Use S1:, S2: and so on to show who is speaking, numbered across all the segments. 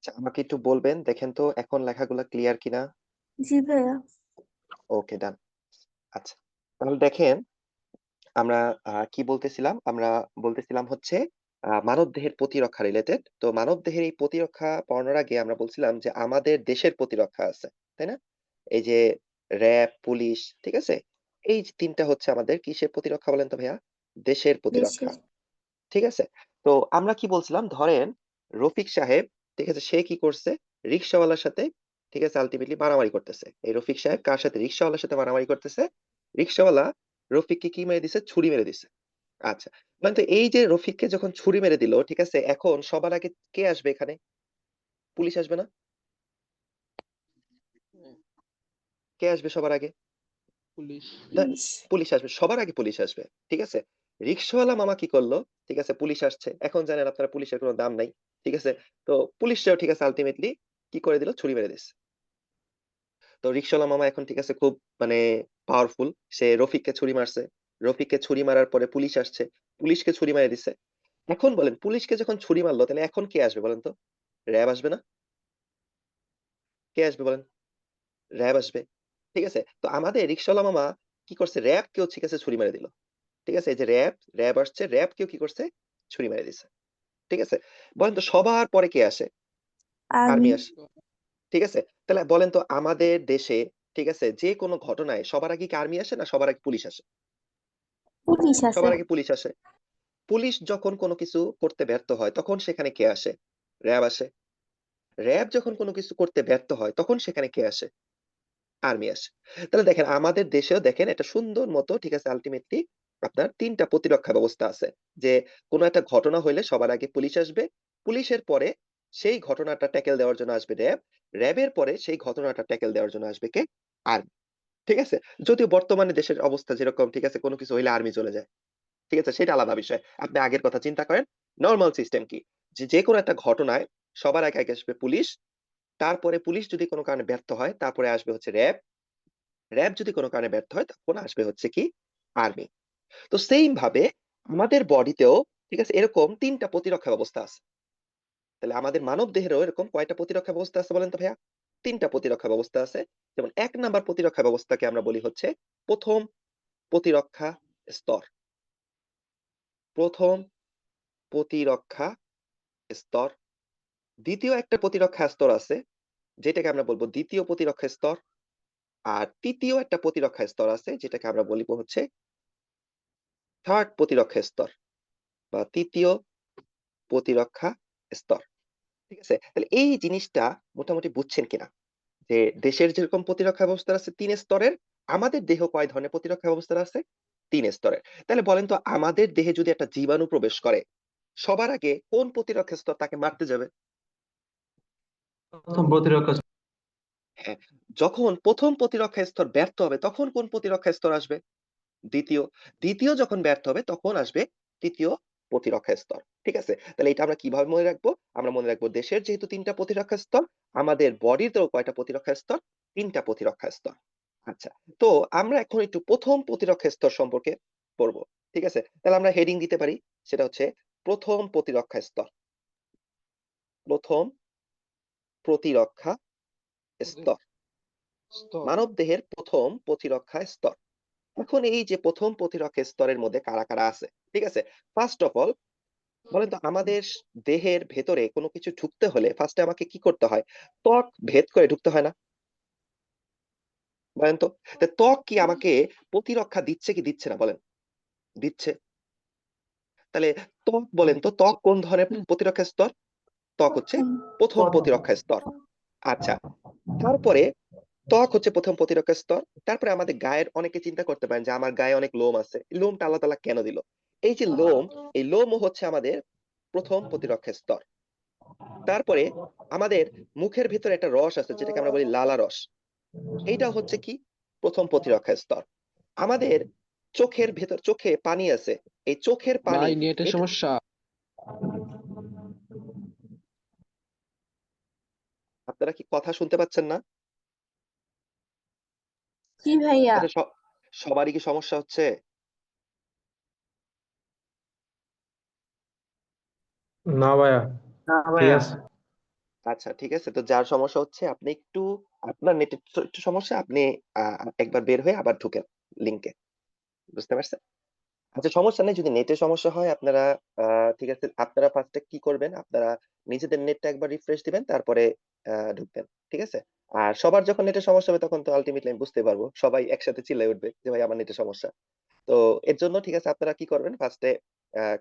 S1: আচ্ছা, আমাকে একটু বলবেন, দেখেন তো এখন লেখাগুলা ক্লিয়ার কিনা।
S2: জি ভাইয়া।
S1: ওকে, ডান। আচ্ছা, তাহলে দেখেন আমরা কি বলতেছিলাম, আমরা বলতেছিলাম হচ্ছে মানব দেহের প্রতিরক্ষা রিলেটেড। তো মানব দেহের এই প্রতিরক্ষা পড়ানোর আগে আমরা বলছিলাম যে আমাদের দেশের প্রতিরক্ষা আছে, তাই না? এই যে র্যাব, পুলিশ, ঠিক আছে? এই যে তিনটা হচ্ছে আমাদের কিসের প্রতিরক্ষা বলেন তো ভাইয়া? দেশের প্রতিরক্ষা,
S2: দেশের।
S1: ঠিক আছে? তো আমরা কি বলছিলাম, ধরেন রফিক সাহেব, ঠিক আছে, সে কি করছে, রিক্সাওয়ালার সাথে, ঠিক আছে, আলটিমেটলি মারামারি করতেছে। এই রফিক সাহেব কার সাথে? রিক্সাওয়ালার সাথে মারামারি করতেছে। রিক্সাওয়ালা রফিককে কি মেরে দিছে? ছুরি মেরে দিছে। আচ্ছা, মানে তো এই যে রফিককে যখন ছুরি মেরে দিল, ঠিক আছে, এখন সবার আগে কে আসবে এখানে? পুলিশ আসবে না? কে আসবে সবার আগে?
S3: পুলিশ।
S1: না,
S2: পুলিশ।
S1: পুলিশ আসবে, সবার আগে পুলিশ আসবে, ঠিক আছে। রিক্সাওয়ালা মামা কি করলো? ঠিক আছে, পুলিশ আসছে, এখন জানেন আপনারা পুলিশের কোনো দাম নাই, ঠিক আছে। তো পুলিশরাও, ঠিক আছে, আলটিমেটলি কি করে দিল? ছুরি মেরে দিচ্ছে। তো রিক্সাওয়ালা মামা এখন, ঠিক আছে, খুব মানে পাওয়ারফুল, সে রফিককে ছুরি মারছে। রফিককে ছুরি মারার পরে পুলিশ আসছে, পুলিশকে ছুরি মেরে দিচ্ছে। এখন বলেন, পুলিশকে যখন ছুরি মারলো, তাহলে এখন কে আসবে বলেন তো? র্যাব আসবে না? কে আসবে বলেন? র্যাব আসবে, ঠিক আছে। তো আমাদের রিক্সাওয়ালা মামা কি করছে? র্যাব কেও, ঠিক আছে, ছুরি মেরে দিল, ঠিক আছে। এই যে র্যাব, র্যাব আসছে, র্যাব কেও কি করছে? ছুরি মেরে দিছে, ঠিক আছে। বলেন তো সবার পরে কে আসে? Army
S2: army.
S1: আসে, ঠিক আছে। তাহলে বলেন তো আমাদের দেশে, ঠিক আছে, যে কোনো ঘটনায় সবার আগে কি আর্মি আসে না সবার আগে পুলিশ আসে?
S2: পুলিশ আছে।
S1: সবার আগে পুলিশ আসে। পুলিশ যখন কোনো কিছু করতে ব্যর্থ হয় তখন সেখানে কে আসে? র্যাব আসে। র্যাব যখন কোনো কিছু করতে ব্যর্থ হয় তখন সেখানে কে আসে? আর্মি আসে। তাহলে দেখেন আমাদের দেশেও দেখেন একটা সুন্দর মতো, ঠিক আছে, আলটিমেটলি আপনার তিনটা প্রতিরক্ষা ব্যবস্থা আছে। যে কোনো একটা ঘটনা হইলে সবার আগে পুলিশ আসবে, পুলিশের পরে সেই ঘটনাটা ট্যাকেল দেওয়ার জন্য আসবে র্যাব, র্যাবের পরে সেই ঘটনাটা ট্যাকেল দেওয়ার জন্য আসবে কে? আর্মি, ঠিক আছে। যদিও বর্তমানে দেশের অবস্থা যেরকম, ঠিক আছে, কোনো কিছু হইলে আর্মি চলে যায়, ঠিক আছে, সেটা আলাদা বিষয়। আপনি আগের কথা চিন্তা করেন। নরমাল সিস্টেম কি, যে যে কোনো একটা ঘটনায় সবার আগে আগে আসবে পুলিশ, তারপরে পুলিশ যদি কোনো কারণে ব্যর্থ হয় তারপরে আসবে হচ্ছে র্যাব, র্যাব যদি কোনো কারণে ব্যর্থ হয় তখন আসবে হচ্ছে কি? আর্মি। তো সেইম ভাবে আমাদের বডিতেও, ঠিক আছে, এরকম তিনটা প্রতিরক্ষা ব্যবস্থা আছে। তাহলে আমাদের মানব দেহেরও এরকম কয়টা প্রতিরক্ষা ব্যবস্থা আছে বলেন তো ভাইয়া? তিনটা প্রতিরক্ষা ব্যবস্থা আছে। যেমন ১ নাম্বার প্রতিরক্ষা ব্যবস্থাকে আমরা বলি হচ্ছে প্রথম প্রতিরক্ষা স্তর। প্রথম প্রতিরক্ষা স্তর। দ্বিতীয় একটা প্রতিরক্ষা স্তর আছে, যেটাকে আমরা বলবো দ্বিতীয় প্রতিরক্ষা স্তর। আর তৃতীয় একটা প্রতিরক্ষা স্তর আছে, যেটাকে আমরা বলবো হচ্ছে থার্ড প্রতিরক্ষা স্তর বা তৃতীয় প্রতিরক্ষা স্তর, ঠিক আছে। তাহলে এই জিনিসটা মোটামুটি বুঝছেন কিনা, যে দেশের যেরকম প্রতিরক্ষা ব্যবস্থা আছে ৩ স্তরের, আমাদের দেহ কয় ধরনের প্রতিরক্ষা ব্যবস্থা আছে? ৩ স্তরের। তাহলে বলেন তো আমাদের দেহে যদি একটা জীবাণু প্রবেশ করে, সবার আগে কোন প্রতিরক্ষা স্তর তাকে মারতে যাবে?
S3: প্রথম প্রতিরক্ষা।
S1: হ্যাঁ, যখন প্রথম প্রতিরক্ষা স্তর ব্যর্থ হবে তখন কোন প্রতিরক্ষা স্তর আসবে? দ্বিতীয়। দ্বিতীয় যখন ব্যর্থ হবে তখন আসবে তৃতীয় প্রতিরক্ষা স্তর, ঠিক আছে। তাহলে এটা আমরা কিভাবে মনে রাখবো? আমরা মনে রাখবো দেশের যেহেতু ৩টা প্রতিরক্ষা স্তর, আমাদের বডিতেও কয়টা প্রতিরক্ষা স্তর? ৩টা প্রতিরক্ষা স্তর। আচ্ছা, তো আমরা এখন একটু প্রথম প্রতিরক্ষা স্তর সম্পর্কে পড়বো, ঠিক আছে। তাহলে আমরা হেডিং দিতে পারি, সেটা হচ্ছে প্রথম প্রতিরক্ষা স্তর। প্রথম প্রতিরক্ষা স্তর,
S3: স্তর।
S1: মানব দেহের প্রথম প্রতিরক্ষা স্তর। এখন এই যে প্রথম প্রতিরক্ষা স্তরের মধ্যে কারা কারা আছে, ঠিক আছে। ফার্স্ট অফ অল বলেন তো আমাদের দেহের ভেতরে কোনো কিছু ঢুকতে হলে ফার্স্টে আমাকে কি করতে হয়? ত্বক ভেদ করে ঢুকতে হয় না? বলেন তো। তা ত্বক কি আমাকে প্রতিরক্ষা দিচ্ছে কি দিচ্ছে না বলেন? দিচ্ছে। তাহলে ত্বক, বলেন তো ত্বক কোন ধরনের প্রতিরক্ষা স্তর? ত্বক হচ্ছে
S2: প্রথম।
S1: প্রথম প্রতিরক্ষা স্তর। আচ্ছা, তারপরে ত্বক হচ্ছে প্রথম প্রতিরক্ষা স্তর। তারপরে আমাদের গায়ের, অনেকে চিন্তা করতে পারেন যে আমার গায়ে অনেক লোম আছে, এই লোমটা আল্লাহ তাআলা কেন দিল? এই যে লোম, এই লোমও হচ্ছে আমাদের প্রথম প্রতিরক্ষা স্তর। তারপরে আমাদের মুখের ভিতরে একটা রস আছে যেটাকে আমরা বলি লালা রস, এইটা হচ্ছে কি? প্রথম প্রতিরক্ষা স্তর। আমাদের চোখের ভেতর, চোখে পানি আছে, এই চোখের পানি,
S3: ভাই নেটের
S1: এটা,
S3: সমস্যা।
S1: আপনারা কি কথা শুনতে পাচ্ছেন না?
S2: জি ভাইয়া।
S1: আচ্ছা, সবারই কি সমস্যা হচ্ছে?
S4: না ভাইয়া,
S5: না
S4: ঠিক
S5: ভাইয়া।
S4: আছে।
S1: আচ্ছা ঠিক আছে। তো যার সমস্যা হচ্ছে আপনি একটু আপনার নেটে একটু সমস্যা আপনি আ একবার বের হয়ে আবার ঢুকেন লিংকে। বুঝতে পারছেন? আচ্ছা সমস্যা নেই। যদি নেটের সমস্যা হয় আপনারা আ ঠিক আছে। আপনারা ফার্স্ট এ কি করবেন? আপনারা নিজেদের নেটটা একবার রিফ্রেশ দিবেন তারপরে ঢুকবেন। ঠিক আছে? আর সবার যখন নেটের সমস্যা হবে তখন তো আল্টিমেটলি আমি বুঝতে পারবো। সবাই একসাথে চিল্লায়ে উঠবে যে ভাই আমার নেটের সমস্যা। তো এর জন্য ঠিক আছে আপনারা কি করবেন? ফার্স্ট এ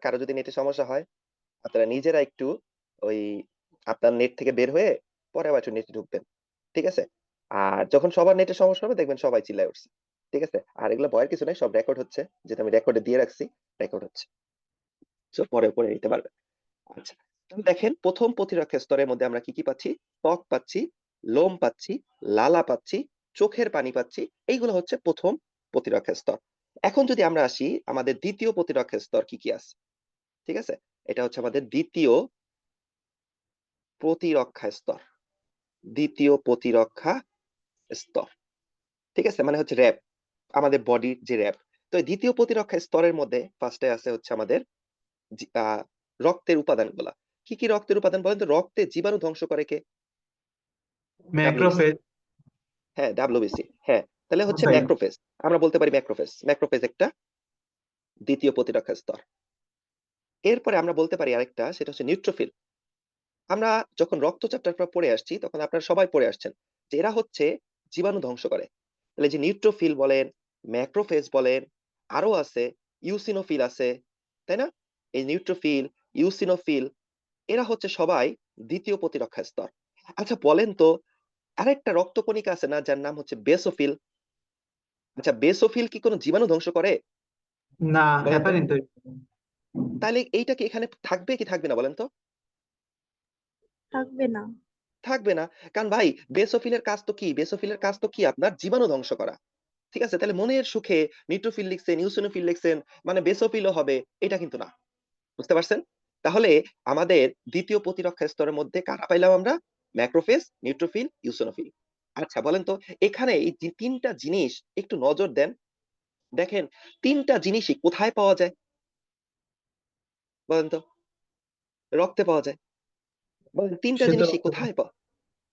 S1: কারো যদি নেটের সমস্যা হয় আপনারা নিজেরা একটু ওই আপনার নেট থেকে বের হয়ে পরে আবার একটু নেটে ঢুকবেন। ঠিক আছে? আর যখন সবার নেটের সমস্যা হবে দেখবেন সবাই চিল্লায়ে উঠছে। ঠিক আছে? আর এগুলা ভয়ের কিছু নাই। সব রেকর্ড হচ্ছে। যেটা আমি রেকর্ডে দিয়ে রাখছি, রেকর্ড হচ্ছে। সো পরে পড়ে নিতে পারবেন। আচ্ছা। তাহলে দেখেন ১ম প্রতিরক্ষা স্তরের মধ্যে আমরা কি পাচ্ছি? ত্বক পাচ্ছি, লোম পাচ্ছি, লালা পাচ্ছি, চোখের পানি পাচ্ছি। এইগুলো হচ্ছে ১ম প্রতিরক্ষা স্তর। এখন যদি আমরা আসি আমাদের ২য় প্রতিরক্ষা স্তর কি আছে? ঠিক আছে? এটা হচ্ছে আমাদের ২য় প্রতিরক্ষা স্তর। ২য় প্রতিরক্ষা স্তর। ঠিক আছে? মানে হচ্ছে র‍্যাব। আমাদের বডির যে র‍্যাব। তো এই ২য় প্রতিরক্ষা স্তরের মধ্যে ফার্স্ট এ আছে হচ্ছে আমাদের জি রক্তের উপাদানগুলা। কি, কি রক্তের উপাদান বলেন তো? রক্তে জীবাণু ধ্বংস করে কে? WBC
S4: ম্যাক্রোফেজ,
S1: হ্যাঁ, WBC হ্যাঁ, তাহলে হচ্ছে
S4: ওটাই।
S1: ম্যাক্রোফেজ। আমরা বলতে পারি ম্যাক্রোফেজ। ম্যাক্রোফেজ একটা ২য় প্রতিরক্ষা স্তর। এরপরে আমরা বলতে পারি আরেকটা সেটা হচ্ছে নিউট্রোফিল। আমরা যখন রক্তচাপটা পড়ে আসছি তখন আপনারা সবাই পড়ে আসছেন যে এরা হচ্ছে জীবাণু ধ্বংস করে। তাহলে যে নিউট্রোফিল বলেন, ম্যাক্রোফেজ বলেন, আরো আছে ইউসিনোফিল আছে, তাই না? এই নিউট্রোফিল, ইউসিনোফিল এরা হচ্ছে সবাই ২য় প্রতিরক্ষা স্তর। আচ্ছা বলেন তো আরেকটা রক্তকণিকা আছে না যার নাম হচ্ছে বেসোফিল? আচ্ছা বেসোফিল কি কোনো জীবাণু ধ্বংস করে?
S4: না,
S1: বলেন তো?
S4: হেপারিন তৈরি।
S1: তাহলে এইটা কি এখানে থাকবে কি থাকবে না বলেন তো?
S2: থাকবে না।
S1: থাকবে না। কারণ ভাই বেসোফিলের কাজ তো কি? বেসোফিলের কাজ তো কি আপনার জীবাণু ধ্বংস করা। ঠিক আছে? তাহলে মনের সুখে নিউট্রোফিল লিখছেন, ইউসিনোফিল লিখছেন মানে বেসোফিলও হবে এটা কিন্তু না। বুঝতে পারছেন? তাহলে আমাদের ২য় প্রতিরক্ষা স্তরের মধ্যে কারা পাইলাম আমরা? Macrophage, neutrophil, eosinophil. আচ্ছা বলেন তো এখানে এই যে ৩ টা জিনিস একটু নজর দেন। দেখেন ৩ টা জিনিসই কোথায় পাওয়া যায়? বলেন তো? রক্তে পাওয়া যায়। বলেন ৩ টা
S4: শ্বেত
S1: জিনিসই
S4: রক্ত।
S1: কোথায়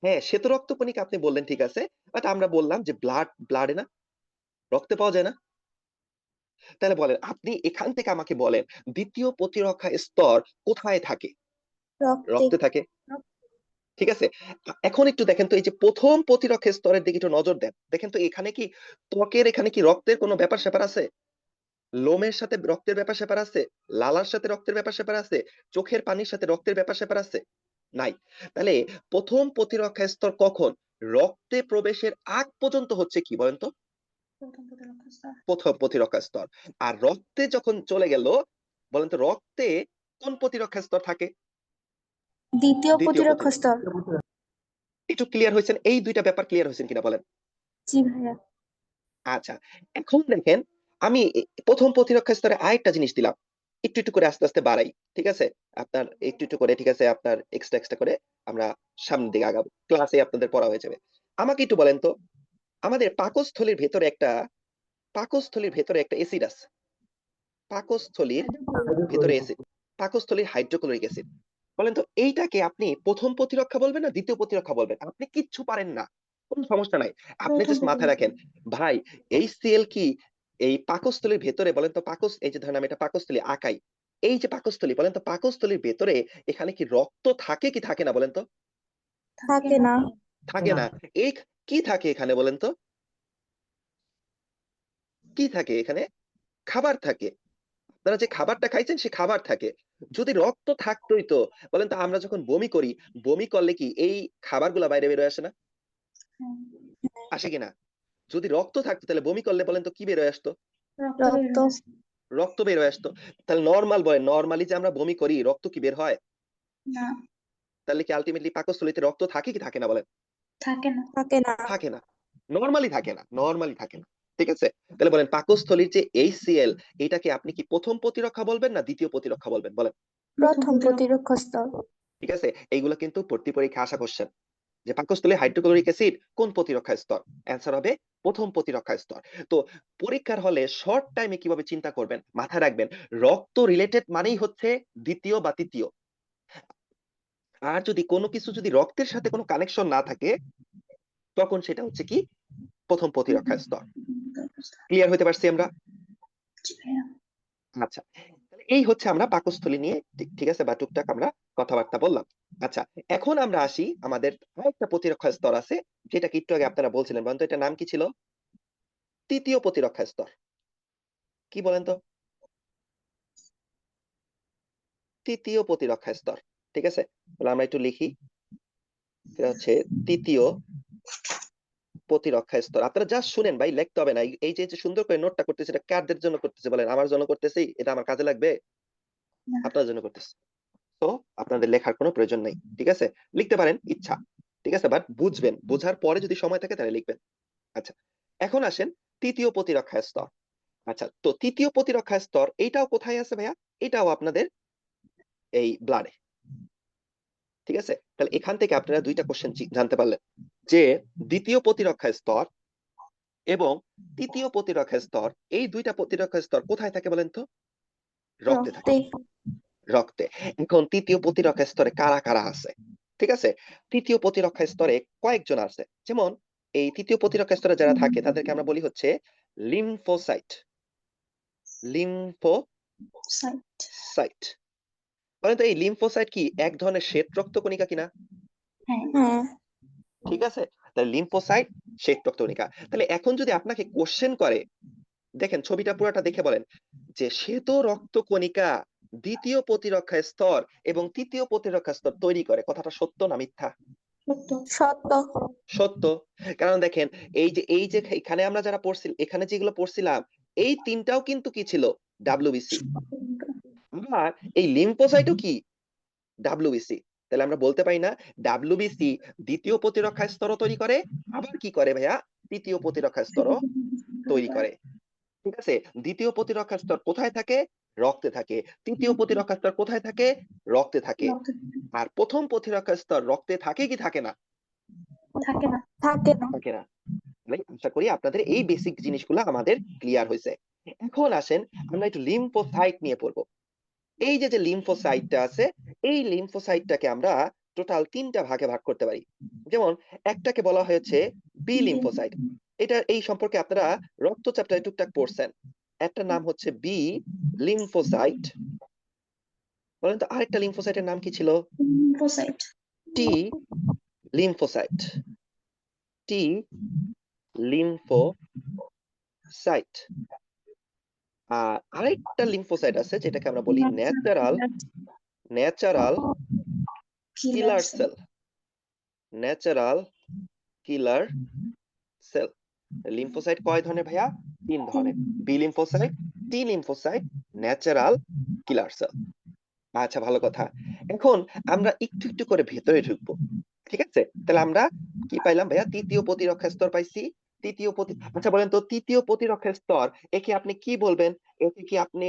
S1: হ্যাঁ, শ্বেত রক্তকণিকা আপনি বললেন ঠিক আছে। বাট আমরা বললাম যে ব্লাড এ না? রক্তে পাওয়া যায় না? তাহলে বলেন আপনি এখান থেকে আমাকে বলেন ২য় প্রতিরক্ষা স্তর কোথায় থাকে?
S2: রক্তে।
S1: রক্তে থাকে। ঠিক আছে? এখন একটু দেখেন তো এই যে ১ম প্রতিরক্ষা স্তরের দিকে একটু নজর দেন। দেখেন তো এখানে কি ত্বকের এখানে কি রক্তের কোনো ব্যাপার-স্যাপার আছে? লোমের সাথে রক্তের ব্যাপার-স্যাপার আছে? লালার সাথে রক্তের ব্যাপার-স্যাপার আছে? চোখের পানির সাথে রক্তের ব্যাপার-স্যাপার আছে? নাই। তাহলে ১ম প্রতিরক্ষা স্তর কখন? রক্তে প্রবেশের আগ পর্যন্ত হচ্ছে কি বলেন তো? ১ম প্রতিরক্ষা স্তর। আর রক্তে যখন চলে গেল, বলেন তো রক্তে কোন প্রতিরক্ষা স্তর থাকে?
S2: দ্বিতীয়
S1: ২য়
S2: প্রতিরক্ষা স্তর।
S1: একটু ক্লিয়ার হইছেন? এই ২ টা ব্যাপার ক্লিয়ার হইছেন কিনা বলেন?
S2: জি ভাইয়া।
S1: আচ্ছা। এখন দেখেন আমি ১ম প্রতিরক্ষা স্তরে আরেকটা জিনিস দিলাম। একটু, একটু করে আস্তে, আস্তে বাড়াই। ঠিক আছে? আপনার একটু, একটু করে ঠিক আছে আপনার এক্সট্রা করে আমরা সামনের দিকে আগাবো। ক্লাসে আপনাদের পড়া হয়ে যাবে। আমাকে একটু বলেন তো আমাদের পাকস্থলীর ভেতরে একটা অ্যাসিড আছে। পাকস্থলীর ভেতরে অ্যাসিড। পাকস্থলীর হাইড্রোক্লোরিক অ্যাসিড। বলেন তো এইটাকে আপনি ১ম প্রতিরক্ষা বলবেন না ২য় প্রতিরক্ষা বলবেন? আপনি কিচ্ছু পারেন না। কোন সমস্যা নাই। আপনি জাস্ট মাথায় রাখেন, ভাই HCl কি এই পাকস্থলীর ভেতরে বলেন তো এই যে ধরেন আমি এটা পাকস্থলী আঁকাই। এই যে পাকস্থলী বলেন তো পাকস্থলীর ভেতরে এখানে কি রক্ত থাকে কি থাকে না বলেন তো?
S2: থাকে না।
S1: থাকে না। এই কি থাকে এখানে বলেন তো? কি থাকে এখানে? খাবার থাকে। আপনারা যে খাবারটা খাইছেন সে খাবার থাকে। যদি রক্ত থাকতই তো বলেন তো আমরা যখন বমি করি, বমি করলে কি এই খাবারগুলা বাইরে বের হয়ে আসে না? আসে কিনা? যদি রক্ত থাকতো তাহলে বমি করলে বলেন তো কি বের হয়ে আসতো?
S2: রক্ত।
S1: রক্ত বের হয়ে আসতো। তাহলে নরমালি যে আমরা বমি করি রক্ত কি বের হয়?
S2: না।
S1: তাহলে কি আল্টিমেটলি পাকস্থলীতে রক্ত থাকে কি থাকে না বলেন?
S2: থাকে না।
S1: থাকে না। নরমালি থাকে না। ঠিক আছে? তাহলে বলেন পাকস্থলীর যে HCl এটাকে আপনি কি ১ম প্রতিরক্ষা বলবেন না ২য় প্রতিরক্ষা বলবেন? বলেন।
S2: প্রথম প্রতিরক্ষা স্তর।
S1: ঠিক আছে? এইগুলা কিন্তু ভর্তি পরীক্ষায় আসা কোয়েশ্চেন। যে পাকস্থলীর হাইড্রোক্লোরিক অ্যাসিড কোন প্রতিরক্ষা স্তর? অ্যান্সার হবে ১ম প্রতিরক্ষা স্তর। তো পরীক্ষার হলে শর্ট টাইমে কিভাবে চিন্তা করবেন? মাথায় রাখবেন রক্ত রিলেটেড মানেই হচ্ছে ২য় বা ৩য়। আর যদি কোনো কিছু যদি রক্তের সাথে কোনো কানেকশন না থাকে তখন সেটা হচ্ছে কি প্রথম প্রতিরক্ষা স্তর। ক্লিয়ার হতে পারছি আমরা?
S2: জি ভাইয়া।
S1: আচ্ছা, তাহলে এই হচ্ছে আমরা পাকস্থলী নিয়ে ঠিক আছে বা টুকটাক আমরা কথাবার্তা বললাম। আচ্ছা, এখন আমরা আসি আমাদের আরেকটা প্রতিরক্ষা স্তর আছে, যেটা কি একটু আগে আপনারা বলছিলেন, বলেন তো এটার নাম কি ছিল? তৃতীয় প্রতিরক্ষা স্তর। কি বলেন তো? তৃতীয় প্রতিরক্ষা স্তর। ঠিক আছে, তাহলে আমরা একটু লিখি। এটা হচ্ছে তৃতীয় প্রতিরক্ষা স্তর। আপনারা জাস্ট শুনেন ভাই, লিখতে হবে না। এই যে যে সুন্দর করে নোটটা করতেছি, এটা কাদের জন্য করতেছি বলেন? আমার জন্য করতেছি? এটা আমার কাজে লাগবে?
S2: না।
S1: আপনার জন্য করতেছি। তো আপনাদের লেখার কোনো প্রয়োজন নেই। ঠিক আছে, লিখতে পারেন ইচ্ছা। ঠিক আছে, বাট বুঝবেন, বোঝার পরে যদি সময় থাকে তাহলে লিখবেন। আচ্ছা, এখন আসেন তৃতীয় প্রতিরক্ষা স্তর। আচ্ছা, তো তৃতীয় প্রতিরক্ষা স্তর এইটাও কোথায় আছে ভাইয়া? এটাও আপনাদের এই ব্লাডে। ঠিক আছে, তাহলে এখান থেকে আপনারা দুইটা কোশ্চেন জানতে পারলেন যে দ্বিতীয় প্রতিরক্ষা স্তর এবং তৃতীয় প্রতিরক্ষা স্তর, এই দুইটা প্রতিরক্ষা স্তর কোথায় থাকে বলেন তো? রক্তে থাকে।
S2: রক্তে।
S1: রক্তে। এখন তৃতীয় প্রতিরক্ষা স্তরে কারা কারা আছে? ঠিক আছে, তৃতীয় প্রতিরক্ষা স্তরে কয়েকজন আছে। যেমন এই তৃতীয় প্রতিরক্ষা স্তরে যারা থাকে তাদেরকে আমরা বলি হচ্ছে লিম্ফোসাইট। লিম্ফোসাইট।
S2: সাইট।
S1: বলেন তো এই লিম্ফোসাইট কি এক ধরনের শ্বেত রক্তকণিকা কিনা?
S2: হ্যাঁ। হ্যাঁ।
S1: ঠিক আছে, তাহলে লিম্ফোসাইট শ্বেত রক্তকণিকা। তাহলে এখন যদি আপনাকে কোশ্চেন করে, দেখেন ছবিটা পুরোটা দেখে বলেন যে শ্বেত রক্তকণিকা দ্বিতীয় প্রতিরক্ষা স্তর এবং তৃতীয় প্রতিরক্ষা স্তর তৈরি করে, কথাটা সত্য না মিথ্যা?
S2: সত্য। সত্য।
S1: সত্য। কারণ দেখেন এই যে এখানে আমরা যারা পড়ছি, এখানে যেগুলো পড়ছিলাম, এই তিনটাও কিন্তু কি ছিল? ডাব্লিউবিসি। আর এই লিম্ফোসাইটও কি? ডাব্লিউবিসি। তাহলে আমরা বলতে পারি না ডাব্লিউবিসি দ্বিতীয় প্রতিরক্ষা স্তরও তৈরি করে, আবার কি করে ভাইয়া? তৃতীয় প্রতিরক্ষা স্তরও তৈরি করে। ঠিক আছে, দ্বিতীয় প্রতিরক্ষা স্তর কোথায় থাকে? রক্তে থাকে। তৃতীয় প্রতিরক্ষা স্তর কোথায় থাকে? রক্তে থাকে। আর প্রথম প্রতিরক্ষা স্তর রক্তে থাকে কি থাকে না?
S2: থাকে না। থাকে না।
S1: থাকে না। ভাই আশা করি আপনাদের এই বেসিক জিনিসগুলো আমাদের ক্লিয়ার হয়েছে। এখন আসেন আমরা একটু লিম্ফোসাইট নিয়ে পড়বো। এই যে যে লিম্ফোসাইটটা আছে, এই লিম্ফোসাইটটাকে আমরা টোটাল তিনটা ভাগে ভাগ করতে পারি। যেমন একটাকে বলা হয়েছে বি লিম্ফোসাইট। এটা এই সম্পর্কে আপনারা রক্ত চ্যাপ্টারে টুকটাক পড়ছেন। একটা নাম হচ্ছে বি লিম্ফোসাইট। বলেন তো আরেকটা লিম্ফোসাইটের নাম কি ছিল?
S2: Lymphocyte.
S1: T lymphocyte. T lymphocyte. আর আরেকটা লিম্ফোসাইট আছে যেটাকে আমরা বলি natural killer cell. Natural killer cell. Lymphocyte কয় ধরনের ভাইয়া? তিন ধরনের। B lymphocyte, T lymphocyte, natural killer cell. আচ্ছা, ভালো কথা। এখন আমরা একটু একটু করে ভেতরে ঢুকবো। ঠিক আছে, তাহলে আমরা কি পাইলাম ভাইয়া? তৃতীয় প্রতিরক্ষা স্তর পাইছি। আচ্ছা বলেন তো তৃতীয় প্রতিরক্ষা স্তর, একে আপনি কি বলবেন? একে কি আপনি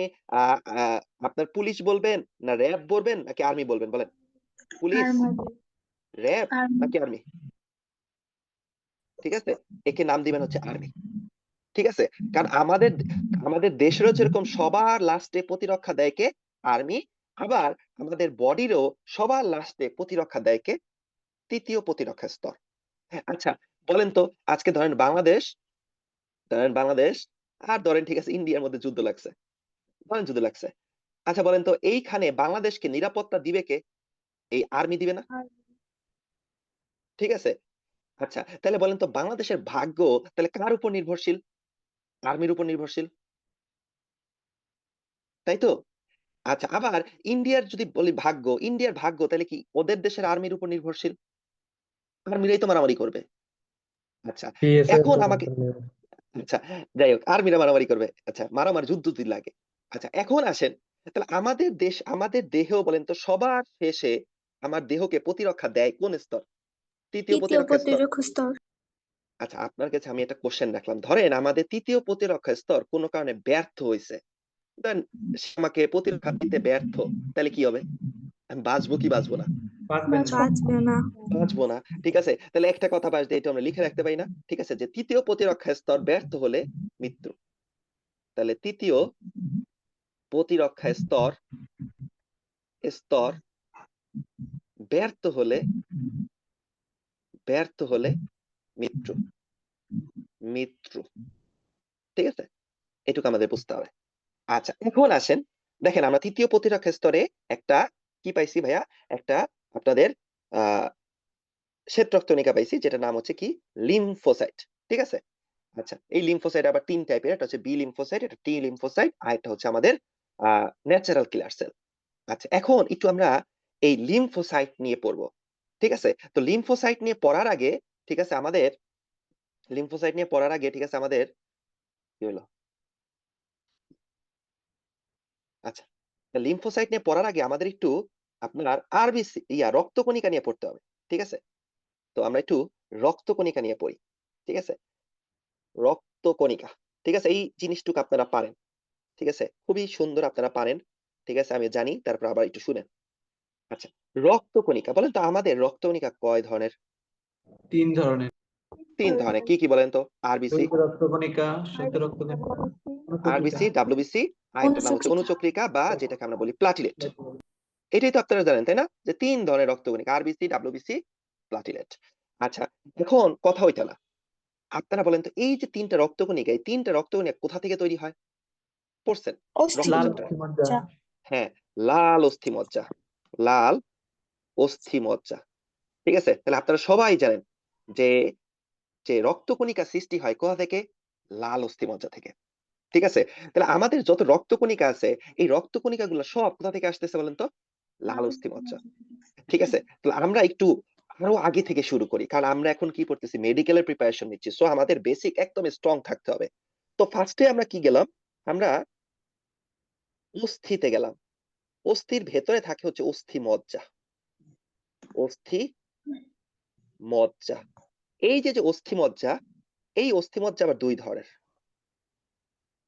S1: আপনার পুলিশ বলবেন, না র্যাব বলবেন, নাকি আর্মি বলবেন? বলেন, পুলিশ, র্যাব নাকি আর্মি? ঠিক আছে, একে নাম দিবেন হচ্ছে আর্মি। ঠিক আছে, কারণ আমাদের আমাদের দেশেরও যেরকম সবার লাস্টে প্রতিরক্ষা দেয় কে? আর্মি। আবার আমাদের বডিরও সবার লাস্টে প্রতিরক্ষা দেয় কে? তৃতীয় প্রতিরক্ষা স্তর। আচ্ছা বলেন তো, আজকে ধরেন বাংলাদেশ আর ধরেন ঠিক আছে ইন্ডিয়ার মধ্যে যুদ্ধ লাগছে, ধরেন যুদ্ধ লাগছে। আচ্ছা বলেন তো এইখানে বাংলাদেশকে নিরাপত্তা দিবে কে? এই আর্মি দিবে না? ঠিক আছে, আচ্ছা তাহলে বলেন তো বাংলাদেশের ভাগ্য তাহলে কার উপর নির্ভরশীল? আর্মির উপর নির্ভরশীল, তাই তো? আচ্ছা, আবার ইন্ডিয়ার যদি বলি ভাগ্য, ইন্ডিয়ার ভাগ্য তাহলে কি ওদের দেশের আর্মির উপর নির্ভরশীল? আর্মিরাই তো মারামারি করবে। আচ্ছা,
S4: বিএসএফ
S1: এখন
S4: এর
S1: আমাকে,
S4: উপর নির্ভর।
S1: আচ্ছা যাই হোক, আর্মিরা মারামারি করবে। আচ্ছা, মারামারি যুদ্ধ যদি লাগে। আচ্ছা এখন আসেন, তাহলে আমাদের দেশ, আমাদের দেহ বলেন তো সবার শেষে আমার দেহকে প্রতিরক্ষা দেয় কোন স্তর? তৃতীয়
S2: তৃতীয়
S1: প্রতিরক্ষা স্তর।
S2: প্রতিরক্ষা স্তর।
S1: আচ্ছা, আপনার কাছে আমি একটা কোশ্চেন রাখলাম, ধরেন আমাদের তৃতীয় প্রতিরক্ষা স্তর কোনো কারণে ব্যর্থ হয়েছে, দেন সে আমাকে প্রতিরক্ষা দিতে ব্যর্থ, তাহলে কি হবে? আমি বাঁচবো কি বাঁচবো না?
S4: বাঁচবেন না।
S2: বাঁচবে না।
S1: বাঁচবো না। ঠিক আছে, তাহলে একটা কথা বাস দিয়ে এটা আমরা লিখে রাখতে পারি না? ঠিক আছে, যে তৃতীয় প্রতিরক্ষা স্তর ব্যর্থ হলে মৃত্যু। তাহলে তৃতীয় প্রতিরক্ষা স্তর স্তর ব্যর্থ হলে মৃত্যু মৃত্যু ঠিক আছে, এটুকু আমাদের বুঝতে হবে। আচ্ছা, এখন আসেন, দেখেন আমরা তৃতীয় প্রতিরক্ষা স্তরে একটা কি পাইছি ভাইয়া, একটা আপনাদের শ্বেত রক্তকণিকা পাইছি, যেটা নাম হচ্ছে কি লিম্ফোসাইট। ঠিক আছে, আচ্ছা এই লিম্ফোসাইট আবার তিন টাইপের, একটা হচ্ছে বি লিম্ফোসাইট, একটা টি লিম্ফোসাইট, আর একটা হচ্ছে আমাদের ন্যাচারাল কিলার সেল। আচ্ছা, এখন একটু আমরা এই লিম্ফোসাইট নিয়ে পড়বো। ঠিক আছে, তো লিম্ফোসাইট নিয়ে পড়ার আগে, ঠিক আছে আমাদের ঠিক আছে আমাদের কি হলো, আচ্ছা লিম্ফোসাইট নিয়ে পড়ার আগে আমাদের একটু আপনার আরবিসি রক্তকণিকা নিয়ে পড়তে হবে। ঠিক আছে, তো আমরা একটু রক্তকণিকা নিয়ে পড়ি। ঠিক আছে, রক্তকণিকা, ঠিক আছে, এই জিনিসটুকু আপনারা পারেন। ঠিক আছে, খুবই সুন্দর আপনারা পারেন। ঠিক আছে, আমি জানি, তারপর আবার একটু শুনেন। আচ্ছা, রক্তকণিকা বলেন তো, আমাদের রক্তকণিকা কয় ধরনের?
S4: 3 ধরনের।
S1: তিন ধরনের, কি কি বলেন তো? আরবিসি,
S4: দৈহিক রক্তকণিকা, শ্বেত রক্তকণিকা, অনুচক্রিকা।
S1: আরবিসি, ডাব্লিউবিসি, আর একটা নাম হচ্ছে অনুচক্রিকা, বা যেটাকে আমরা বলি প্লাটিলেট। এটাই তো আপনারা জানেন, তাই না, যে তিন ধরনের রক্তকণিকা, আরবিসি, ডাব্লিউবিসি, প্লাটিলেট। আচ্ছা, এখন কথা হইতে না, আপনারা বলেন তো, এই যে তিনটা রক্তকণিকা, এই তিনটা রক্তকণিকা কোথা থেকে তৈরি হয়? পড়ছেন রক্ত
S4: লাল
S1: চ্যাপ্টারে?
S4: অস্থিমজ্জা।
S1: হ্যাঁ, লাল অস্থিমজ্জা, লাল অস্থিমজ্জা। ঠিক আছে, তাহলে আপনারা সবাই জানেন যে যে রক্তকণিকা সৃষ্টি হয় কোথা থেকে? লাল অস্থিমজ্জা থেকে। ঠিক আছে, তাহলে আমাদের যত রক্তকণিকা আছে, এই রক্তকণিকা গুলো সব কোথা থেকে আসতেছে বলেন তো? লাল অস্থিমজ্জা। ঠিক আছে, তাহলে আমরা একটু আরো আগে থেকে শুরু করি, কারণ আমরা এখন কি করতেছি, মেডিকেলের প্রিপারেশন নিচ্ছি, সো আমাদের বেসিক একদম স্ট্রং থাকতে হবে। তো ফার্স্টে আমরা কি গেলাম, আমরা অস্থিতে গেলাম। অস্থির ভেতরে থাকে হচ্ছে অস্থিমজ্জা, অস্থিমজ্জা। এই যে যে অস্থিমজ্জা, এই অস্থিমজ্জা আবার দুই ধরনের।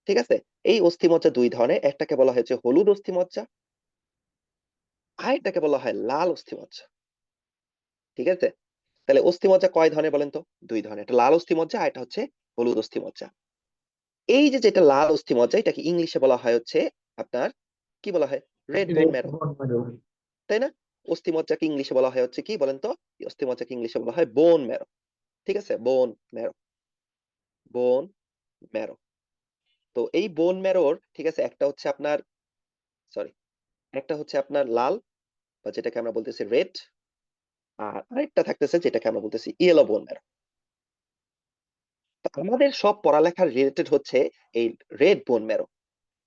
S1: ঠিক আছে, এই অস্থিমজ্জা দুই ধরনের, একটাকে বলা হয়েছে হলুদ অস্থিমজ্জা, আর একটাকে বলা হয় লাল অস্থিমজ্জা। ঠিক আছে, তাহলে অস্থিমজ্জা কয় ধরনের বলেন তো? দুই ধরনের, একটা লাল অস্থিমজ্জা আর একটা হচ্ছে হলুদ অস্থিমজ্জা। এই যে যেটা লাল অস্থিমজ্জা, এটাকে ইংলিশে বলা হয় হচ্ছে আপনার কি বলা হয়? রেড বোন ম্যারো, তাই না? অস্থিমজ্জাকে ইংলিশে বলা হয় হচ্ছে কি বলেন তো? অস্থিমজ্জাকে ইংলিশে বলা হয় বোন ম্যারো। ঠিক আছে, বোন ম্যারো, বোন ম্যারো। তো এই বোন ম্যারোর, ঠিক আছে, একটা হচ্ছে আপনার সরি একটা হচ্ছে আপনার লাল, বা যেটাকে আমরা বলতেছি রেড, আর আরেকটা থাকতেছে যেটাকে আমরা বলতেছি ইয়েলো বোন ম্যারো। আমাদের সব পড়ালেখার রিলেটেড হচ্ছে এই রেড বোন ম্যারো।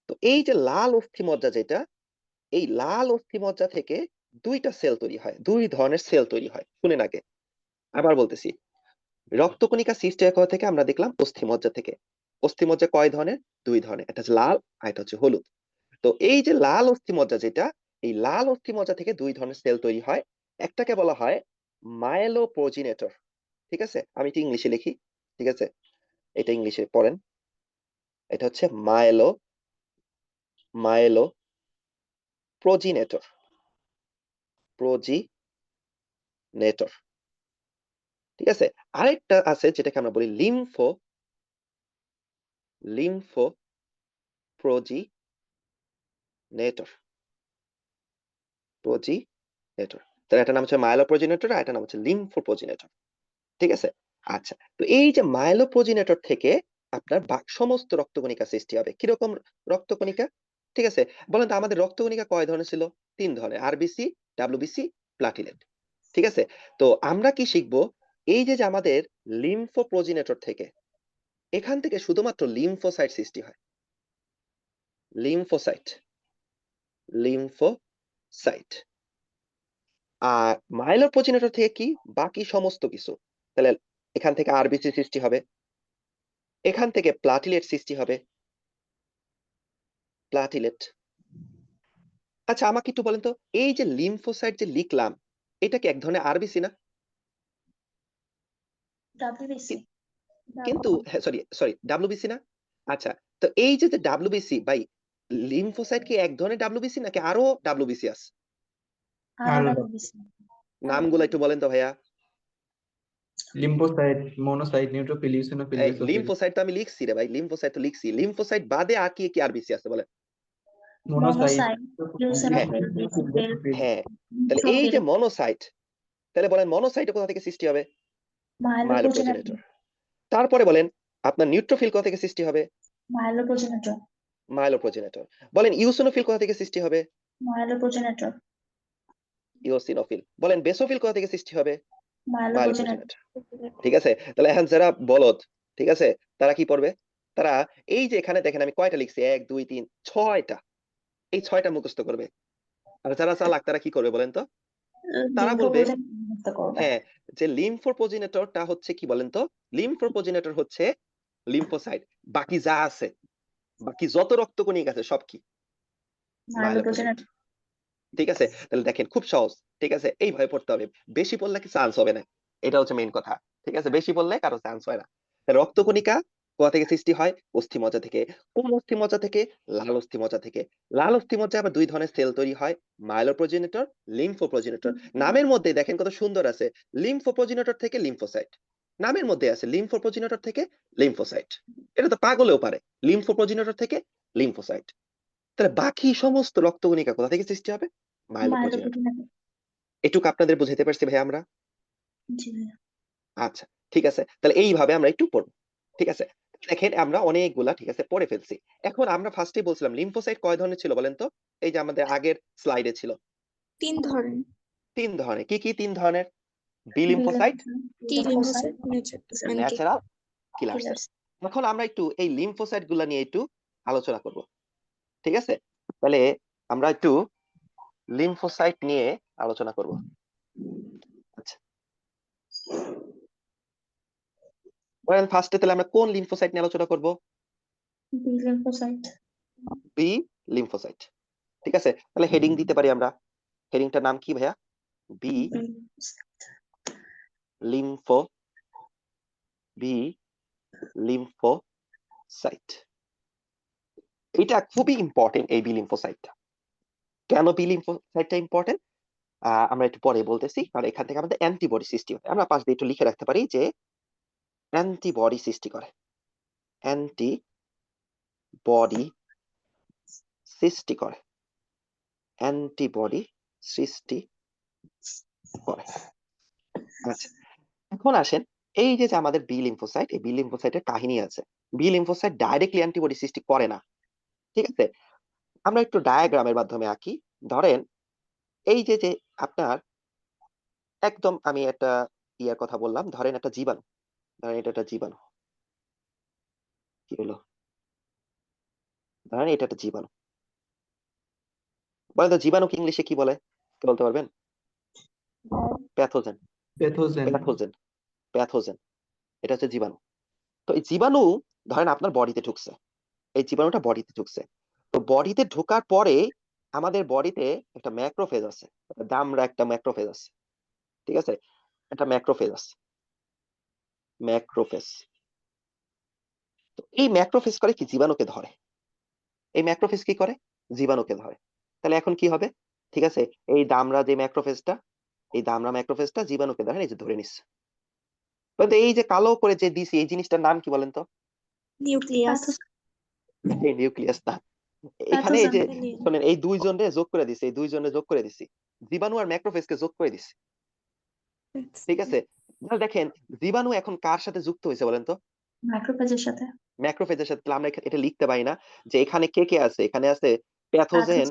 S1: তো এই যে লাল অস্থিমজ্জা যেটা, এই লাল অস্থিমজ্জা থেকে দুইটা সেল তৈরি হয়, দুই ধরনের সেল তৈরি হয়। শুনেন আগে, আবার বলতেছি, রক্তকণিকা সৃষ্টি হয় কোথা থেকে? আমরা দেখলাম অস্থিমজ্জা থেকে। অস্থিমজ্জা কয় ধরনের? দুই ধরনের, একটা হচ্ছে লাল আর একটা হচ্ছে হলুদ। তো এই যে লাল অস্থিমজ্জা যেটা, এই লাল অস্থিমজ্জা থেকে দুই ধরনের সেল তৈরি হয়। একটাকে বলা হয় মায়েলোপ্রোজিনেটর। ঠিক আছে, আমি এটা ইংলিশে লিখি। ঠিক আছে, এটা ইংলিশে পড়েন। এটা হচ্ছে মায়েলো প্রোজিনেটর, প্রোজিনেটর। ঠিক আছে, আরেকটা আছে যেটাকে আমরা বলি লিম্ফো প্রোজিনেটর, প্রোজিনেটর। তার একটা নাম হচ্ছে মায়েলোপ্রোজিনেটর, আর একটা নাম হচ্ছে লিম্ফোপ্রোজিনেটর। ঠিক আছে, আচ্ছা, তো এই যে মায়েলোপ্রোজিনেটর থেকে আপনার সমস্ত রক্তকণিকা সৃষ্টি হবে। কিরকম রক্তকণিকা? ঠিক আছে, বলেন তো, আমাদের রক্তকণিকা কয় ধরনের ছিল? তিন ধরনের, আরবিসি, ডাব্লিউবিসি, প্লাটিলেট। ঠিক আছে, তো আমরা কি শিখবো, এই যে যে আমাদের লিম্ফোপ্রোজিনেটর থেকে, এখান থেকে শুধুমাত্র লিম্ফোসাইট সৃষ্টি হয়, লিম্ফোসাইট, লিম্ফোসাইট। আর মাইলোপ্রোজিনেটর থেকে কি? বাকি সমস্ত কিছু। তাহলে এখান থেকে আরবিসি সৃষ্টি হবে, এখান থেকে প্লাটিলেট সৃষ্টি হবে, প্লাটিলেট। আচ্ছা, আমাকে একটু বলেন তো, এই যে লিম্ফোসাইট যে লিখলাম, এটা কি এক ধরনের আরবিসি না?
S2: ডাব্লিউবিসি
S1: কিন্তু সরি সরি ডাব্লিউবিসি না? আচ্ছা, তো এই যে যে ডাব্লিউবিসি ভাই, লিম্ফোসাইট কি এক ধরনের ডাব্লিউবিসি নাকি আরো ডাব্লিউবিসি আছে?
S2: আর ডাব্লিউবিসি
S1: নামগুলো একটু বলেন তো ভাইয়া।
S4: লিম্ফোসাইট, মোনোসাইট, নিউট্রোফিল, ইওসিনোফিল,
S1: এই
S4: বেসোফিল।
S1: লিম্ফোসাইট তো আমি লিখছি রে ভাই, লিম্ফোসাইট তো লিখছি। লিম্ফোসাইট বাদে আর কি কি আরবিসি আছে বলেন?
S4: মনোসাইট
S2: Monocyte, eosinophil, basophil,
S1: হ্যাঁ তাহলে এই যে
S2: neutrophil,
S1: মনোসাইট, তাহলে বলেন মনোসাইট কোথা থেকে সৃষ্টি হবে?
S2: myeloprogenitor,
S1: মাইলোপ্রোজেনেটর। তারপরে বলেন আপনার নিউট্রোফিল কোথা থেকে সৃষ্টি হবে?
S2: myeloprogenitor,
S1: মাইলোপ্রোজেনেটর। বলেন ইউসিনোফিল কোথা থেকে সৃষ্টি হবে?
S2: myeloprogenitor,
S1: eosinophil. বলেন বেসোফিল কোথা থেকে সৃষ্টি হবে?
S2: myeloprogenitor,
S1: মাইলোপ্রোজেনেটর। ঠিক আছে, তাহলে এখন যারা বলদ, ঠিক আছে, তারা কি পড়বে? তারা এই যে এখানে দেখেন আমি কয়টা লিখছি, 1 2 3 6টা, এই 6টা মুখস্থ করবে। আর যারা চালাক তারা কি করবে বলেন তো? তারা বলবে
S2: lymphoprogenitor মুক্ত করবে।
S1: হ্যাঁ, যে লিম্ফোপ্রোজেনেটরটা হচ্ছে কি বলেন তো? লিম্ফোপ্রোজেনেটর হচ্ছে লিম্ফোসাইট। বাকি যা আছে, বাকি যত রক্তকণিক আছে সব কি? মাইলোপ্রোজেনেটর।
S2: myeloprogenitor,
S1: ঠিক আছে, তাহলে দেখেন খুব সহজ। ঠিক আছে, এইভাবে পড়তে হবে। বেশি পড়লে কি চান্স হবে না, এটা হচ্ছে মেইন কথা। ঠিক আছে, বেশি পড়লে কারো চান্স হয় না। তাহলে রক্তকণিকা কোথা থেকে সৃষ্টি হয়? অস্থিমজ্জা থেকে। কোন অস্থিমজ্জা থেকে? লাল অস্থিমজ্জা থেকে। লাল অস্থিমজ্জায় আবার দুই ধরনের সেল তৈরি হয়, মাইলোপ্রোজেনেটর, লিম্ফোপ্রোজেনেটর। নামের মধ্যে দেখেন কত সুন্দর আছে, লিম্ফোপ্রোজেনেটর থেকে লিম্ফোসাইট। নামের মধ্যে আছে লিম্ফোপ্রোজেনেটর থেকে লিম্ফোসাইট। এটা তো পাগলেও পারে, লিম্ফোপ্রোজেনেটর থেকে লিম্ফোসাইট। তাহলে বাকি সমস্ত রক্তকণিকা কোথা থেকে সৃষ্টি হবে? মাইলোপ্রোজেনেটর।
S2: myeloprogenitor,
S1: এটুকু আপনাদের বুঝাইতে পারছি ভাই আমরা?
S2: জি ভাইয়া।
S1: আচ্ছা, ঠিক আছে, তাহলে এইভাবে আমরা একটু পড়বো। ঠিক আছে, দেখেন আমরা অনেকগুলা ঠিক আছে পড়ে ফেলছি। এখন আমরা ফার্স্টেই বলছিলাম লিম্ফোসাইট কয় ধরনের ছিল বলেন তো? এই যে আমাদের আগের স্লাইডে ছিল
S5: 3 ধরনের।
S1: 3 ধরনের। কি কি 3 ধরনের? বি
S2: B
S1: লিম্ফোসাইট,
S2: lymphocyte,
S5: টি
S2: lymphocyte,
S5: lymphocyte, NK।
S1: Natural killer sell.
S2: killers,
S1: এখন আমরা একটু এই লিম্ফোসাইট গুলা নিয়ে একটু আলোচনা করব। ঠিক আছে, তাহলে আমরা একটু লিম্ফোসাইট নিয়ে আলোচনা করব। আচ্ছা, বলেন ফার্স্টে তাহলে আমরা কোন লিম্ফোসাইট নিয়ে আলোচনা করব?
S2: B lymphocyte,
S1: B lymphocyte. ঠিক আছে, তাহলে হেডিং দিতে পারি আমরা। হেডিংটার নাম কি ভাইয়া? B
S2: B
S1: lympho, B lymphocyte. এটা খুবই ইম্পর্টেন্ট এই বি লিম্ফোসাইটটা। কেন বি লিম্ফোসাইটটা ইম্পর্টেন্ট আমরা একটু পরে বলতেছি, কারণ এখান থেকে আমাদের অ্যান্টিবডি সৃষ্টি হয়। আমরা পাশ দিয়ে একটু লিখে রাখতে পারি যে অ্যান্টিবডি সৃষ্টি করে, অ্যান্টিবডি সৃষ্টি করে, অ্যান্টিবডি সৃষ্টি করে। আচ্ছা, এখন আসেন এই যে যে আমাদের বি লিম্ফোসাইট, এই বি লিম্ফোসাইটের কাহিনী আছে। বি লিম্ফোসাইট ডাইরেক্টলি অ্যান্টিবডি সৃষ্টি করে না। ঠিক আছে, আমরা একটু ডায়াগ্রামের মাধ্যমে আঁকি। ধরেন এই যে যে আপনার একদম আমি একটা ইয়ার কথা বললাম, ধরেন একটা জীবাণু, ধরেন এটা একটা জীবাণু, কি হলো, ধরেন এটা একটা জীবাণু। বলেন তো জীবাণুকে ইংলিশে কি বলে, কে বলতে পারবেন? Pathogen,
S4: pathogen.
S1: Pathogen, pathogen. এটা হচ্ছে জীবাণু। তো এই জীবাণু ধরেন আপনার বডিতে ঢুকছে, এই জীবাণুটা বডিতে ঢুকছে। তো বডিতে ঢোকার পরে আমাদের বডিতে একটা ম্যাক্রোফেজ আছে, দামরা একটা ম্যাক্রোফেজ আছে। ঠিক আছে, একটা ম্যাক্রোফেজ আছে, ম্যাক্রোফেজ। তো এই ম্যাক্রোফেজ করে কি জীবাণুকে ধরে, এই ম্যাক্রোফেজ কি করে? জীবাণুকে ধরে। তাহলে এখন কি হবে? ঠিক আছে, এই দামরা যে ম্যাক্রোফেজটা, এই দামরা ম্যাক্রোফেজটা জীবাণুকে ধরে, এই যে ধরে নিচ্ছে। কিন্তু এই যে কালো করে যে দিছি এই জিনিসটার নাম কি বলেন তো?
S5: নিউক্লিয়াস।
S1: এই নিউক্লিয়াস না, এখানে এই যে শোনেন এই দুইজনরে যোগ করে দিছি, এই দুইজনরে যোগ করে দিছি, জীবাণু আর ম্যাক্রোফেজকে যোগ করে দিছি। ঠিক আছে, তাহলে দেখেন জীবাণু এখন কার সাথে যুক্ত হয়েছে বলেন তো?
S2: macrophage এর সাথে,
S1: ম্যাক্রোফেজের সাথে। তাহলে আমরা এটা লিখতে পারি না যে এখানে কে কে আছে? এখানে আছে প্যাথোজেন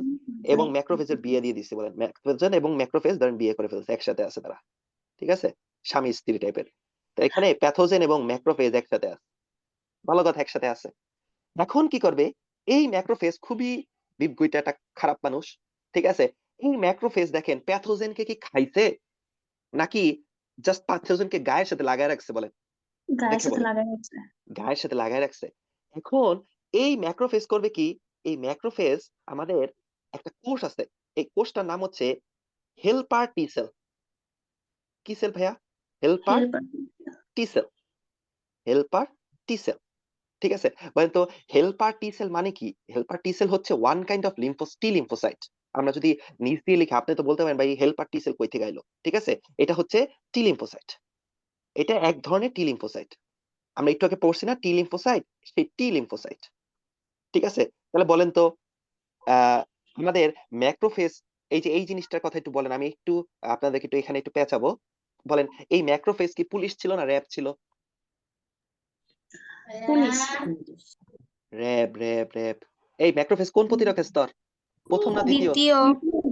S1: এবং ম্যাক্রোফেজের বিয়ে দিয়ে দিছে। বলেন ম্যাক্রোফেজেন এবং ম্যাক্রোফেজ ধরেন বিয়ে করে ফেলছে, একসাথে আছে তারা। ঠিক আছে, স্বামী স্ত্রী টাইপের। তো এখানে প্যাথোজেন এবং ম্যাক্রোফেজ একসাথে আছে, ভালো কথা, একসাথে আছে। এখন কি করবে? এই ম্যাক্রোফেজ খুবই বিবগুইটা একটা খারাপ মানুষ। ঠিক আছে, এই ম্যাক্রোফেজ দেখেন প্যাথোজেনকে কি খাইছে নাকি জাস্ট প্যাথোজেনকে গায়ের সাথে লাগায় রাখছে? বলেন,
S2: গায়ের
S1: দেখে
S2: সাথে
S1: বলেন।
S2: লাগানো হচ্ছে।
S1: গায়ের সাথে লাগায় রাখছে। এখন এই ম্যাক্রোফেজ করবে কি? এই ম্যাক্রোফেজ আমাদের একটা কোষ আছে, এই কোষটার নাম হচ্ছে হেল্পার টি সেল। কি সেল ভাইয়া? হেল্পার
S2: Helper,
S1: টি সেল, হেল্পার টি সেল। ঠিক আছে, বলেন তো হেল্পার টি সেল মানে কি? হেল্পার টি সেল হচ্ছে one kind of T lymphocyte. আমরা যদি নিচ দিয়ে লিখি আপনি তো বলতে পারেন ভাই হেল্পার টি সেল কই থেকে আইলো। ঠিক আছে, এটা হচ্ছে টি লিম্ফোসাইট, এটা এক ধরনের টি লিম্ফোসাইট। আমরা একটু আগে পড়ছি না টি লিম্ফোসাইট, সেই টি লিম্ফোসাইট। ঠিক আছে, তাহলে বলেন তো আমাদের ম্যাক্রোফেজ এই জিনিসটার কথা একটু বলেন, আমি একটু আপনাদেরকে একটু এখানে একটু পেঁচাবো। বলেন, এই ম্যাক্রোফেজ কি পুলিশ ছিল না র‍্যাব ছিল?
S2: পুলিশ।
S1: র‍্যাব। এই ম্যাক্রোফেজ কোন প্রতিরক্ষা স্তর? প্রথম না দ্বিতীয়?
S5: দ্বিতীয়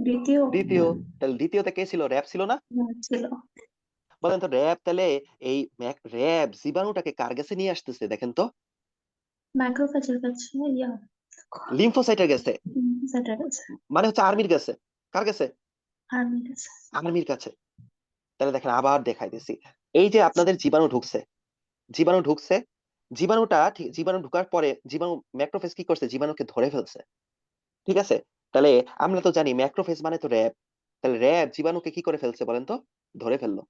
S2: দ্বিতীয়
S1: দ্বিতীয়। তাহলে দ্বিতীয়তে কে ছিল? র‍্যাব ছিল না?
S2: ছিল।
S1: বলেন তো র‍্যাব তাহলে এই র‍্যাব জীবাণুটাকে কার কাছে নিয়ে আসতেছে দেখেন তো?
S2: মাইক্রোফেজের কাছে
S1: লিম্ফোসাইটের কাছে।
S2: সেটার কাছে
S1: মানে হচ্ছে আর্মির কাছে। কার কাছে?
S2: আর্মির কাছে।
S1: আর্মির কাছে। তাহলে দেখেন আবার দেখাইতেছি। এই যে আপনাদের জীবাণু ঢুকছে, জীবাণু ঢুকার পরে ম্যাক্রোফেজ কি করছে? জীবাণুকে ধরে ফেলছে। ঠিক আছে? তাহলে আমরা তো জানি ম্যাক্রোফেজ মানে তো র‍্যাব। তাহলে র‍্যাব জীবাণুকে কি করে ফেলছে বলেন তো? ধরে ফেললো।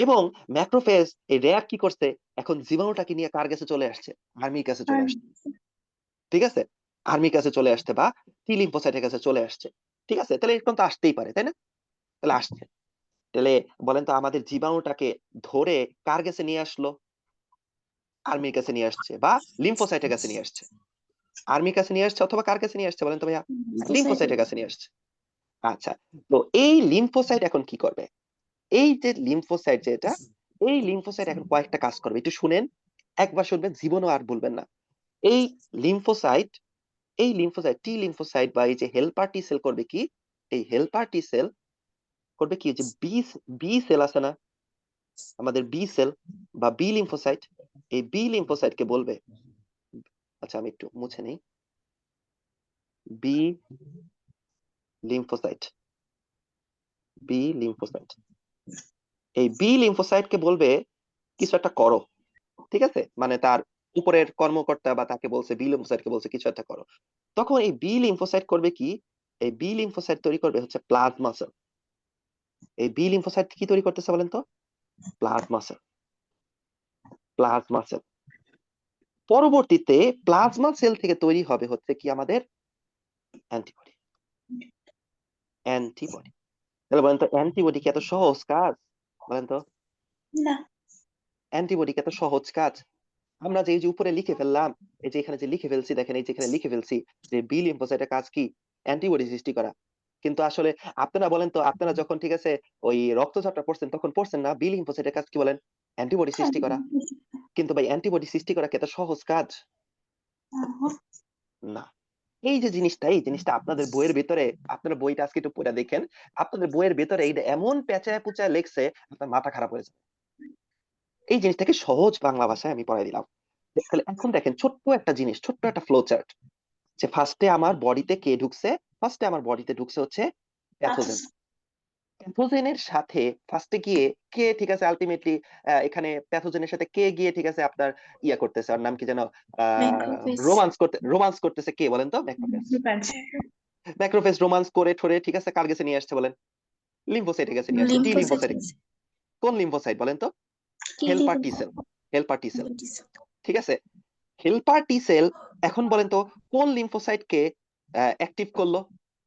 S1: এবং ম্যাক্রোফেজ এই র‍্যাব কি করছে? এখন জীবাণুটাকে নিয়ে কার কাছে চলে আসছে? আর্মির কাছে চলে আসছে। ঠিক আছে? আর্মির কাছে চলে আসছে বা টি লিম্ফোসাইটের কাছে চলে আসছে। ঠিক আছে? তাহলে এরকম তো আসতেই পারে, তাই না? তাহলে আসছে। তাহলে বলেন তো আমাদের জীবাণুটাকে ধরে কার কাছে নিয়ে আসলো? আর্মির কাছে নিয়ে আসছে বা লিম্ফোসাইটের কাছে নিয়ে আসছে। আর্মির কাছে নিয়ে আসছে অথবা কার কাছে নিয়ে আসছে বলেন তো ভাইয়া? লিম্ফোসাইটের কাছে নিয়ে আসছে। আচ্ছা। তো এই লিম্ফোসাইট এখন কি করবে? এই যে লিম্ফোসাইট যেটা, এই লিম্ফোসাইট এখন কয়েকটা কাজ করবে। একটু শুনেন। একবার শুনবেন, জীবনও আর ভুলবেন না। এই লিম্ফোসাইট টি লিম্ফোসাইট বা এই যে হেল্পার টি সেল করবে কি? এই হেল্পার টি সেল করবে কি? যে বি সেল আছে না? আমাদের বি সেল বা বি লিম্ফোসাইট, এই বি লিম্ফোসাইট কে বলবে, আচ্ছা আমি একটু মুছে নেই। B lymphocyte, B lymphocyte. এই বি লিম্ফোসাইট কে বলবে কিছু একটা করো। ঠিক আছে? মানে তার উপরের কর্মকর্তা বা তাকে বলছে, বি লিম্ফোসাইট কে বলছে কিছু একটা করো। তখন এই বি লিম্ফোসাইট করবে কি? এই বি লিম্ফোসাইট তৈরি করবে হচ্ছে প্লাজমা সেল। এই বি লিম্ফোসাইট কি তৈরি করতেছে বলেন তো? Plasma cell. Plasma sell. পরবর্তীতে প্লাজমা সেল থেকে তৈরি হবে হচ্ছে কি আমাদের অ্যান্টিবডি। অ্যান্টিবডি। তাহলে বলেন তো অ্যান্টিবডি কি এত সহজ কাজ? বলেন তো
S2: না।
S1: অ্যান্টিবডি কি এত সহজ কাজ? আমরা যে এই যে উপরে লিখে ফেললাম, এই যে এখানে যে লিখে ফেলছি দেখেন, এই যে এখানে লিখে ফেলছি যে বি লিম্ফোসাইটের কাজ কি? অ্যান্টিবডি সৃষ্টি করা। কিন্তু আসলে আপনারা বলেন তো, আপনারা যখন ঠিক আছে ওই রক্তচাপটা পড়ছেন তখন পড়ছেন না বি লিম্ফোসাইটের কাজ কি বলেন? অ্যান্টিবডি সৃষ্টি করা। কিন্তু ভাই অ্যান্টিবডি সৃষ্টি করা কি এত সহজ কাজ? না। এই জিনিসটা আপনাদের বইয়ের ভিতরে, আপনারা বইটা আজকে একটু পড়ে দেখেন। আপনাদের বইয়ের ভেতরে এইটা এমন পেঁচায় পুচায় লেখছে আপনার মাথা খারাপ হয়ে যাবে। এই জিনিসটাকে সহজ বাংলা ভাষায় আমি পড়ায় দিলাম। তাহলে এখন দেখেন ছোট্ট একটা জিনিস, ছোট্ট একটা ফ্লো চার্ট, যে ফার্স্টে আমার বডিতে কে ঢুকছে? ফার্স্টে আমার বডিতে ঢুকছে হচ্ছে প্যাথোজেন। প্যাথোজেনের সাথে ফার্স্টে গিয়ে কে ঠিক আছে আলটিমেটলি এখানে প্যাথোজেনের সাথে কে গিয়ে ঠিক আছে আপনার ইয়া করতেছে, ওর নাম কি যেন?
S2: ম্যাক্রোফেজ।
S1: রোমান্স করতেছে কে বলেন তো? ম্যাক্রোফেজ। ম্যাক্রোফেজ রোমান্স করে ঠোরে ঠিক আছে কার কাছে নিয়ে আসছে বলেন? লিম্ফোসাইটের কাছে নিয়ে আসছে। টি লিম্ফোসাইট। কোন লিম্ফোসাইট বলেন তো? Helper T cell. Helper T cell. ঠিক আছে? হেল্পার টি সেল এখন বলেন তো কোন লিম্ফোসাইটকে অ্যাক্টিভ করলো?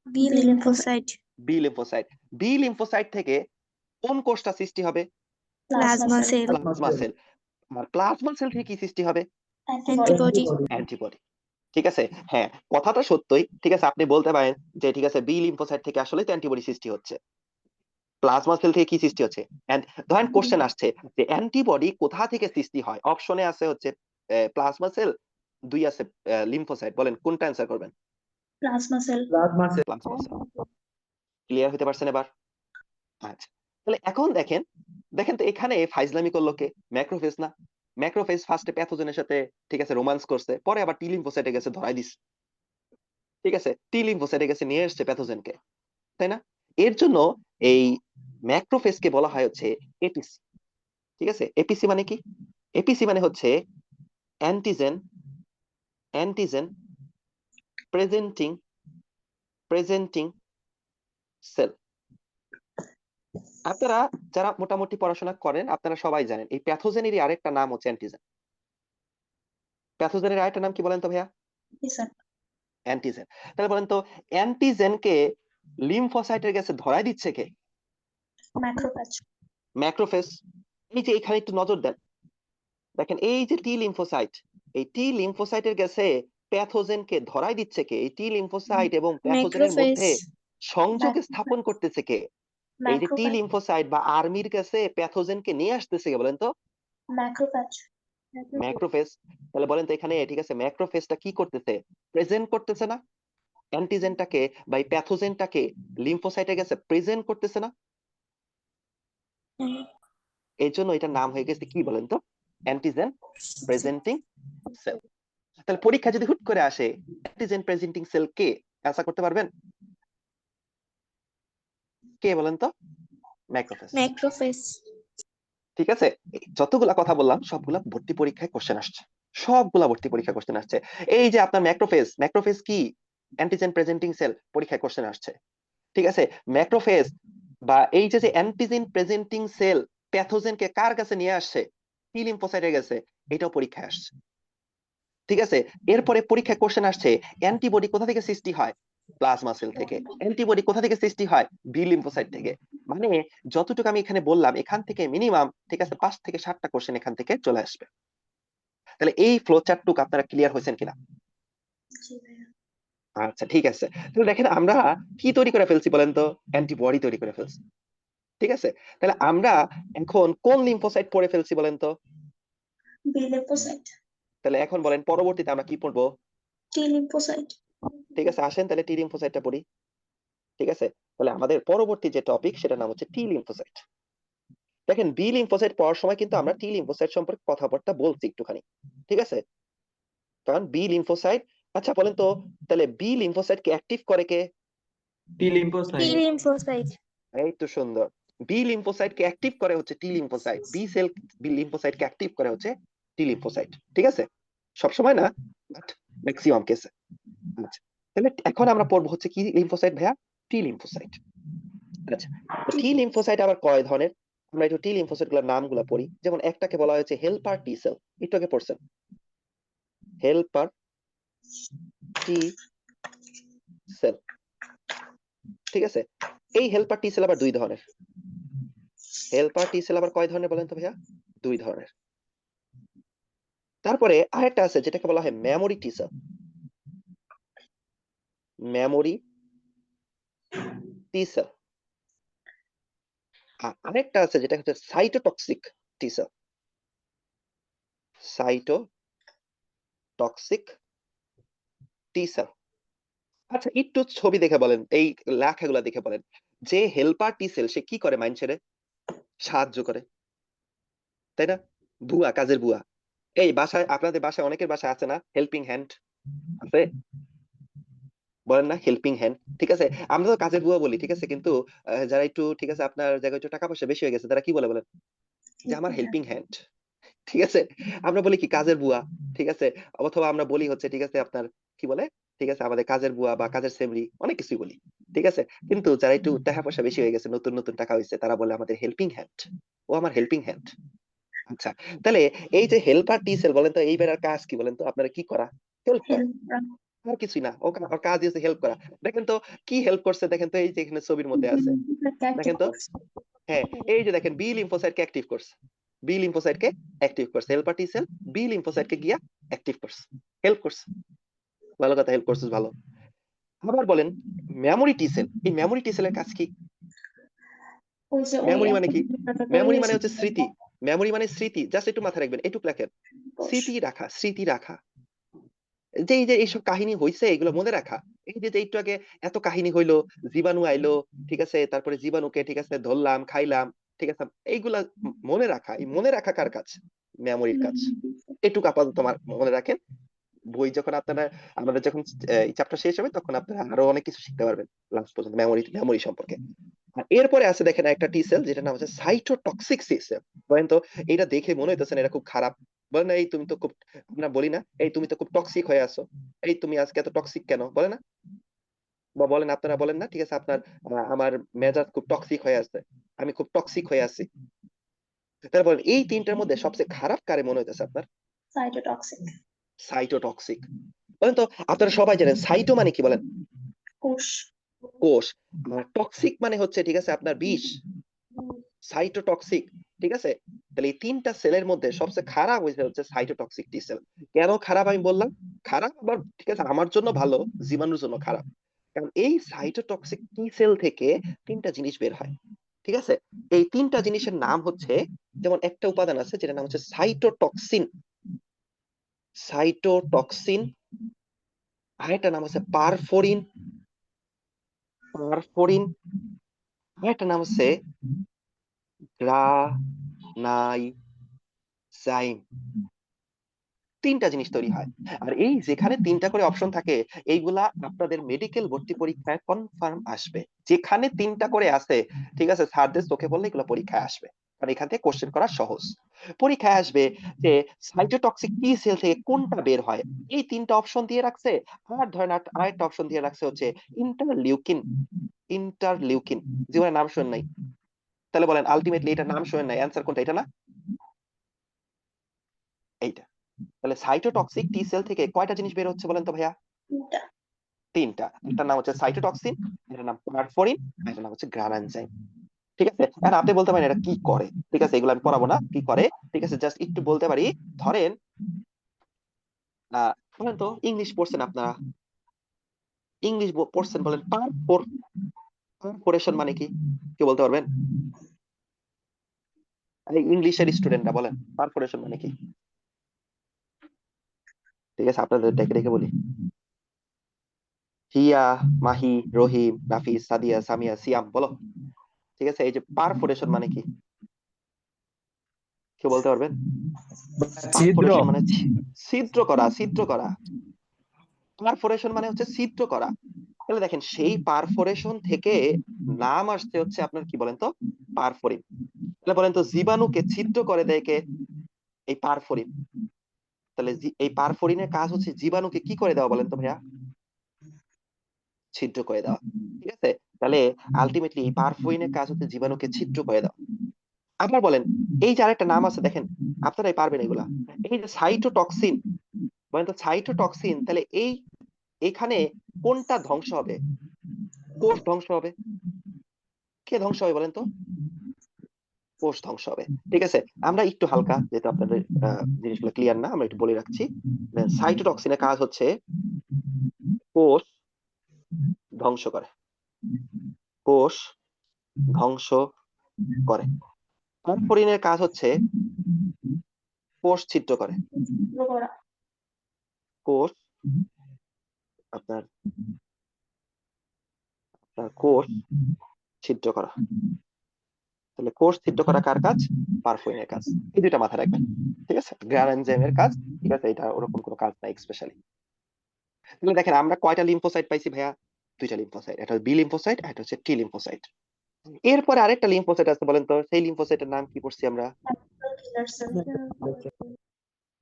S5: B lymphocyte.
S1: B lymphocyte. B lymphocyte থেকে কোন কোষটা সৃষ্টি হবে?
S5: Plasma cell.
S1: Plasma cell. আর প্লাজমা সেল থেকে কি সৃষ্টি হবে?
S5: অ্যান্টিবডি।
S1: অ্যান্টিবডি। ঠিক আছে? হ্যাঁ, কথাটা সত্যই। ঠিক আছে, আপনি বলতে পারেন যে ঠিক আছে বি লিম্ফোসাইট থেকে আসলেই তো অ্যান্টিবডি সৃষ্টি হচ্ছে। প্লাজমা সেল থেকে কি সৃষ্টি হচ্ছে? ধরেন কোশ্চেন আসছে যে অ্যান্টিবডি কোথা থেকে সৃষ্টি হয়? অপশনে আছে হচ্ছে প্লাজমা সেল, 2 আছে লিম্ফোসাইট। বলেন কোনটা অ্যান্সার করবেন?
S2: Plasma cell.
S1: Plasma sell. Clear হতে পারছেন এবার? আচ্ছা। তাহলে এখন দেখেন তো এখানে ফাইজলামি করলো কে? ম্যাক্রোফেজ না? ম্যাক্রোফেজ ফার্স্টে প্যাথোজেনের সাথে ঠিক আছে রোমান্স করছে, পরে আবার টি লিম্ফোসাইটে গেছে ধরাই দিছে। ঠিক আছে? টি লিম্ফোসাইটে গেছে নিয়ে আসছে প্যাথোজেনকে। তাই না? এর জন্য এই ম্যাক্রোফেজকে বলা হয় হচ্ছে এপিসি। ঠিক আছে? এপিসি মানে কি? এপিসি মানে হচ্ছে অ্যান্টিজেন প্রেজেন্টিং সেল। আপনারা যারা মোটামুটি পড়াশোনা করেন আপনারা সবাই জানেন এই প্যাথোজেনেরই আরেকটা নাম হচ্ছে অ্যান্টিজেন। প্যাথোজেনের আরেকটা নাম কি বলেন তো ভাইয়া? অ্যান্টিজেন। তাহলে বলেন তো অ্যান্টিজেনকে লিম্ফোসাইটের কাছে ধরায় দিচ্ছে কে?
S2: ম্যাক্রোফেজ।
S1: ম্যাক্রোফেজ। এই যে এখানে একটু নজর দেন, দেখেন এই যে টি লিম্ফোসাইট, এই টি লিম্ফোসাইটের কাছে প্যাথোজেনকে ধরাই দিচ্ছে কে? এই টি লিম্ফোসাইট এবং প্যাথোজেনের মধ্যে
S5: Macrophage.
S1: সংযোগ স্থাপন করতেছে কে? এই যে টি
S2: ম্যাক্রোফ্যাজ
S1: লিম্ফোসাইট বা আর্মির কাছে প্যাথোজেনকে নিয়ে আসতেছে কে বলেন তো?
S2: ম্যাক্রোফ্যাজ
S1: ম্যাক্রোফেজ। তাহলে বলেন তো এখানে ঠিক আছে ম্যাক্রোফেজটা কি করতেছে? প্রেজেন্ট করতেছে না? অ্যান্টিজেনটাকে বা এই প্যাথোজেনটাকে লিম্ফোসাইটে গেছে প্রেজেন্ট করতেছে না? এই জন্য এটার নাম হয়ে গেছে কি বলেন তো? Antigen presenting cell. তাহলে পরীক্ষা যদি হুট করে আসে অ্যান্টিজেন প্রেজেন্টিং সেল কে? অ্যান্সার করতে পারবেন? কে বলেন তো? ম্যাক্রোফেজ।
S5: Macrophage.
S1: ঠিক আছে, যতগুলা কথা বললাম সবগুলা ভর্তি পরীক্ষায় কোশ্চেন আসছে, সবগুলা ভর্তি পরীক্ষায় কোশ্চেন আসছে। এই যে আপনার ম্যাক্রোফেজ, ম্যাক্রোফেজ কি? অ্যান্টিজেন প্রেজেন্টিং সেল, পরীক্ষায় কোশ্চেন আসছে। ঠিক আছে, ম্যাক্রোফেজ বা এই যে অ্যান্টিজেন প্রেজেন্টিং সেল প্যাথোজেনকে কার কাছে নিয়ে আসছে? টি লিম্ফোসাইটে গেছে, এটাও পরীক্ষায় আসছে। ঠিক আছে, এরপরে পরীক্ষায় কোশ্চেন আসছে অ্যান্টিবডি কোথা থেকে সৃষ্টি হয়? প্লাজমা সেল থেকে। অ্যান্টিবডি কোথা থেকে সৃষ্টি হয়? বি লিম্ফোসাইট থেকে। মানে যতটুকু আমি এখানে বললাম এখান থেকে মিনিমাম ঠিক আছে 5 থেকে 7টা কোশ্চেন এখান থেকে চলে আসবে। তাহলে এই ফ্লো চার্টটুকু আপনারা ক্লিয়ার হয়েছেন কিনা?
S2: জি ভাইয়া
S1: আচ্ছা ঠিক আছে, তাহলে দেখেন আমরা কি তৈরি করে ফেলছি বলেন তো? অ্যান্টিবডি তৈরি করে ফেলছি। ঠিক আছে, তাহলে আমরা এখন কোন লিম্ফোসাইট পড়ে ফেলছি বলেন তো?
S2: বি লিম্ফোসাইট
S1: তাহলে এখন বলেন পরবর্তীতে আমরা কি পড়বো?
S2: টি লিম্ফোসাইট
S1: ঠিক আছে, আসেন তাহলে টি লিম্ফোসাইটটা পড়ি। ঠিক আছে, তাহলে আমাদের পরবর্তী যে টপিক সেটার নাম হচ্ছে টি লিম্ফোসাইট। দেখেন বি লিম্ফোসাইট পড়ার সময় কিন্তু আমরা টি লিম্ফোসাইট সম্পর্কে কথাবার্তা বলছি একটুখানি। ঠিক আছে, কারণ বি লিম্ফোসাইট, আচ্ছা বলেন তো তাহলে বি লিম্ফোসাইট কে অ্যাক্টিভ করে কে?
S4: টি
S5: T
S4: লিম্ফোসাইট।
S5: lymphocyte.
S1: এই তো সুন্দর, বি লিম্ফোসাইট কে অ্যাক্টিভ করে হচ্ছে T lymphocyte, B cell B lymphocyte কে অ্যাক্টিভ করে হচ্ছে টি লিম্ফোসাইট। ঠিক আছে, সব সময় না, বাট ম্যাক্সিমাম কেসে। আচ্ছা, তাহলে এখন আমরা পড়বো হচ্ছে কি লিম্ফোসাইট ভাইয়া? টি লিম্ফোসাইট। আচ্ছা, টি লিম্ফোসাইট আবার কয় ধরনের? আমরা একটু টি লিম্ফোসাইট গুলোর নামগুলো পড়ি। যেমন একটাকে বলা হয়েছে হেল্পার টি সেল, একটু আগে পড়ছেন, হেল্পার টি সেল। ঠিক আছে, এই হেল্পার টি সেল আবার দুই ধরনের। হেল্পার টি সেল আবার কয় ধরনের বলেন তো ভাইয়া? দুই ধরনের। তারপরে আরেকটা আছে যেটাকে বলা হয় মেমোরি টি সেল, মেমোরি টি সেল। আরেকটা আছে যেটা হচ্ছে সাইটোটক্সিক টি সেল, সাইটোটক্সিক টি সেল। আচ্ছা একটু ছবি দেখে বলেন, এই লেখাগুলো দেখে বলেন, যে হেল্পার টি সেল সে কি করে মানুষের? সাহায্য করে, তাই না? বুয়া, কাজের বুয়া। এই বাসায়, আপনাদের বাসায় অনেকের বাসায় আছে না হেল্পিং হ্যান্ড? আছে? বলেন না হেল্পিং হ্যান্ড। ঠিক আছে, আমরা তো কাজের বুয়া বলি, ঠিক আছে, কিন্তু যারা একটু ঠিক আছে আপনার জায়গায় একটু টাকা পয়সা বেশি হয়ে গেছে তারা কি বলে বলেন? যে আমার হেল্পিং হ্যান্ড। ঠিক আছে, আমরা বলি কি কাজের বুয়া। ঠিক আছে, অথবা আমরা বলি হচ্ছে ঠিক আছে আপনার কি বলে, ঠিক আছে আমাদের কাজের বুয়া বা কাজের সেমরি, অনেক কিছুই বলি। ঠিক আছে, কিন্তু যারা একটু টাকা পয়সা বেশি হয়ে গেছে, নতুন নতুন টাকা হয়েছে, তারা বলে আমাদের হেল্পিং হ্যান্ড, ও আমার হেল্পিং হ্যান্ড। আচ্ছা, তাহলে এই যে হেল্পার টি সেল বলেন তো এই বেড়ার কাজ কি বলেন তো? আপনারা কি করা? হেল্প করা, আর কিছুই না, ওর কাজ হচ্ছে হেল্প করা। দেখেন তো কি হেল্প করছে, দেখেন তো এই যে এখানে ছবির মধ্যে আছে, দেখেন তো। হ্যাঁ, এই যে দেখেন বি লিম্ফোসাইট কে অ্যাক্টিভ করছে, বি লিম্ফোসাইট কে অ্যাক্টিভ করছে helper T cell, B lymphocyte কে গিয়া অ্যাক্টিভ করছে, হেল্প করছে। ভালো কথা, হেল্প করছিস ভালো। আবার বলেন মেমোরি টি সেল, এই মেমোরি টি সেলের কাজ কি? মেমোরি মানে কি? মেমোরি মানে হচ্ছে স্মৃতি, মেমোরি মানে স্মৃতি, জাস্ট একটু মাথায় রাখবেন, একটু লেখেন, স্মৃতি রাখা, স্মৃতি রাখা। যে এই যে এইসব কাহিনী হইছে এগুলো মনে রাখা। এই যে একটু আগে এত কাহিনী হইলো, জীবাণু আইলো, ঠিক আছে, তারপরে জীবাণুকে ঠিক আছে ধরলাম, খাইলাম, ঠিক আছে, এইগুলা মনে রাখা। এই মনে রাখা কার কাজ? মেমোরির কাজ। এটুকু আপাতত মনে রাখেন। বই যখন আপনারা, আমাদের যখন এই চ্যাপ্টার শেষ হবে তখন আপনারা আরো অনেক কিছু শিখতে পারবেন লাস্ট পর্যন্ত মেমোরি সম্পর্কে। আর এরপরে আছে দেখেন একটা টি সেল যেটা নাম হচ্ছে সাইটোটক্সিক টি সেল। বলেন তো এটা দেখে মনে হইতেছে না এটা খুব খারাপ? বলেন না এই তুমি তো খুব, আমরা বলি না এই তুমি তো খুব টক্সিক হয়ে আছো, এই তুমি আজকে এত টক্সিক কেন, বলে না? বা বলেন, আপনারা বলেন না ঠিক আছে আপনার আমার মেজাজ খুব টক্সিক হয়ে আছে, আমি খুব টক্সিক হয়ে আছি। তাহলে বলেন এই তিনটার মধ্যে সবচেয়ে খারাপ কারে মনে হইতেছে আপনার?
S2: Cytotoxic
S1: cytotoxic. বলেন তো আপনারা সবাই জানেন সাইটো মানে কি বলেন?
S2: কোষ
S1: কোষ। আর টক্সিক মানে হচ্ছে ঠিক আছে আপনার বিষ, সাইটোটক্সিক। ঠিক আছে, তাহলে এই ৩টা সেলের মধ্যে সবচেয়ে খারাপ হচ্ছে সাইটোটক্সিক টি সেল। কেন খারাপ আমি বললাম? খারাপ আবার ঠিক আছে আমার জন্য ভালো, জীবাণুর জন্য খারাপ। কারণ এই সাইটোটক্সিক টি সেল থেকে ৩টা জিনিস বের হয়। ঠিক আছে? এই ৩টা জিনিসের নাম হচ্ছে, যেমন একটা উপাদান আছে যেটার নাম হচ্ছে সাইটোটক্সিন। সাইটোটক্সিন, আরেকটা নাম হচ্ছে পারফোরিন। আরেকটা নাম হচ্ছে গ্রানাইজাইম। ৩টা জিনিস তৈরি হয়। আর এই যেখানে ৩টা করে অপশন থাকে, এইগুলা আপনাদের মেডিকেল ভর্তি পরীক্ষায় কনফার্ম আসবে। যেখানে ৩টা করে আছে, ঠিক আছে, স্যারদের চোখে পড়লে এগুলো পরীক্ষায় আসবে। কারণ এখান থেকে কোশ্চেন করা সহজ। পরীক্ষায় আসবে যে সাইটোটক্সিক টি সেল থেকে কোনটা বের হয়। এই ৩টা অপশন দিয়ে রাখছে। আর ধরেন আরেকটা অপশন দিয়ে রাখছে হচ্ছে ইন্টারলিউকিন। ইন্টারলিউকিন। জীবনের নাম শুনেন নাই? তাহলে বলেন আলটিমেটলি এটার নাম শুনেন নাই, অ্যান্সার কোনটা? এটা না? এইটা। তাহলে সাইটোটক্সিক টি সেল থেকে কয়টা জিনিস বের হচ্ছে বলেন তো ভাইয়া?
S2: 3টা।
S1: ৩টা। এটার নাম হচ্ছে সাইটোটক্সিন, এটার নাম পারফোরিন, এটার নাম হচ্ছে গ্রানানজাইম। ঠিক আছে? এখন আপনি বলতে পারেন এটা কি করে? ঠিক আছে, এগুলো আমি পড়াবো না। কি করে? ঠিক আছে, জাস্ট একটু বলতে পারি। ধরেন বলেন তো ইংলিশ পড়ছেন আপনারা? ইংলিশ পড়ছেন, বলেন পারফোরেশন মানে কি? কেউ বলতে পারবেন? এই ইংলিশের স্টুডেন্টরা বলেন পারফোরেশন মানে কি? ঠিক আছে, আপনাদের ডেকে ডেকে বলি। হিয়া, মাহি, রহিম, নাফিস, সাদিয়া, সামিয়া, সিয়াম, বলো। ঠিক আছে, এই যে পারফোরেশন মানে কি? কেউ বলতে পারবেন?
S4: ছিদ্র।
S1: পারফোরেশন মানে ছিদ্র করা, ছিদ্র করা। পারফোরেশন মানে হচ্ছে ছিদ্র করা। তাহলে দেখেন সেই পারফোরেশন থেকে নাম আসছে হচ্ছে আপনার কি বলেন তো? পারফোরিন। তাহলে বলেন তো জীবাণুকে ছিদ্র করে দেয় কে? এই পারফোরিন। তাহলে এই পারফোরিনের কাজ হচ্ছে জীবাণুকে কি করে দেওয়া বলেন তো ভাইয়া? ছিদ্র করে দেওয়া। ঠিক আছে? তাহলে আলটিমেটলি এই পারফোরিনের কাজ হচ্ছে জীবাণুকে ছিদ্র করে দেওয়া। আবার বলেন, এই যে আরেকটা নাম আছে দেখেন, আপনারাই পারবেন এগুলা। এই যে সাইটোটক্সিন, বলেন তো সাইটোটক্সিন, তাহলে এখানে কোনটা ধ্বংস হবে? কোষ ধ্বংস হবে। কে ধ্বংস হবে বলেন তো? কোষ ধ্বংস হবে। ঠিক আছে, আমরা একটু হালকা, যেহেতু আপনাদের জিনিসগুলো ক্লিয়ার না, আমরা একটু বলে রাখছি। সাইটোটক্সিনের কাজ হচ্ছে কোষ ধ্বংস করে। কোষ ধ্বংস করে। পারফোরিনের কাজ হচ্ছে কোষ ছিদ্র করে।
S2: ছিদ্র করা।
S1: কোষ আপনার কোষ ছিদ্র করা। তাহলে কোষ ছিদ্র করা কার কাজ? পারফোরিনের কাজ। এই দুইটা মাথায় রাখবেন। ঠিক আছে, গ্রানানজাইমের কাজ। ঠিক আছে, এটা ওরকম কোনো কাজ নাই স্পেশালি। তাহলে দেখেন আমরা কয়টা লিম্ফোসাইট পাইছি ভাইয়া? 2টা লিম্ফোসাইট। একটা বি লিম্ফোসাইট, আর একটা হচ্ছে টি লিম্ফোসাইট। এরপরে আরেকটা লিম্ফোসাইট আছে, বলেন তো সেই লিম্ফোসাইটের নাম কি পড়ছি আমরা?
S2: কিলার সেল।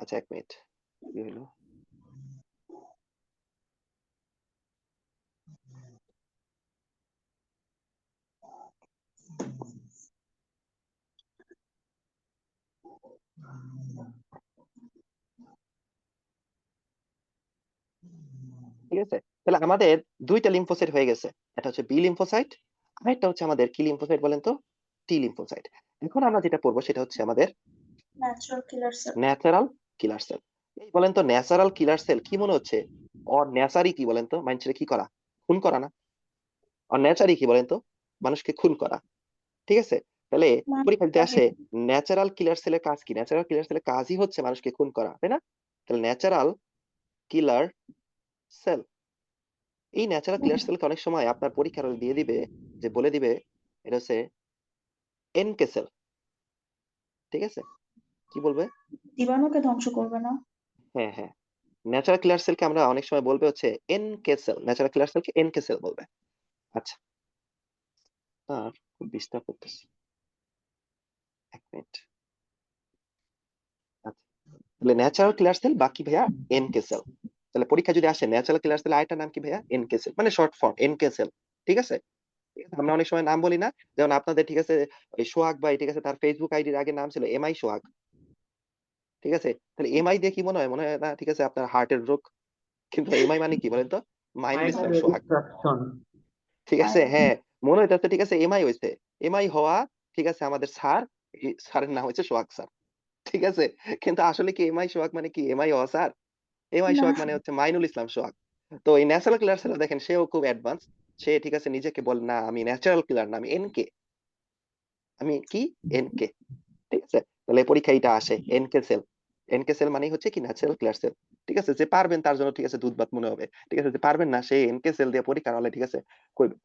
S1: আচ্ছা, 1 মিনিট। কি হলো? ঠিক আছে, তাহলে আমাদের 2টা লিম্ফোসাইট হয়ে গেছে। এটা হচ্ছে বি লিম্ফোসাইট, আরেকটা হচ্ছে আমাদের কি লিম্ফোসাইট বলেন তো? টি লিম্ফোসাইট। এখন আমরা যেটা পড়বো সেটা হচ্ছে আমাদের
S2: natural killer cell.
S1: Natural killer sell. এই বলেন তো ন্যাচারাল কিলার সেল কি মনে হচ্ছে? অন্যাচারি কি বলেন তো? মানুষের কি করা? খুন করা না? অন্যাচারি কি বলেন তো? মানুষকে খুন করা। ঠিক আছে, তাহলে পরীক্ষা দিতে আসে ন্যাচারাল কিলার সেলের কাজ কি? ন্যাচারাল কিলার সেলের কাজই হচ্ছে মানুষকে খুন করা, তাই না? তাহলে ন্যাচারাল কিলার সেল, এই ন্যাচারাল কিলার সেলকে অনেক সময় আপনার পরীক্ষার হলে দিয়ে দিবে, যে বলে দিবে এটা হচ্ছে এনকে সেল। ঠিক আছে, কি বলবে?
S2: জীবাণুকে ধ্বংস করবে না।
S1: হ্যাঁ হ্যাঁ, ন্যাচারাল কিলার সেলকে আমরা অনেক সময় বলবে হচ্ছে এনকে সেল। ন্যাচারাল কিলার সেলকে এনকে সেল বলবে। আচ্ছা, আর খুব ডিস্টার্ব করতেছি, 1 মিনিট। আচ্ছা, তাহলে ন্যাচারাল কিলার সেল বাকি ভাইয়া এনকে সেল। তাহলে পরীক্ষা যদি আসে ন্যাচারাল কিলার সেল আরেকটা নাম কি ভাইয়া? এনকে সেল, মানে শর্ট ফর্ম এনকে সেল। ঠিক আছে, আমরা অনেক সময় নাম বলি না, যেমন আপনাদের ঠিক আছে ওই সোহাগ ভাই, ঠিক আছে, তার ফেসবুক আইডির আগে নাম ছিল এমআই সোহাগ। ঠিক আছে, তাহলে এমআই দিয়ে কি মনে হয়? মনে হয় না ঠিক আছে আপনার হার্টের রোগ, কিন্তু এমআই মানে কি বলেন তো? মাইনুল ইসলাম সোহাগ।
S4: ডিস্ট্রাকশন।
S1: ঠিক আছে, হ্যাঁ, মনে হইতেছে ঠিক আছে এমআই হয়েছে। এমআই হওয়া, ঠিক আছে, আমাদের স্যার এই স্যারের নাম হচ্ছে সোহাগ স্যার। ঠিক আছে? কিন্তু আসলে কি এমআই সোহাগ মানে কি এমআই স্যার? এমআই
S2: না
S1: সোহাগ মানে হচ্ছে মাইনুল ইসলাম সোহাগ। তো এই ন্যাচারাল কিলার সেল দেখেন সেও খুব অ্যাডভান্স। সে ঠিক আছে নিজেকে বলে না আমি ন্যাচারাল কিলার না আমি এনকে। আমি কি এনকে। ঠিক আছে? তাহলে পরীক্ষায় এটা আসে এনকে সেল। এনকে সেল মানেই হচ্ছে কি ন্যাচারাল কিলার সেল। ঠিক আছে? যে পারবেন তার জন্য ঠিক আছে দুধ ভাত মনে হবে। ঠিক আছে? যে পারবেন না সে এনকে সেল দিয়ে পরীক্ষার হলে ঠিক আছে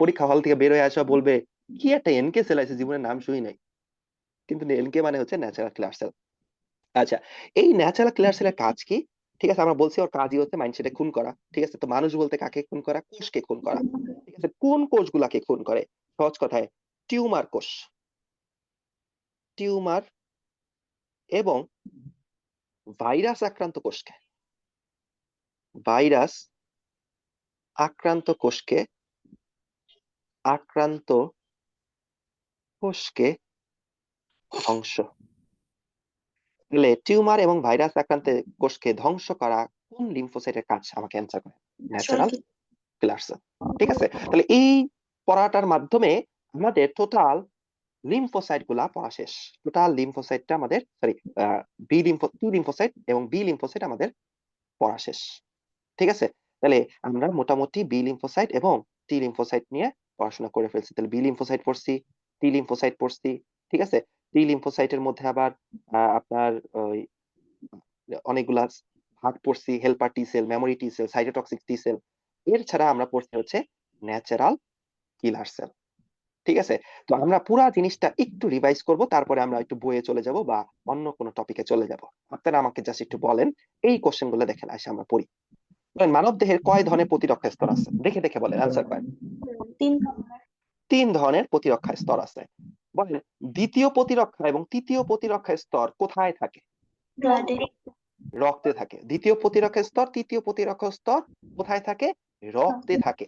S1: পরীক্ষা হল থেকে বের হয়ে আসা বলবে কি একটা এনকে সেল আছে জীবনে নাম শুনি নাই। কিন্তু এনকে মানে হচ্ছে ন্যাচারাল কিলার সেল। আচ্ছা এই ন্যাচারাল কিলার সেলের কাজ কি? ঠিক আছে আমরা বলছি ওর কাজই হচ্ছে মাইন্ডসেটে খুন করা। ঠিক আছে? তো মানুষ বলতে কাকে খুন করা? কোষকে খুন করা। ঠিক আছে? কোন কোষগুলাকে খুন করে? সহজ কথায় টিউমার কোষ। টিউমার এবং ভাইরাস আক্রান্ত কোষকে। ভাইরাস আক্রান্ত কোষকে আক্রান্ত কোষকে ধ্বংস। তাহলে টিউমার এবং ভাইরাস আক্রান্ত কোষকে ধ্বংস করা কোন লিম্ফোসাইটের কাজ আমাকে অ্যান্সার করে? Natural killer sell. ঠিক আছে? তাহলে এই পড়াটার মাধ্যমে আমাদের টোটাল লিম্ফোসাইট গুলা পড়া শেষ। টোটাল লিম্ফোসাইটটা আমাদের সরি টি লিম্ফোসাইট এবং বি লিম্ফোসাইট আমাদের পড়া শেষ। ঠিক আছে? তাহলে আমরা মোটামুটি বি লিম্ফোসাইট এবং টি লিম্ফোসাইট নিয়ে পড়াশোনা করে ফেলছি। তাহলে বি লিম্ফোসাইট পড়ছি, টি লিম্ফোসাইট পড়ছি। ঠিক আছে? টি লিম্ফোসাইটের মধ্যে আবার আপনার ওই অনেকগুলা ভাগ পড়ছি, হেল্পার টি সেল, মেমোরি টি সেল, সাইটোটক্সিক টি সেল। এর ছাড়া আমরা পড়ছি হচ্ছে ন্যাচারাল কিলার সেল। ঠিক আছে? তো আমরা পুরা জিনিসটা একটু রিভাইজ করব, তারপরে আমরা একটু বইয়ে চলে যাব বা অন্য কোনো টপিকে চলে যাব। আপনারা আমাকে জাস্ট একটু বলেন, এই কোশ্চেন গুলো দেখেন আসে আমরা পড়ি। বলেন মানব দেহের কয় ধরনের প্রতিরক্ষা স্তর আছে? দেখে দেখে বলেন, আনসার করেন।
S2: 3 ধরনের।
S1: 3 ধরনের প্রতিরক্ষা স্তর আছে। বলেন দ্বিতীয় প্রতিরক্ষা এবং তৃতীয় প্রতিরক্ষা স্তর কোথায় থাকে?
S2: ব্লাডে।
S1: রক্তে থাকে। দ্বিতীয় প্রতিরক্ষা স্তর, তৃতীয় প্রতিরক্ষা স্তর কোথায় থাকে? রক্তে থাকে।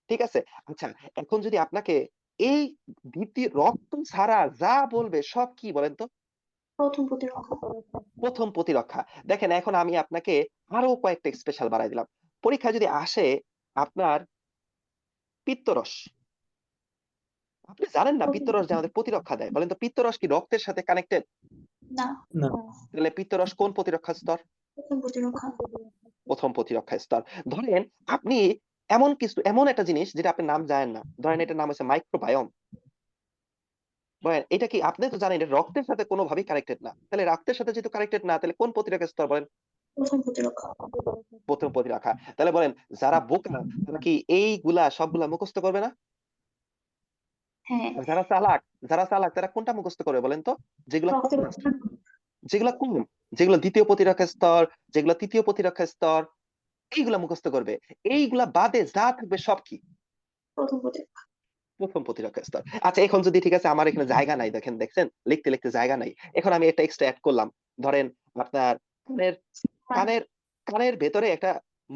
S1: ঠিক আছে? আচ্ছা এখন যদি আপনাকে এই দ্বিতীয় রক্ত ছাড়া যা বলবে সব কি বলেন তো?
S2: প্রথম প্রতিরক্ষা।
S1: প্রথম প্রতিরক্ষা। দেখেন এখন আমি আপনাকে আরো কয়েকটা স্পেশাল বাড়াই দিলাম। পরীক্ষায় যদি আসে আপনার পিত্তরস, আপনি জানেন না পিত্তরস যে আমাদের প্রতিরক্ষা দেয়। বলেন তো পিত্তরস কি রক্তের সাথে কানেক্টেড?
S2: না।
S4: না।
S1: তাহলে পিত্তরস কোন প্রতিরক্ষা স্তর?
S2: প্রথম প্রতিরক্ষা।
S1: প্রথম প্রতিরক্ষা স্তর। ধরেন আপনি এমন একটা জিনিস যেটা আপনি নাম জানেন না। ধরেন এটার নাম হচ্ছে মাইক্রোবায়োম। বলেন এটা কি আপনি তো জানেন এটা রক্তের সাথে কোনোভাবেই কানেক্টেড না। তাহলে রক্তের সাথে যেহেতু কানেক্টেড না তাহলে কোন প্রতিরক্ষা স্তর বলেন?
S2: প্রথম প্রতিরক্ষা।
S1: প্রথম প্রতিরক্ষা। তাহলে বলেন যারা বোকা তারা কি এইগুলা সবগুলা মুখস্থ করবে না?
S2: হ্যাঁ।
S1: আর যারা চালাক তারা কোনটা মুখস্থ করবে বলেন তো? যেগুলা কম আছে, যেগুলা কম, যেগুলো দ্বিতীয় প্রতিরক্ষা স্তর, যেগুলো তৃতীয় প্রতিরক্ষা স্তর, এইগুলা মুখস্থ করবে। এইগুলা বাদে যা থাকবে সব কি?
S2: প্রথম প্রতিরক্ষা।
S1: প্রথম প্রতিরক্ষা স্তর। আচ্ছা এখন যদি ঠিক আছে আমার এখানে জায়গা নাই, দেখেন দেখছেন লিখতে লিখতে জায়গা নাই। এখন আমি একটা এক্সট্রা অ্যাড করলাম। ধরেন আপনার কানের কানের কানের ভেতরে একটা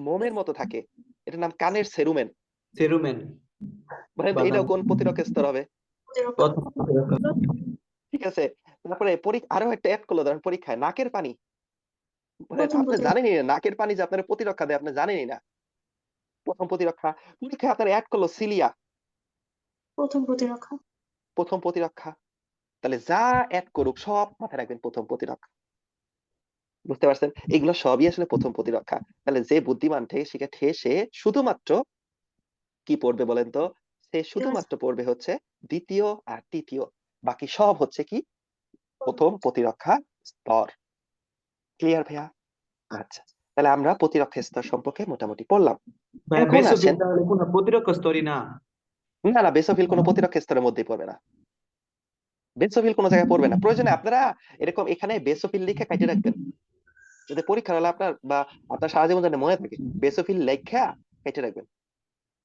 S1: মোমের মতো থাকে, এটার নাম কানের সেরুমেন।
S4: সেরুমেন।
S1: বলেন তো এটাও কোন প্রতিরক্ষা স্তর হবে?
S2: প্রতিরক্ষা।
S4: প্রথম প্রতিরক্ষা।
S1: ঠিক আছে? তারপরে আরো একটা অ্যাড করলো ধরেন পরীক্ষায় নাকের পানি। বলেন
S2: প্রথম
S1: আপনি
S2: প্রতিরক্ষা।
S1: জানেনই না নাকের পানি যে আপনার প্রতিরক্ষা দেয় আপনি জানেনই না। প্রথম প্রতিরক্ষা। পরীক্ষায় আপনার অ্যাড করলো সিলিয়া।
S2: প্রথম প্রতিরক্ষা।
S1: প্রথম প্রতিরক্ষা। তাহলে যা অ্যাড করুক সব মাথায় রাখবেন প্রথম প্রতিরক্ষা। বুঝতে পারছেন? এগুলো সবই আসলে প্রথম প্রতিরক্ষা। তাহলে যে বুদ্ধিমান শিখে সে শুধুমাত্র কি পড়বে বলেন তো? সে শুধুমাত্র পড়বে হচ্ছে দ্বিতীয় আর তৃতীয়। বাকি সব হচ্ছে কি? প্রথম প্রতিরক্ষা স্তর। ক্লিয়ার ভাইয়া? আচ্ছা। তাহলে আমরা প্রতিরক্ষা স্তর সম্পর্কে মোটামুটি পড়লাম।
S4: ভাইয়া
S1: এখন
S4: বেসোফিল
S1: আসেন
S4: তাহলে কোন প্রতিরক্ষা স্তরই না?
S1: না বেসোফিল কোনো প্রতিরক্ষা স্তরের মধ্যেই পড়বে না। বেসোফিল কোনো জায়গায় পড়বে না। প্রয়োজনে আপনারা এরকম এখানে বেসোফিল লিখে কাটিয়ে রাখবেন। যাতে পরীক্ষার হলে আপনার সারা জীবন যেন মনে থাকে। বেসোফিল লেখা কেটে রাখবেন।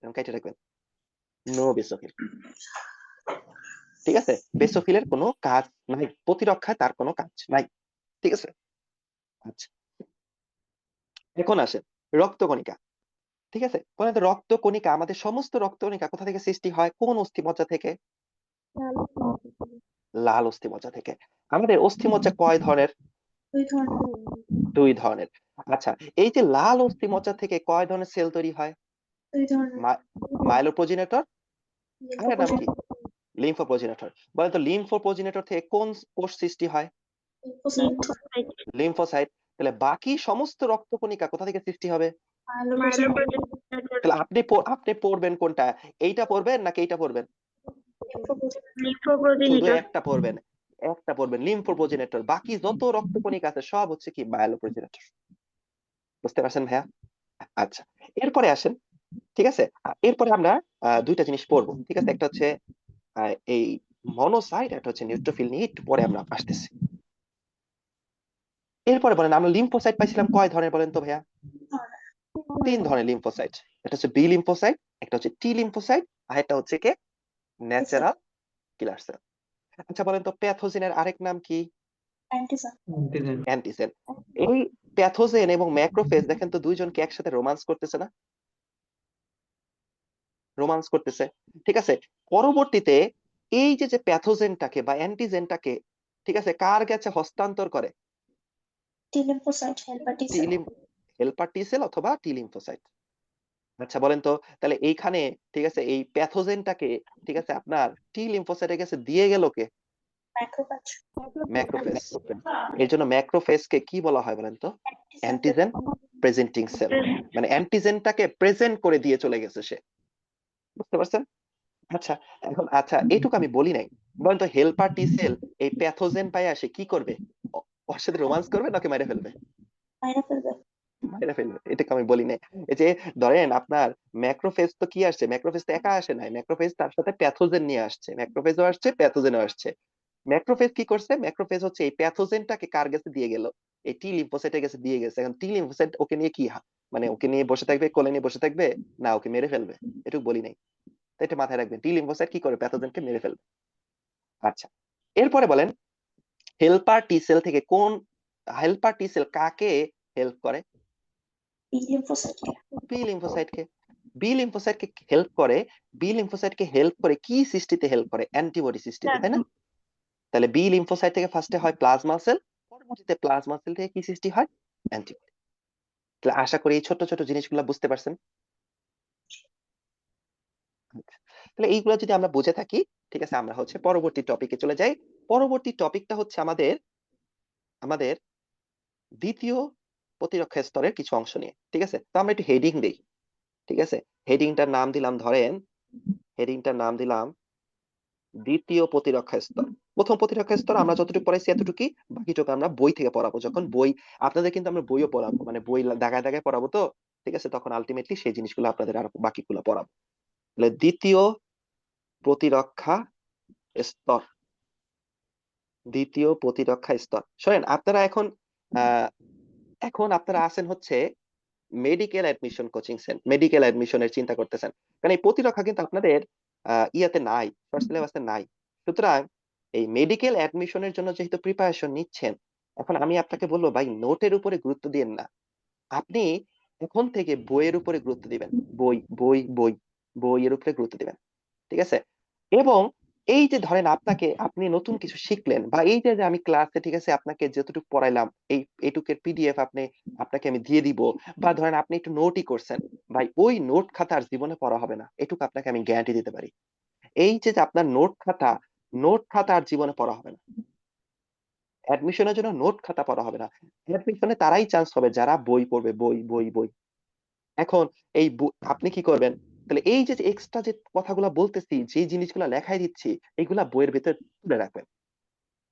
S1: এরকম কেটে রাখবেন। No basophil. ঠিক আছে? বেসোফিলের কোনো কাজ নাই। প্রতিরক্ষায় তার কোনো কাজ নাই। ঠিক আছে? আচ্ছা। এখন আসেন রক্তকণিকা। ঠিক আছে? বলেন তো রক্তকণিকা আমাদের সমস্ত রক্তকণিকা কোথা থেকে সৃষ্টি হয়? কোন অস্থিমজ্জা থেকে? লাল অস্থিমজ্জা থেকে। আমাদের অস্থিমজ্জা কয় ধরনের?
S2: 2 ধরনের।
S1: 2 ধরনের। আচ্ছা এই যে লাল অস্থিমজ্জা থেকে কয় ধরনের সেল তৈরি হয়?
S2: 2 ধরনের।
S1: মাইলোপ্রোজেনেটর আর এর নাম কি? লিম্ফোপ্রোজেনেটর। বলেন তো লিম্ফোপ্রোজেনেটর থেকে কোন কোষ সৃষ্টি হয়?
S2: Lymphocyte,
S1: lymphocyte. তাহলে বাকি সমস্ত রক্তকণিকা কোথা থেকে সৃষ্টি হবে?
S2: মায়েলোপ্রোজেনেটর,
S1: তাহলে আপনি পড়বেন কোনটা? এইটা পড়বেন নাকি এইটা পড়বেন? শুধু একটা পড়বেন, লিম্ফোপ্রোজেনেটর। বাকি যত রক্তকণিকা আছে সব হচ্ছে কি মায়েলোপ্রোজেনেটর। বুঝতে পারছেন ভাইয়া? আচ্ছা, এরপরে আসেন, ঠিক আছে? এরপরে আমরা দুইটা জিনিস পড়বো, ঠিক আছে? একটা হচ্ছে এই মনোসাইট, একটা হচ্ছে নিউট্রোফিল, নিয়ে একটু পরে আমরা আসতেছি। এরপরে বলেন আমরা লিম্ফোসাইট পাইছিলাম কয় ধরনের বলেন তো ভাইয়া? 3 ধরনের লিম্ফোসাইট। একটা হচ্ছে বি লিম্ফোসাইট, একটা হচ্ছে টি লিম্ফোসাইট, আর একটা হচ্ছে কি ন্যাচারাল কিলার সেল। আচ্ছা বলেন তো প্যাথোজেনের আরেক নাম কি?
S2: Antigen,
S4: antigen.
S1: অ্যান্টিজেন। এই প্যাথোজেন এবং ম্যাক্রোফেজ দেখেন তো দুইজনকে একসাথে রোমান্স করতেছে না? রোমান্স করতেছে, ঠিক আছে? পরবর্তীতে এই যে প্যাথোজেনটাকে বা অ্যান্টিজেনটাকে, ঠিক আছে, কার কাছে হস্তান্তর করে?
S2: টি lymphocyte, helper T cell,
S1: helper T sell অথবা টি লিম্ফোসাইট। আচ্ছা বলেন তো তাহলে এইখানে, ঠিক আছে, এই প্যাথোজেনটাকে, ঠিক আছে, আপনার টি লিম্ফোসাইটের কাছে দিয়ে গেল কে?
S2: Macrophage,
S1: macrophage. এর জন্য ম্যাক্রোফেজকে কি বলা হয় বলেন তো? Antigen presenting cell. মানে অ্যান্টিজেনটাকে প্রেজেন্ট করে দিয়ে চলে গেছে সে। বুঝতে পারছেন? আচ্ছা, এখন আচ্ছা এইটুকু আমি বলি নাই। বলেন তো হেল্পার টি সেল এই প্যাথোজেন পাইয়া সে কি করবে? ওর সাথে রোমান্স করবে নাকি মেরে ফেলবে?
S2: মাইরা ফেলবে,
S1: মেরে ফেলবে, এটাকে আমি বলি নাই। এই যে ধরেন আপনার ম্যাক্রোফেজ তো কি আসছে? ম্যাক্রোফেজ তো একা আসে নাই, ম্যাক্রোফেজ তার সাথে প্যাথোজেন নিয়ে আসছে। ম্যাক্রোফেজও আসছে, প্যাথোজেনও আসছে। ম্যাক্রোফেজ কি করছে? ম্যাক্রোফেজ হচ্ছে এই প্যাথোজেনটাকে কার কাছে দিয়ে গেল? এই টি লিম্ফোসাইটের কাছে দিয়ে গেছে। এখন টি লিম্ফোসাইট ওকে নিয়ে কি মানে ওকে নিয়ে বসে থাকবে, কোলে নিয়ে বসে থাকবে, না ওকে মেরে ফেলবে? এটুকু বলি নাই। তো এটা মাথায় রাখবেন, টি লিম্ফোসাইট কি করে? প্যাথোজেনকে মেরে ফেলবে। আচ্ছা, এরপরে বলেন হেল্পার টি সেল থেকে কোন হেল্পার টি সেল কাকে হেল্প করে?
S2: বি লিম্ফোসাইটকে,
S1: বি লিম্ফোসাইটকে। বি লিম্ফোসাইটকে হেল্প করে। বি লিম্ফোসাইটকে হেল্প করে কি সৃষ্টিতে হেল্প করে? অ্যান্টিবডি সৃষ্টিতে, তাই না? তাহলে বি লিম্ফোসাইট থেকে ফার্স্টে হয় প্লাজমা সেল, পরবর্তীতে প্লাজমা সেল থেকে কি সৃষ্টি হয়? অ্যান্টিবডি। তাহলে আশা করি এই ছোট ছোট জিনিসগুলো বুঝতে পারছেন। আচ্ছা, তাহলে এইগুলো যদি আমরা বুঝে থাকি, ঠিক আছে, আমরা হচ্ছে পরবর্তী টপিকে চলে যাই। পরবর্তী টপিকটা হচ্ছে আমাদের আমাদের দ্বিতীয় প্রতিরক্ষা স্তরের কিছু অংশ নিয়ে, ঠিক আছে? তো আমরা একটু হেডিং দেই, ঠিক আছে? হেডিংটার নাম দিলাম দ্বিতীয় প্রতিরক্ষা স্তর। প্রথম প্রতিরক্ষা স্তর আমরা যতটুকু পড়াইছি এতটুকুই, বাকিটুকু আমরা বই থেকে পড়াবো। যখন বই আপনাদের কিন্তু আমরা বইও পড়াবো, মানে বই দাগায় দাগায় পড়াবো, তো ঠিক আছে, তখন আলটিমেটলি সেই জিনিসগুলো আপনাদের আর বাকিগুলো পড়াবো। তাহলে দ্বিতীয় প্রতিরক্ষা স্তর, দ্বিতীয় প্রতিরক্ষা স্তর। শোনেন আপনারা এখন আপনারা আছেন হচ্ছে medical admission coaching centre, medical অ্যাডমিশনের চিন্তা করতেছেন, কারণ এই প্রতিরক্ষা কিন্তু আপনাদের ইয়াতে নাই, ফার্স্ট সিলেবাসে নাই। সুতরাং এই মেডিকেল অ্যাডমিশনের জন্য যেহেতু প্রিপারেশন নিচ্ছেন, এখন আমি আপনাকে বলবো ভাই নোটের উপরে গুরুত্ব দিয়েন না, আপনি এখন থেকে বইয়ের উপরে গুরুত্ব দিবেন। বই বই বই বইয়ের উপরে গুরুত্ব দিবেন, ঠিক আছে? এবং এই যে ধরেন আপনি নতুন কিছু শিখলেন, বা এই যে আমি ক্লাসে, ঠিক আছে, আপনাকে যতটুকু পড়াইলাম এইটুকের পিডিএফ আপনাকে আমি দিয়ে দিব, বা ধরেন আপনি একটু নোটই করছেন, ভাই ওই নোট খাতা আর জীবনে পড়া হবে না, এটুকু আপনাকে আমি গ্যারান্টি দিতে পারি। এই যে আপনার নোট খাতা আর জীবনে পড়া হবে না। অ্যাডমিশনের জন্য নোট খাতা পড়া হবে না। অ্যাডমিশনে তারাই চান্স হবে যারা বই পড়বে, বই বই বই। এখন আপনি কি করবেন? তাহলে এই যে এক্সট্রা যে কথাগুলো বলতেছি, যে জিনিসগুলো লেখাই দিচ্ছি, এগুলা বইয়ের ভিতরে তুলে রাখবেন।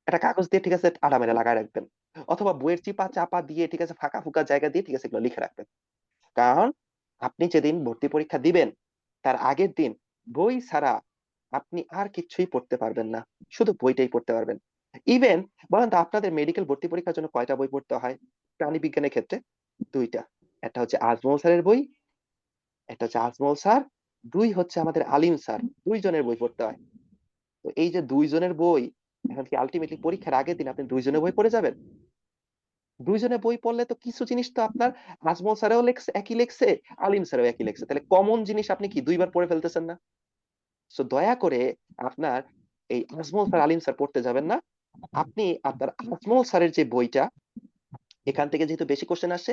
S1: একটা কাগজ দিয়ে, ঠিক আছে, আড়া মেরে লাগায় রাখবেন, অথবা বইয়ের চিপা চাপা দিয়ে, ঠিক আছে, ফাঁকা ফুকা জায়গা দিয়ে, ঠিক আছে, এগুলো লিখে রাখবেন। কারণ আপনি যেদিন ভর্তি পরীক্ষা দিবেন তার আগের দিন বই ছাড়া আপনি আর কিছুই পড়তে পারবেন না, শুধু বইটাই পড়তে পারবেন। ইভেন বলেন তো আপনাদের মেডিকেল ভর্তি পরীক্ষার জন্য কয়টা বই পড়তে হয় প্রাণী বিজ্ঞানের ক্ষেত্রে? দুইটা। একটা হচ্ছে আজমল স্যারের বই, একটা হচ্ছে আজমল স্যার, দুই হচ্ছে আমাদের আলিম স্যার, দুইজনের বই পড়তে হয়। তো এই যে দুইজনের বই, এখন কি আলটিমেটলি পরীক্ষার আগের দিন আপনি দুইজনের বই পড়ে যাবেন? দুইজনের বই পড়লে তো কিছু জিনিস তো আপনার আজমল স্যারেও লেখছে একই লেখছে, আলিম স্যারেও একই লেখছে, তাহলে কমন জিনিস আপনি কি দুইবার পড়ে ফেলতেছেন না? সো দয়া করে আপনার এই আজমল স্যার আলিম স্যার পড়তে যাবেন না। আপনি আপনার আজমল স্যারের যে বইটা, এখান থেকে যেহেতু বেশি কোশ্চেন আসে,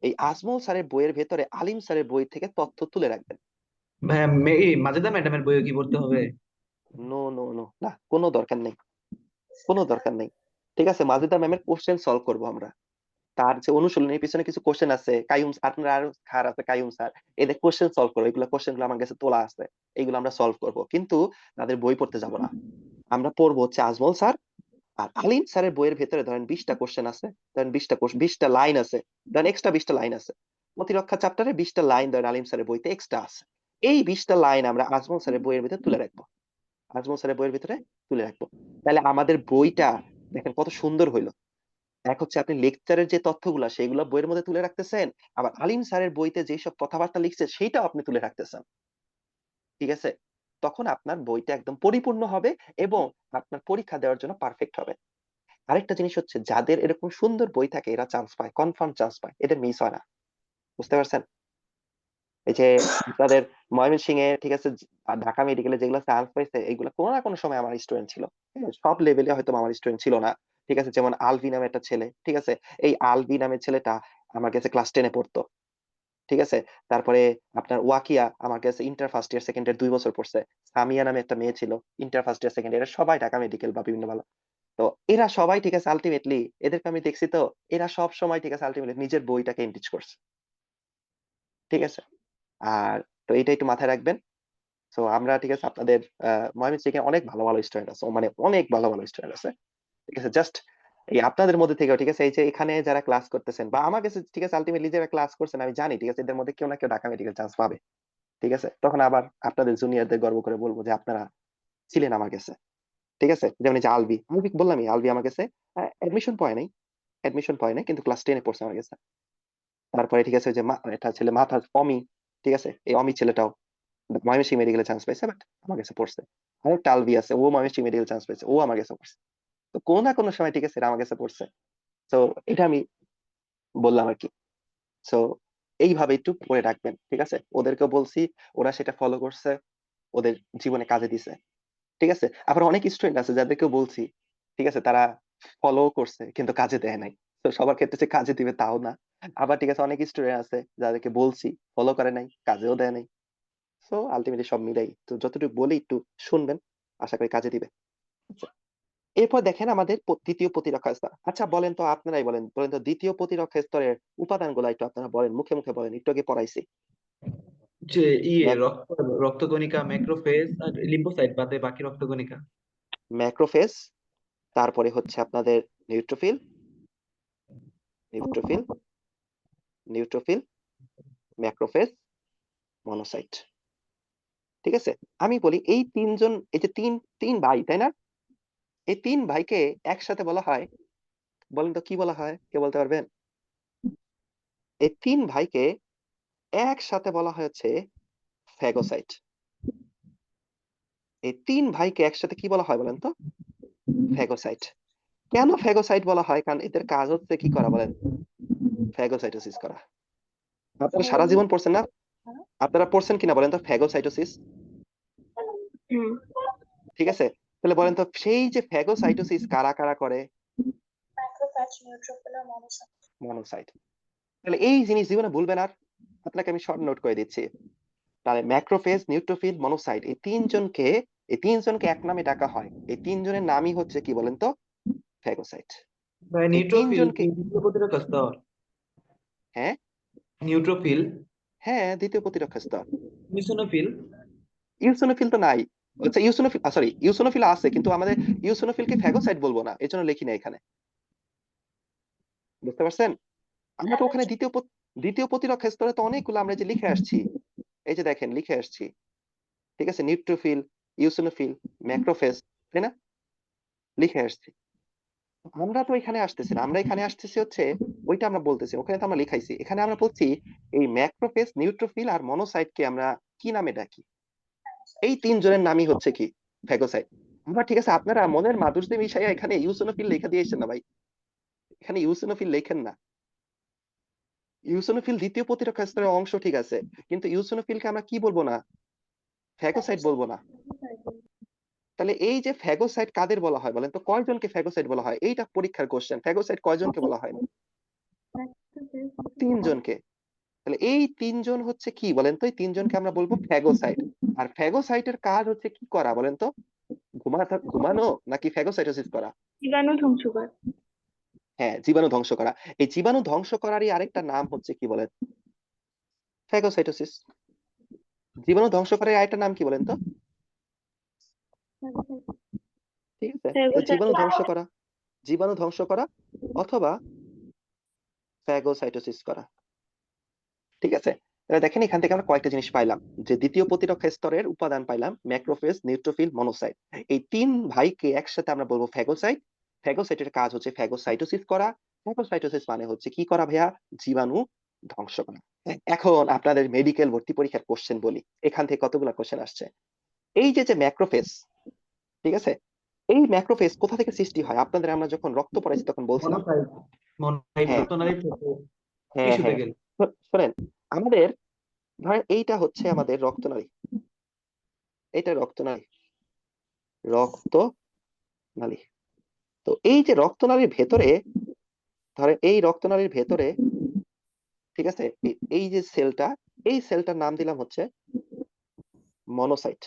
S1: এই আজমল স্যারের বইয়ের ভেতরে আলিম স্যারের বই থেকে তথ্য তুলে রাখবেন।
S4: ভাইয়া, এই মাজেদা ম্যাডামের বইও কি পড়তে হবে?
S1: নো নো নো না, কোনো দরকার নেই, কোনো দরকার নেই। ঠিক আছে, মাজেদা ম্যামের কোশ্চেন সলভ করবো আমরা। তার যে অনুশীলনীর পিছনে কিছু কোশ্চেন আছে, কাইয়ুম আপনার আরো স্যার আছে, কাইয়ুম স্যার, এদের কোশ্চেন সলভ করবো। এগুলো কোশ্চেন গুলো আমার কাছে তোলা আছে, এগুলো আমরা সলভ করব, কিন্তু তাদের বই পড়তে যাব না। আমরা পড়বো হচ্ছে আজমল স্যার আর আলিম স্যারের বইয়ের ভেতরে ধরেন 20টা কোশ্চেন আছে, ধরেন 20টা লাইন আছে, ধরেন এক্সট্রা 20টা লাইন আছে, প্রতিরক্ষা চ্যাপ্টারে 20টা লাইন ধরেন আলিম স্যারের বইতে এক্সট্রা আছে। এই 20টা লাইন আমরা আজমল স্যারের বইয়ের ভিতরে তুলে রাখবো, আজমল স্যারের বইয়ের ভিতরে তুলে রাখবো। তাহলে আমাদের বইটা দেখেন কত সুন্দর হইলো। এক হচ্ছে আপনি লেকচারের যে তথ্যগুলা সেগুলো বইয়ের মধ্যে তুলে রাখতেছেন, আবার আলিম স্যারের বইতে যেসব কথাবার্তা লিখছে সেটাও আপনি তুলে রাখতেছেন। ঠিক আছে, তখন আপনার বইটা একদম পরিপূর্ণ হবে এবং আপনার পরীক্ষা দেওয়ার জন্য পারফেক্ট হবে। আরেকটা জিনিস হচ্ছে, যাদের এরকম সুন্দর বই থাকে এরা চান্স পায়, কনফার্ম চান্স পায়, এদের মিস হয় না। বুঝতে পারছেন? এই যে আপনাদের ময়মনসিংহে, ঠিক আছে, ঢাকা মেডিকেলে যেগুলো চান্স পাইছে এগুলো কোনো না কোনো সময় আমার স্টুডেন্ট ছিল। হ্যাঁ, সব লেভেলে হয়তো আমার স্টুডেন্ট ছিল না। ঠিক আছে, যেমন আলভি নামে একটা ছেলে, ঠিক আছে, এই আলভি নামের ছেলেটা আমার কাছে ক্লাস 10-এ পড়তো। ঠিক আছে, তারপরে আপনার ওয়াকিয়া আমার কাছে inter first year second year 2 বছর পড়ছে। সামিয়া নামে একটা মেয়ে ছিল, inter first year second year, সবাই ঢাকা মেডিকেল বা বিভিন্ন ভালো। তো এরা সবাই, ঠিক আছে, আলটিমেটলি এদেরকে আমি দেখছি, তো এরা সব সময়, ঠিক আছে, আলটিমেটলি নিজের বইটাকে এনরিচ করছে। ঠিক আছে, আর তো এটা একটু মাথায় রাখবেন। সো আমরা, ঠিক আছে, আপনাদের ময়মনসিংহে অনেক ভালো ভালো স্টুডেন্ট আছে, মানে অনেক ভালো ভালো স্টুডেন্ট আছে। ঠিক আছে, জাস্ট এই আপনাদের মধ্যে থেকে, ঠিক আছে, এই যে এখানে যারা ক্লাস করতেছেন বা আমার কাছে, ঠিক আছে, আলটিমেটলি যারা ক্লাস করছেন আমি জানি, ঠিক আছে, এদের মধ্যে কেউ না কেউ ঢাকা মেডিকেল চান্স পাবে। ঠিক আছে, তখন আবার আপনাদের জুনিয়রদের গর্ব করে বলবো যে আপনারা ছিলেন আমার কাছে। ঠিক আছে, যেমন এই যে আলবি, আলবি বললামই, আলবি আমার কাছে অ্যাডমিশন পায় নাই, অ্যাডমিশন পায় নাই, কিন্তু ক্লাস 10-এ পড়ছে আমার কাছে। তারপরে, ঠিক আছে, ওই যে একটা ছেলে মাথা অমি, ঠিক আছে, এই অমি ছেলেটাও ময়মনসিংহ মেডিকেলে চান্স পাইছে, বাট আমার কাছে পড়ছে। আরেকটা আলবি আছে, ও ময়মনসিংহ মেডিকেল চান্স পাইছে, ও আমার কাছে পড়ছে। তো কোনো না কোনো সময়, ঠিক আছে, এরা আমার কাছে পড়ছে। তো এটা আমি বললাম আর কি। সো এইভাবে একটু পড়ে রাখবেন। ঠিক আছে, ওদেরকে বলছি, ওরা সেটা ফলো করছে, ওদের জীবনে কাজে দিছে। ঠিক আছে, আবার অনেক স্টুডেন্ট আছে যাদেরকে বলছি, ঠিক আছে, তারা ফলো করছে কিন্তু কাজে দেয় নাই। তো সবার ক্ষেত্রে যে কাজে দিবে তাও না। আবার, ঠিক আছে, অনেক স্টুডেন্ট আছে যাদেরকে বলছি, ফলো করে নাই, কাজেও দেয় নাই। সো আলটিমেটলি সব মিলাই, তো যতটুকু বলি একটু শুনবেন, আশা করি কাজে দিবে। আচ্ছা, এরপর দেখেন আমাদের দ্বিতীয় প্রতিরক্ষা স্তর। আচ্ছা বলেন তো, আপনারাই বলেন, বলেন তো দ্বিতীয় প্রতিরক্ষা স্তরের উপাদানগুলো একটু আপনারা বলেন, মুখে মুখে বলেন, একটু আগে পড়াইছি।
S4: যে
S1: ম্যাক-
S4: রক্তকণিকা, ম্যাক্রোফেজ আর লিম্ফোসাইট বাদে বাকি রক্তকণিকা।
S1: ম্যাক্রোফেজ, তারপরে হচ্ছে আপনাদের neutrophil, neutrophil, neutrophil, macrophage, monocyte. ঠিক আছে, আমি বলি এই তিনজন, এই যে তিন তিন ভাই, তাই না? এই তিন ভাইকে একসাথে বলা হয়, বলেন তো কি বলা হয়, কে বলতে পারবেন? এই তিন ভাইকে একসাথে বলা হয়েছে ফ্যাগোসাইট। এই তিন ভাইকে একসাথে কি বলা হয় বলেন তো? ফ্যাগোসাইট। কেন ফ্যাগোসাইট বলা হয়? কারণ এদের কাজ হচ্ছে কি করা বলেন? ফ্যাগোসাইটোসিস করা। আপনারা সারা জীবন পড়ছেন না? আপনারা পড়ছেন কিনা বলেন তো ফ্যাগোসাইটোসিস? ঠিক আছে, তাহলে বলেন তো সেই যে ফ্যাগোসাইটোসিস কারা কারা করে?
S2: ম্যাক্রোফ্যাজ, নিউট্রোফিল আর মনোসাইট।
S1: মনোসাইট। তাহলে এই জিনিস জীবনে ভুলবেন আর, আপনাকে আমি শর্ট নোট করে দিচ্ছি। তাহলে ম্যাক্রোফেজ, নিউট্রোফিল, মনোসাইট, এই তিনজনকে এক নামে ডাকা হয়। এই তিনজনের নামই হচ্ছে কি বলেন তো? ফ্যাগোসাইট।
S4: ভাই
S1: এই
S4: নিউট্রোফিল
S1: তিনজনকে,
S4: দ্বিতীয় প্রতিরক্ষা স্তর।
S1: হ্যাঁ
S4: নিউট্রোফিল,
S1: হ্যাঁ, দ্বিতীয় প্রতিরক্ষা স্তর।
S4: ইসোনোফিল।
S1: ইউসোনোফিল তো নাই। আচ্ছা, ইউসোনোফিল, সরি, ইউসোনোফিল আছে, কিন্তু আমাদের ইউসোনোফিলকে ফ্যাগোসাইট বলবো না, এর জন্য লিখি না এখানে। বুঝতে পারছেন? আমরা তো ওখানে দ্বিতীয় প্রতিরক্ষা স্তরে তো অনেকগুলো আমরা যে লিখে আসছি, এই যে দেখেন লিখে আসছি। ঠিক আছে, নিউট্রোফিল, ইউসোনোফিল, ম্যাক্রোফেজ, তাই না? লিখে আসছি। আমরা তো এখানে আসতেছি না, আমরা এখানে আসতেছি হচ্ছে ওইটা আমরা বলতেছি, ওখানে তো আমরা লিখাইছি, এখানে আমরা বলছি এই ম্যাক্রোফেজ, নিউট্রোফিল আর মনোসাইটকে আমরা কি নামে ডাকি? এই তিনজনের নামই হচ্ছে কি? ফ্যাগোসাইট। আবার, ঠিক আছে, আপনারা মনের মাধুর্যে মিশাইয়া এখানে ইউসোনোফিল লেখা দিয়েছেন না ভাই, এখানে ইউসোনোফিল লেখেন না। ইউসোনোফিল দ্বিতীয় প্রতিরক্ষা স্তরের অংশ, ঠিক আছে, কিন্তু ইউসোনোফিলকে আমরা কি বলবো না? ফ্যাগোসাইট বলবো না। তাহলে এই যে ফ্যাগোসাইট কাদের বলা হয় বলেন তো? কয়জনকে ফ্যাগোসাইট বলা হয়? এইটা পরীক্ষার কোশ্চেন, ফ্যাগোসাইট কয়জনকে বলা হয়? তিনজনকে। তাহলে এই তিনজন হচ্ছে কি বলেন তো? এই তিনজনকে আমরা বলবো ফ্যাগোসাইট। আর ফ্যাগোসাইটের কাজ হচ্ছে কি করা বলেন তো? ঘুমানো নাকি ফ্যাগোসাইটোসিস করা?
S2: জীবাণু ধ্বংস করা।
S1: হ্যাঁ, জীবাণু ধ্বংস করা। এই জীবাণু ধ্বংস করারই আরেকটা নাম হচ্ছে কি বলেন? ফ্যাগোসাইটোসিস। জীবাণু ধ্বংস করার আরেকটা নাম কি বলেন তো? ঠিক আছে, তো জীবাণু ধ্বংস করা অথবা ফ্যাগোসাইটোসিস করা। ঠিক আছে, তাহলে দেখেন এখান থেকে আমরা কয়েকটা জিনিস পাইলাম, যে দ্বিতীয় প্রতিরক্ষা স্তরের উপাদান পাইলাম ম্যাক্রোফেজ, নিউট্রোফিল, মনোসাইট। এই তিন ভাইকে একসাথে আমরা বলবো ফ্যাগোসাইট। ফ্যাগোসাইটের কাজ হচ্ছে ফ্যাগোসাইটোসিস করা। ফ্যাগোসাইটোসিস মানে হচ্ছে কি করা ভাইয়া? জীবাণু ধ্বংস করা। এখন আপনাদের মেডিকেল ভর্তি পরীক্ষার কোশ্চেন বলি, এখান থেকে কতগুলো কোশ্চেন আসছে। এই যে ম্যাক্রোফেজ, ঠিক আছে, এই ম্যাক্রোফেজ কোথা থেকে সৃষ্টি হয়? আপনাদের আমরা যখন রক্ত পড়াইছি তখন বলছিলাম।
S4: মনোসাইট
S1: হ্যাঁ
S4: রক্তনালী থেকে
S1: হ্যাঁ
S4: টিস্যুতে
S1: হ্যাঁ,
S4: গেলে।
S1: শোনেন, আমাদের ধরেন এইটা হচ্ছে আমাদের রক্তনালী, এটা রক্তনালী। তো এই যে রক্তনালীর ভেতরে, ধরেন এই রক্তনালীর ভেতরে, ঠিক আছে, এই যে সেলটা, এই সেলটার নাম দিলাম হচ্ছে মনোসাইট।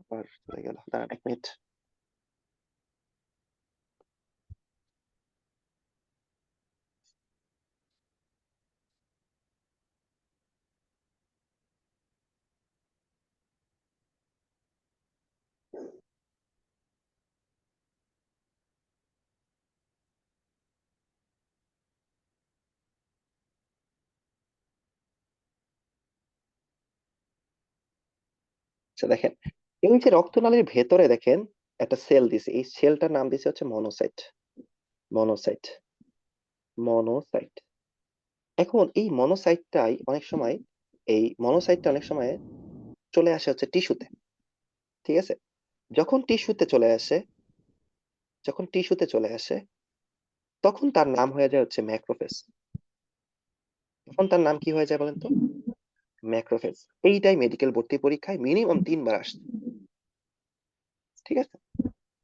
S1: আবার চলে গেল, দাঁড়ান 1 মিনিট। আচ্ছা দেখেন, এই যে রক্তনালীর ভেতরে দেখেন একটা সেল দিছে, এই সেলটার নাম দিছে হচ্ছে মনোসাইট। মনোসাইট মনোসাইট এখন এই মনোসাইটটাই অনেক সময় চলে আসে হচ্ছে টিস্যুতে। ঠিক আছে, যখন টিস্যুতে চলে আসে তখন তার নাম হয়ে যায় হচ্ছে ম্যাক্রোফেজ। তখন তার নাম কি হয়ে যায় বলেন তো? ম্যাক্রোফেজ। এইটাই মেডিকেল ভর্তি পরীক্ষায় মিনিমাম 3 বার আসছে। ঠিক আছে,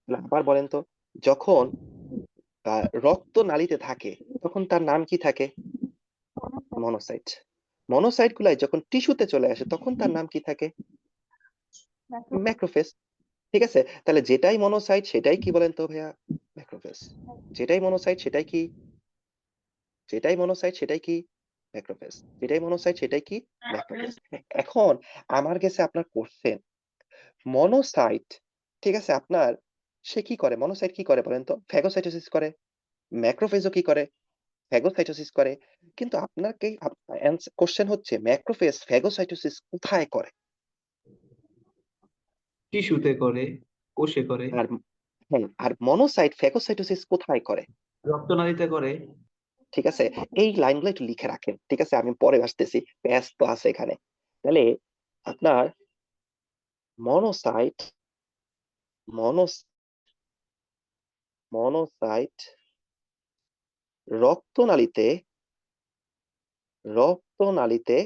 S1: তাহলে আবার বলেন তো, যখন রক্ত নালীতে থাকে তখন তার নাম কি থাকে? মনোসাইট। মনোসাইট গুলাই যখন টিস্যুতে চলে আসে তখন তার নাম কি থাকে? ম্যাক্রোফেজ। ঠিক আছে, তাহলে যেটাই মনোসাইট সেটাই কি বলেন তো ভাইয়া? ম্যাক্রোফেজ। যেটাই মনোসাইট সেটাই কি? ম্যাক্রোফেজ। যেটাই মনোসাইট সেটাই কি? ম্যাক্রোফেজ। এখন আমার কাছে আপনার কোশ্চেন, মনোসাইট, ঠিক আছে, আপনার সে কি করে? মনোসাইট কি করে বলেন তো? ফ্যাগোসাইটোসিস করে। ম্যাক্রোফেজও কি করে? ফ্যাগোসাইটোসিস করে। কিন্তু আপনাকে কোশ্চেন হচ্ছে ম্যাক্রোফেজ ফ্যাগোসাইটোসিস কোথায় করে?
S4: টিস্যুতে করে, কোষে করে,
S1: আর হ্যাঁ, আর মনোসাইট ফ্যাগোসাইটোসিস কোথায় করে?
S4: রক্তনালীতে করে।
S1: ঠিক আছে, এই লাইনগুলো একটু লিখে রাখেন। ঠিক আছে, আমি পরে আসতেছি, প্যাস তো আছে এখানে। তাহলে আপনার মনোসাইট মনোস মনোসাইট রক্তনালীতে রক্তনালীতে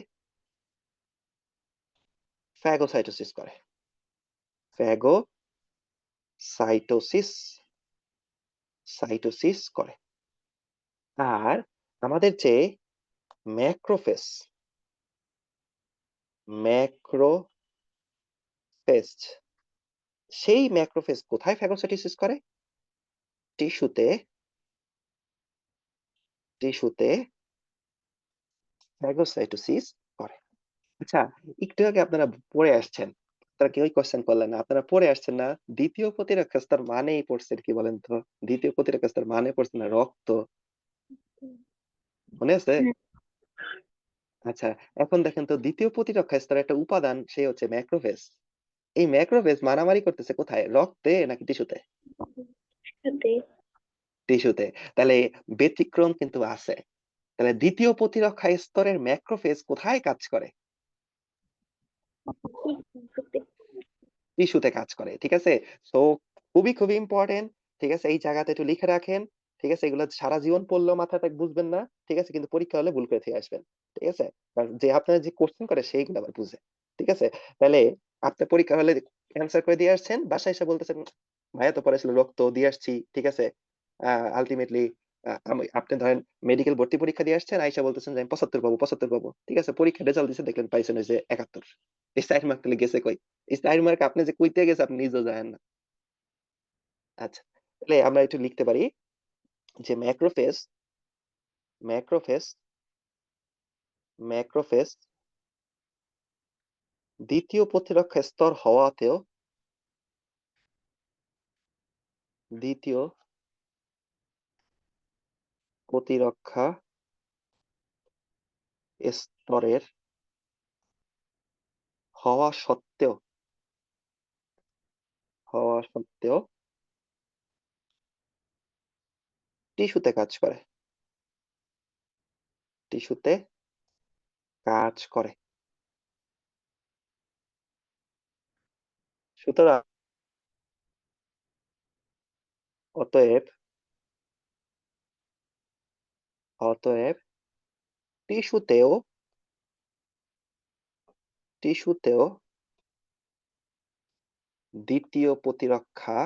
S1: ফ্যাগোসাইটোসিস করে। ফ্যাগোসাইটোসিস সাইটোসিস করে। আর আমাদের যে ম্যাক্রোফেজ ম্যাক্রোফেজ সেই ম্যাক্রোফেজ কোথায় ফ্যাগোসাইটোসিস করে? টিস্যুতে টিস্যুতে ফ্যাগোসাইটোসিস করে। আচ্ছা, একটু আগে আপনারা পড়ে আসছেন, তারা কেউই কোশ্চেন করলেন না, আপনারা পড়ে আসছেন না, দ্বিতীয় প্রতিরক্ষা স্তর মানেই পড়ছেন কি বলেন তো? দ্বিতীয় প্রতিরক্ষা স্তর মানে পড়ছেন না রক্ত, মনে আছে? আচ্ছা, এখন দেখেন তো, দ্বিতীয় প্রতিরক্ষা স্তরের একটা উপাদান সে হচ্ছে ম্যাক্রোফেজ। এই ম্যাক্রোফেজ মারামারি করতেছে কোথায়? রক্তে নাকি টিস্যুতে? টিস্যুতে। তাহলে ব্যতিক্রম কিন্তু আছে। তাহলে দ্বিতীয় প্রতিরক্ষা স্তরের ম্যাক্রোফেজ কোথায় কাজ করে? টিস্যুতে কাজ করে। ঠিক আছে, সো খুবই ইম্পর্টেন্ট। ঠিক আছে, এই জায়গাতে একটু লিখে রাখেন। ঠিক আছে, এগুলো সারা জীবন পড়লেও মাথায় বুঝবেন না। ঠিক আছে, কিন্তু পরীক্ষা হলে ভুল করে থেকে আসবেন। ঠিক আছে, কারণ যে আপনার যে কোশ্চেন করে সেইগুলো আবার বুঝে। ঠিক আছে, তাহলে আপনি পরীক্ষা হলে অ্যান্সার করে দিয়ে আসছেন, বাসায় এসে বলতেছেন ভাইয়া তো পড়াইছিল রক্ত দিয়ে আসছি। ঠিক আছে, আলটিমেটলি আপনি ধরেন মেডিকেল ভর্তি পরীক্ষা দিয়ে আসছেন, আইসা বলতেছেন যে আমি 75 পাবো। ঠিক আছে, পরীক্ষা রেজাল্ট দিছে, দেখলেন পাইছেন ওই যে 71। এই 4 মার্ক তাহলে গেছে কই? এই 4 মার্ক আপনি যে কইতে গেছে আপনি নিজেও জানেন না। আচ্ছা, তাহলে আমরা একটু লিখতে পারি যে ম্যাক্রোফেজ ম্যাক্রোফেজ দ্বিতীয় প্রতিরক্ষা স্তর হওয়াতেও দ্বিতীয় প্রতিরক্ষা স্তরের হওয়া সত্ত্বেও টিস্যুতে কাজ করে। টিস্যুতে কাজ করে। সুতরাং অতএব অতএব টিস্যুতেও টিস্যুতেও দ্বিতীয় প্রতিরক্ষা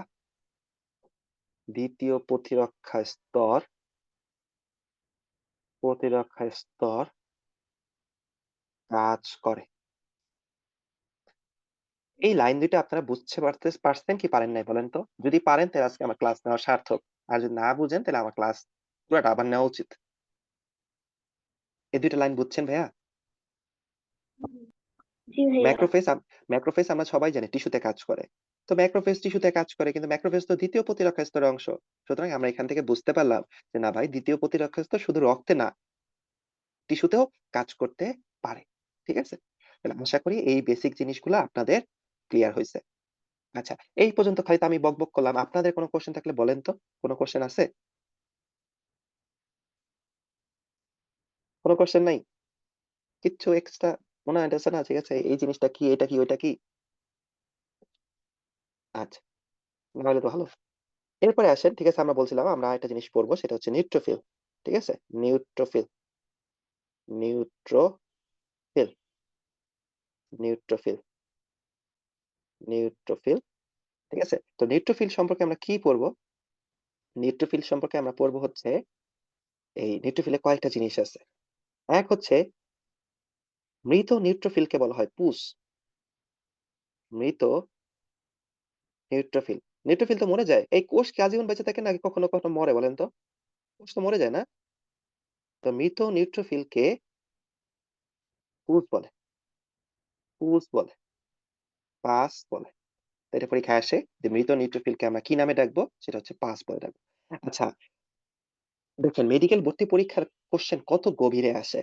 S1: স্তর কাজ করে। এই লাইন দুইটা আপনারা বুঝতে পারছেন কি পারেন নাই বলেন তো? যদি পারেন তাহলে আজকে আমার ক্লাস নেওয়া সার্থক। আর যদি না বুঝেন তাহলে আমার ক্লাস পুরাটা আবার নেওয়া উচিত। এই দুইটা লাইন বুঝছেন ভাইয়া?
S2: জি ভাইয়া।
S1: ম্যাক্রোফেজ আমরা সবাই জানি টিস্যুতে কাজ করে। তো ম্যাক্রোফেজ টিস্যুতে কাজ করে কিন্তু ম্যাক্রোফেজ তো দ্বিতীয় প্রতিরক্ষা স্তরের অংশ। সুতরাং আমরা এখান থেকে বুঝতে পারলাম যে না ভাই দ্বিতীয় প্রতিরক্ষা স্তর শুধু রক্তে না, টিস্যুতেও কাজ করতে পারে। ঠিক আছে? তাহলে আশা করি এই বেসিক জিনিসগুলো আপনাদের ক্লিয়ার হইছে। আচ্ছা, এই পর্যন্ত খালি তো আমি বকবক করলাম। আপনাদের কোনো কোয়েশ্চেন থাকলে বলেন তো? কোনো কোয়েশ্চেন আছে? কোনো কোয়েশ্চেন নাই? কিচ্ছু এক্সট্রা মনে হইতেছে না? ঠিক আছে, এই জিনিসটা কি, এটা কি, ওইটা কি? আচ্ছা, না হলে তো ভালো। এরপরে আসেন, ঠিক আছে, আমরা বলছিলাম আমরা একটা জিনিস পড়বো সেটা হচ্ছে নিউট্রোফিল। ঠিক আছে? নিউট্রোফিল নিউট্রোফিল নিউট্রোফিল নিউট্রোফিল ঠিক আছে? তো নিউট্রোফিল সম্পর্কে আমরা কি পড়বো? নিউট্রোফিল সম্পর্কে আমরা পড়বো হচ্ছে এই নিউট্রোফিলে কয়েকটা জিনিস আছে। এক হচ্ছে মৃত নিউট্রোফিলকে বলা হয় পুস। মৃত নিউট্রোফিল। নিউট্রোফিল তো মরে যায়। এই কোষ কি আজীবন বেঁচে থাকে নাকি কখনো কখনো মরে বলেন তো? কোষ তো মরে যায় না? তো মৃত নিউট্রোফিলকে পুস বলে। পুস বলে। পাস বলে। তো এটা পরীক্ষায় আসে যে মৃত নিউট্রোফিলকে আমরা কি নামে ডাকবো? সেটা হচ্ছে পাস বলে ডাকবো। আচ্ছা, দেখেন মেডিকেল ভর্তি পরীক্ষার কোশ্চেন কত গভীরে আসে।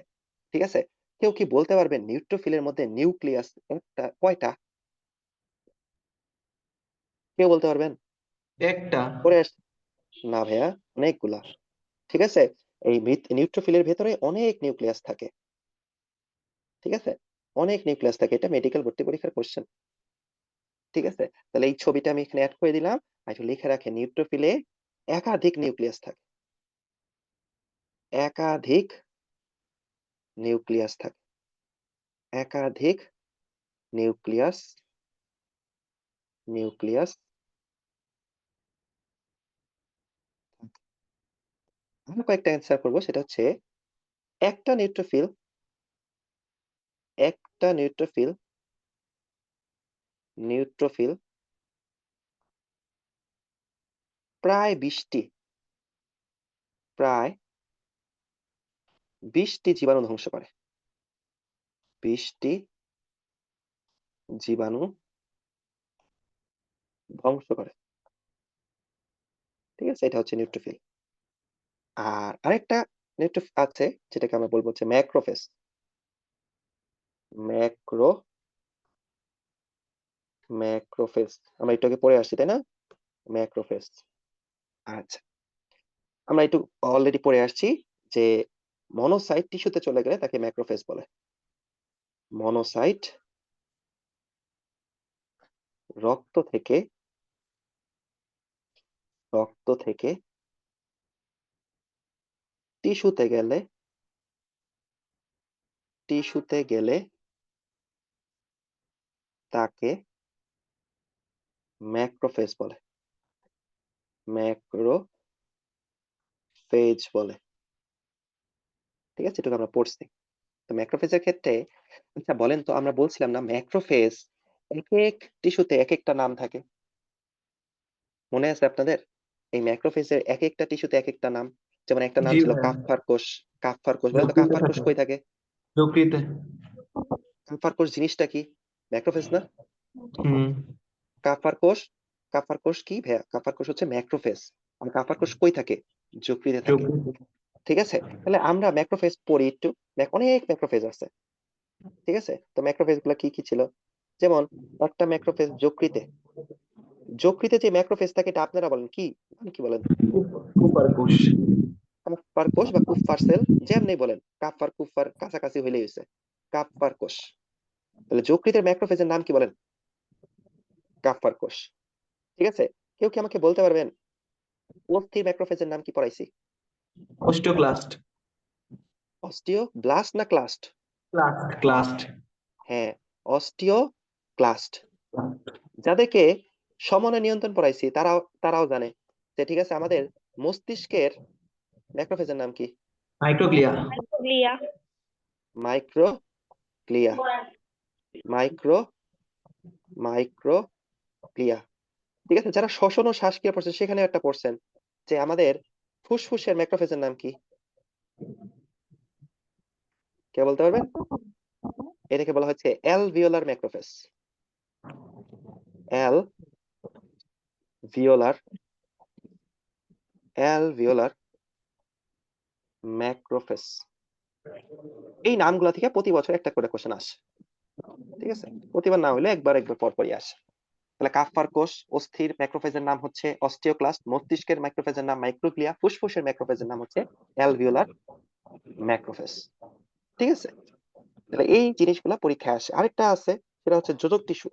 S1: ঠিক আছে? কেউ কি বলতে পারবেন নিউট্রোফিলের মধ্যে নিউক্লিয়াস কয়টা? কেউ বলতে পারবেন?
S4: একটা।
S1: পড়ে আস না ভাইয়া, অনেকগুলা। ঠিক আছে? এই নিউট্রোফিলের ভেতরে অনেক নিউক্লিয়াস থাকে। ঠিক আছে? অনেক নিউক্লিয়াস থাকে। এটা মেডিকেল ভর্তি পরীক্ষার কোশ্চেন। ঠিক আছে? তাহলে এই ছবিটা আমি এখানে এড করে দিলাম। আর একটু লিখে রাখেন নিউট্রোফিলে একাধিক নিউক্লিয়াস থাকে। একাধিক নিউক্লিয়াস থাকে। একাধিক নিউক্লিয়াস নিউক্লিয়াস আমরা কয়েকটা অ্যান্সার করবো সেটা হচ্ছে একটা নিউট্রোফিল একটা নিউট্রোফিল প্রায় 20টি জীবাণু ধ্বংস করে। 20টি জীবাণু ধ্বংস করে। ঠিক আছে? এটা হচ্ছে নিউট্রোফিল। আর আরেকটা নিউট্রোফিল আছে যেটাকে আমরা বলবো হচ্ছে ম্যাক্রোফেজ। ম্যাক্রো ম্যাক্রোফেজ আমরা একটু আগে পড়ে আসছি তাই না? ম্যাক্রোফেজ। আচ্ছা, আমরা একটু অলরেডি পড়ে আসছি যে মনোসাইট টিস্যুতে চলে গেলে তাকে ম্যাক্রোফেজ বলে। মনোসাইট রক্ত থেকে রক্ত থেকে টিস্যুতে গেলে তাকে ম্যাক্রোফেজ বলে। ম্যাক্রোফেজ বলে। ঠিক আছে? এটুকু আমরা পড়ছি। তো ম্যাক্রোফেজের ক্ষেত্রে আচ্ছা বলেন তো আমরা বলছিলাম না ম্যাক্রোফেজ একেক টিস্যুতে একেকটা নাম থাকে। মনে আছে আপনাদের? এই ম্যাক্রোফেজের একেকটা টিস্যুতে একেকটা নাম। যেমন একটা নাম
S4: জি
S1: ছিল
S4: ভাইয়া।
S1: কাফ্ফার কোষ। কাফ্ফার কোষ বলেন তো
S4: যকৃতে
S1: কাফ্ফার কোষ
S4: থাকে।
S1: কই থাকে?
S4: যকৃতে।
S1: কাফ্ফার কোষ জিনিসটা কি? ম্যাক্রোফেজ না?
S4: হুম।
S1: কাফ্ফার কোষ কি ভাইয়া? কাফ্ফার কোষ হচ্ছে ম্যাক্রোফেজ। আর কাফ্ফার কোষ কই থাকে? যকৃতে থাকে।
S4: যকৃতে।
S1: ঠিক আছে? তাহলে আমরা ম্যাক্রোফেজ পড়ি একটু। অনেক ম্যাক্রোফেজ আছে। ঠিক আছে? তো ম্যাক্রোফেজ গুলা কি কি ছিল? যেমন একটা ম্যাক্রোফেজ যকৃতে। যকৃতে যে ম্যাক্রোফেজ থাকে এটা আপনারা বলেন কি? কি বলেন?
S4: কুপার কোষ।
S1: কাফ্ফার কোষ বা কুফফার সেল যেমনি বলেন। কাফ্ফার কুফফার কাছাকাছি হইলেই হইছে। কাফ্ফার কোষ। তাহলে যকৃতের ম্যাক্রোফেজের নাম কি বলেন? কাফ্ফার কোষ। ঠিক আছে? কেউ কি আমাকে বলতে পারবেন? অস্থির ম্যাক্রোফেজের নাম কি পড়াইছি?
S4: অস্টিওক্লাস্ট।
S1: অস্টিওব্লাস্ট না ক্লাস্ট?
S4: ক্লাস্ট।
S1: হ্যাঁ, অস্টিওক্লাস্ট। যাদেরকে সমন্বয় নিয়ন্ত্রণ পড়াইছি তারাও জানে যে ঠিক আছে আমাদের মস্তিষ্কের ম্যাক্রোফেজের নাম কি?
S4: Microglia.
S2: Microglia.
S1: Microglia. Micro microglia. ঠিক আছে? যারা শ্বসন ও শ্বাসক্রিয়া পড়ছেন সেখানে একটা পড়ছেন যে আমাদের ফুসফুসের ম্যাক্রোফেজের নাম কি? কে বলতে পারবেন? এটাকে বলা হচ্ছে alveolar macrophage. Alveolar alveolar macrophage. এই নামগুলা থেকে প্রতি বছর একটা করে কোশ্চেন আসে। ঠিক আছে? প্রতিবার না হলে একবার পরপরই আসে। তাহলে কাফ্ফার কোষ, অস্থির ম্যাক্রোফেজের নাম হচ্ছে অস্টিওক্লাস্ট, মস্তিষ্কের ম্যাক্রোফেজের নাম মাইক্রোগ্লিয়া, ফুসফুসের ম্যাক্রোফেজের নাম হচ্ছে অ্যালভিওলার ম্যাক্রোফেজ। ঠিক আছে? তাহলে এই জিনিসগুলা পরীক্ষায় আসে। আরেকটা আছে সেটা হচ্ছে যোজক টিস্যু।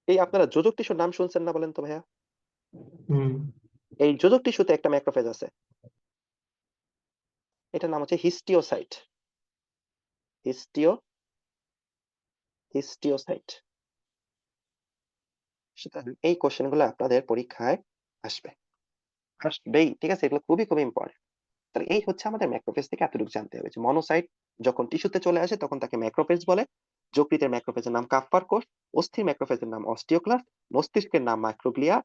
S1: এই আপনারা যোজক টিস্যুর নাম শুনছেন না বলেন তো ভাইয়া?
S4: হুম।
S1: এই যোজক টিস্যুতে একটা ম্যাক্রোফেজ আছে। এটার নাম হচ্ছে হিস্টিওসাইট। হিস্টিওসাইট। সুতরাং এই কোশ্চেনগুলো আপনাদের পরীক্ষায় আসবে। আসবেই। ঠিক আছে? এগুলো খুবই ইম্পর্টেন্ট। তাহলে এই হচ্ছে আমাদের ম্যাক্রোফেজ থেকে এতটুকু জানতে হবে যে মনোসাইট যখন টিস্যুতে চলে আসে তখন তাকে ম্যাক্রোফেজ বলে। যকৃতের ম্যাক্রোফেজের নাম কাফ্ফার কোষ, অস্থির ম্যাক্রোফেজের নাম অস্টিওক্লাস্ট, মস্তিষ্কের নাম মাইক্রোগ্লিয়া,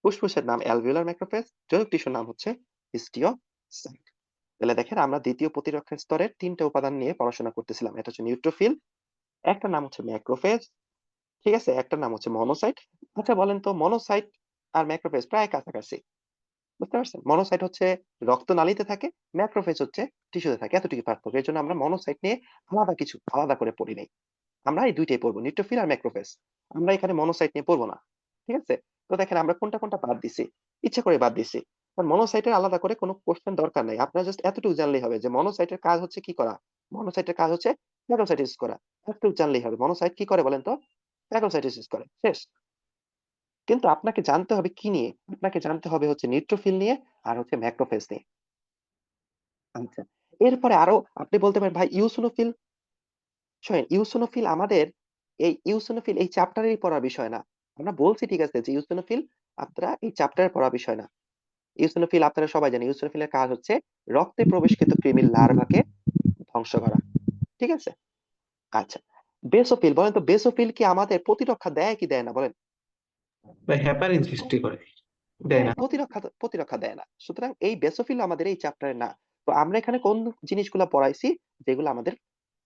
S1: ফুসফুসের নাম অ্যালভিওলার ম্যাক্রোফেজ, যোজক টিস্যুর নাম হচ্ছে হিস্টিওসাইট। তাহলে দেখেন আমরা দ্বিতীয় প্রতিরক্ষা স্তরের ৩ টা উপাদান নিয়ে পড়াশোনা করতেছিলাম। একটা হচ্ছে নিউট্রোফিল, একটা নাম হচ্ছে ম্যাক্রোফেজ, ঠিক আছে? একটা নাম হচ্ছে মনোসাইট। আচ্ছা বলেন তো মনোসাইট আর ম্যাক্রোফেজ প্রায় কাছাকাছি। বুঝতে পারছেন? মনোসাইট হচ্ছে রক্তনালীতে থাকে, ম্যাক্রোফেজ হচ্ছে টিস্যুতে থাকে। এতটুকু পার্থক্য। এর জন্য আমরা মনোসাইট নিয়ে আলাদা করে পড়ি নাই। আমরা এই ২ টাই পড়বো। নিউট্রোফিল আর ম্যাক্রোফেজ। আমরা এখানে মনোসাইট নিয়ে পড়বো না। ঠিক আছে? তো দেখেন আমরা কোনটা বাদ দিছি। ইচ্ছা করে বাদ দিছি। কারণ মনোসাইটের আলাদা করে কোনো কোশ্চেন দরকার নাই। আপনারা জাস্ট এতটুকু জানলেই হবে যে মনোসাইটের কাজ হচ্ছে কি করা? মনোসাইটের কাজ হচ্ছে ফ্যাগোসাইটোসিস করা। এতটুকু জানলেই হবে। মনোসাইট কি করে বলেন তো? ফ্যাগোসাইটোসিস করে। শেষ। কিন্তু আপনাকে জানতে হবে কি নিয়ে? আপনাকে জানতে হবে হচ্ছে নিউট্রোফিল নিয়ে আর হচ্ছে ম্যাক্রোফেজ নিয়ে। আচ্ছা। এরপরে আরো আপনি বলতে পারেন ভাই ইওসিনোফিল। শোনেন ইওসিনোফিল এই চ্যাপ্টারেরই পড়ার বিষয় না। আমরা বলছি ঠিক আছে যে ইওসিনোফিল আপনারা এই চ্যাপ্টারে পড়ার বিষয় না। ইওসিনোফিল আপনারা সবাই জানেন ইওসিনোফিলের কাজ হচ্ছে রক্তে প্রবেশকৃত কৃমির লার্ভাকে ধ্বংস করা। ঠিক আছে? আচ্ছা। বেসোফিল বলেন তো বেসোফিল কি আমাদের প্রতিরক্ষা দেয় কি দেয় না বলেন?
S4: বা হেপারিন সৃষ্টি করে। দেয়
S1: হ্যাঁ,
S4: না।
S1: প্রতিরক্ষা দেয় না। সুতরাং এই বেসোফিল আমাদের এই চ্যাপ্টারে না। তো আমরা এখানে কোন জিনিসগুলা পড়াইছি যেগুলো আমাদের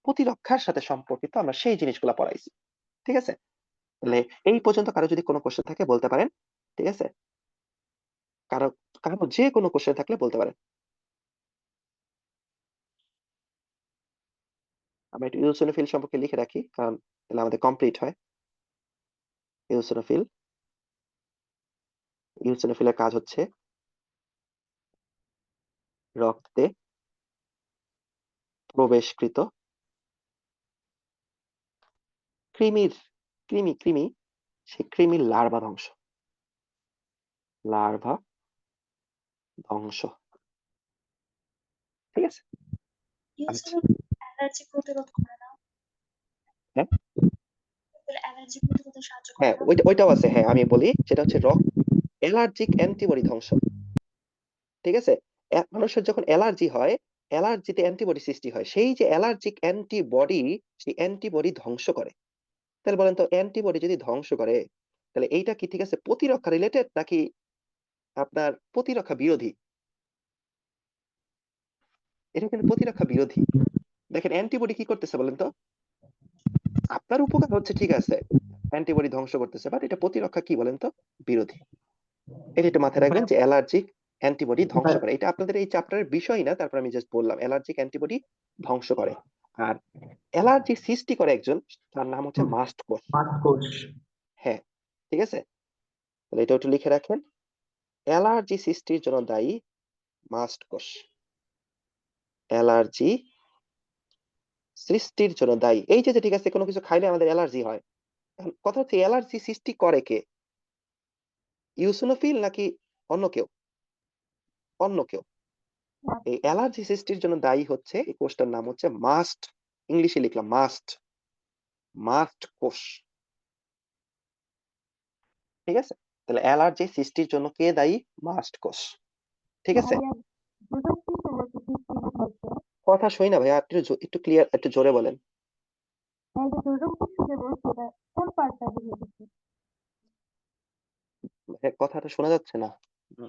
S1: প্রতিরক্ষার সাথে সম্পর্কিত আমরা সেই জিনিসগুলা পড়াইছি। ঠিক আছে? তাহলে এই পর্যন্ত কারো যদি কোনো কোশ্চেন থাকে বলতে পারেন। ঠিক আছে? কারো কারো যে কোনো কোশ্চেন থাকলে বলতে পারেন। আমরা একটু ইওসিনোফিল সম্পর্কে লিখে রাখি কারণ তাহলে আমাদের কমপ্লিট হয়। ইওসিনোফিল ইওসিনোফিলের কাজ হচ্ছে রক্তে প্রবেশকৃত কৃমির কৃমি সেই কৃমির লার্ভা ধ্বংস। ঠিক আছে? আচ্ছা।
S2: অ্যালার্জি প্রতিরোধ করে না?
S1: হ্যাঁ,
S2: অ্যালার্জি প্রতিরোধে সাহায্য করে
S1: হ্যাঁ
S2: না?
S1: ওইটাও আছে। হ্যাঁ, আমি বলি সেটা হচ্ছে অ্যালার্জিক অ্যান্টিবডি ধ্বংস। ঠিক আছে? মানুষের যখন অ্যালার্জি হয়, অ্যালার্জিতে অ্যান্টিবডি সৃষ্টি হয়। সেই যে অ্যালার্জিক অ্যান্টিবডি সেই অ্যান্টিবডি ধ্বংস করে। তাহলে বলেন তো অ্যান্টিবডি যদি ধ্বংস করে তাহলে এইটা কি ঠিক আছে প্রতিরক্ষা রিলেটেড নাকি আপনার প্রতিরক্ষা বিরোধী? এটা কিন্তু প্রতিরক্ষা বিরোধী। দেখেন অ্যান্টিবডি কি করতেছে বলেন তো? আপনার উপকার হচ্ছে ঠিক আছে, অ্যান্টিবডি ধ্বংস করতেছে, বাট এটা প্রতিরক্ষা কি বলেন তো? বিরোধী। এটা একটু মাথায় রাখবেন যে অ্যালার্জিক অ্যান্টিবডি ধ্বংস করে। এটা আপনাদের এই চ্যাপ্টারের বিষয় না, তারপর আমি জাস্ট বললাম অ্যালার্জিক অ্যান্টিবডি ধ্বংস করে। আর অ্যালার্জি সৃষ্টি করে একজন, তার নাম হচ্ছে মাস্ট কোষ।
S4: মাস্কোস।
S1: হ্যাঁ, ঠিক আছে, তাহলে এটা একটু লিখে রাখেন। অ্যালার্জি সৃষ্টির জন্য দায়ী মাস্ট কোষ। অ্যালার্জি সৃষ্টির জন্য দায়ী এই যে ঠিক আছে কোনো কিছু খাইলে আমাদের অ্যালার্জি হয়। এখন কথা হচ্ছে অ্যালার্জি সৃষ্টি করে কে? ইউসিনোফিল নাকি অন্য কেউ? অন্য কেউ। এই অ্যালার্জি সৃষ্টির জন্য দায়ী হচ্ছে এই কোষটার নাম হচ্ছে মাস্ট। ইংলিশে লিখলাম মাস্ট, মাস্ট কোষ। ঠিক আছে, তাহলে অ্যালার্জি সৃষ্টির জন্য কে দায়ী? মাস্ট কোষ। ঠিক আছে, কথা শুনি না ভাইয়া, একটু ক্লিয়ার, একটু জোরে বলেন। হ্যাঁ, কথাটা শোনা যাচ্ছে না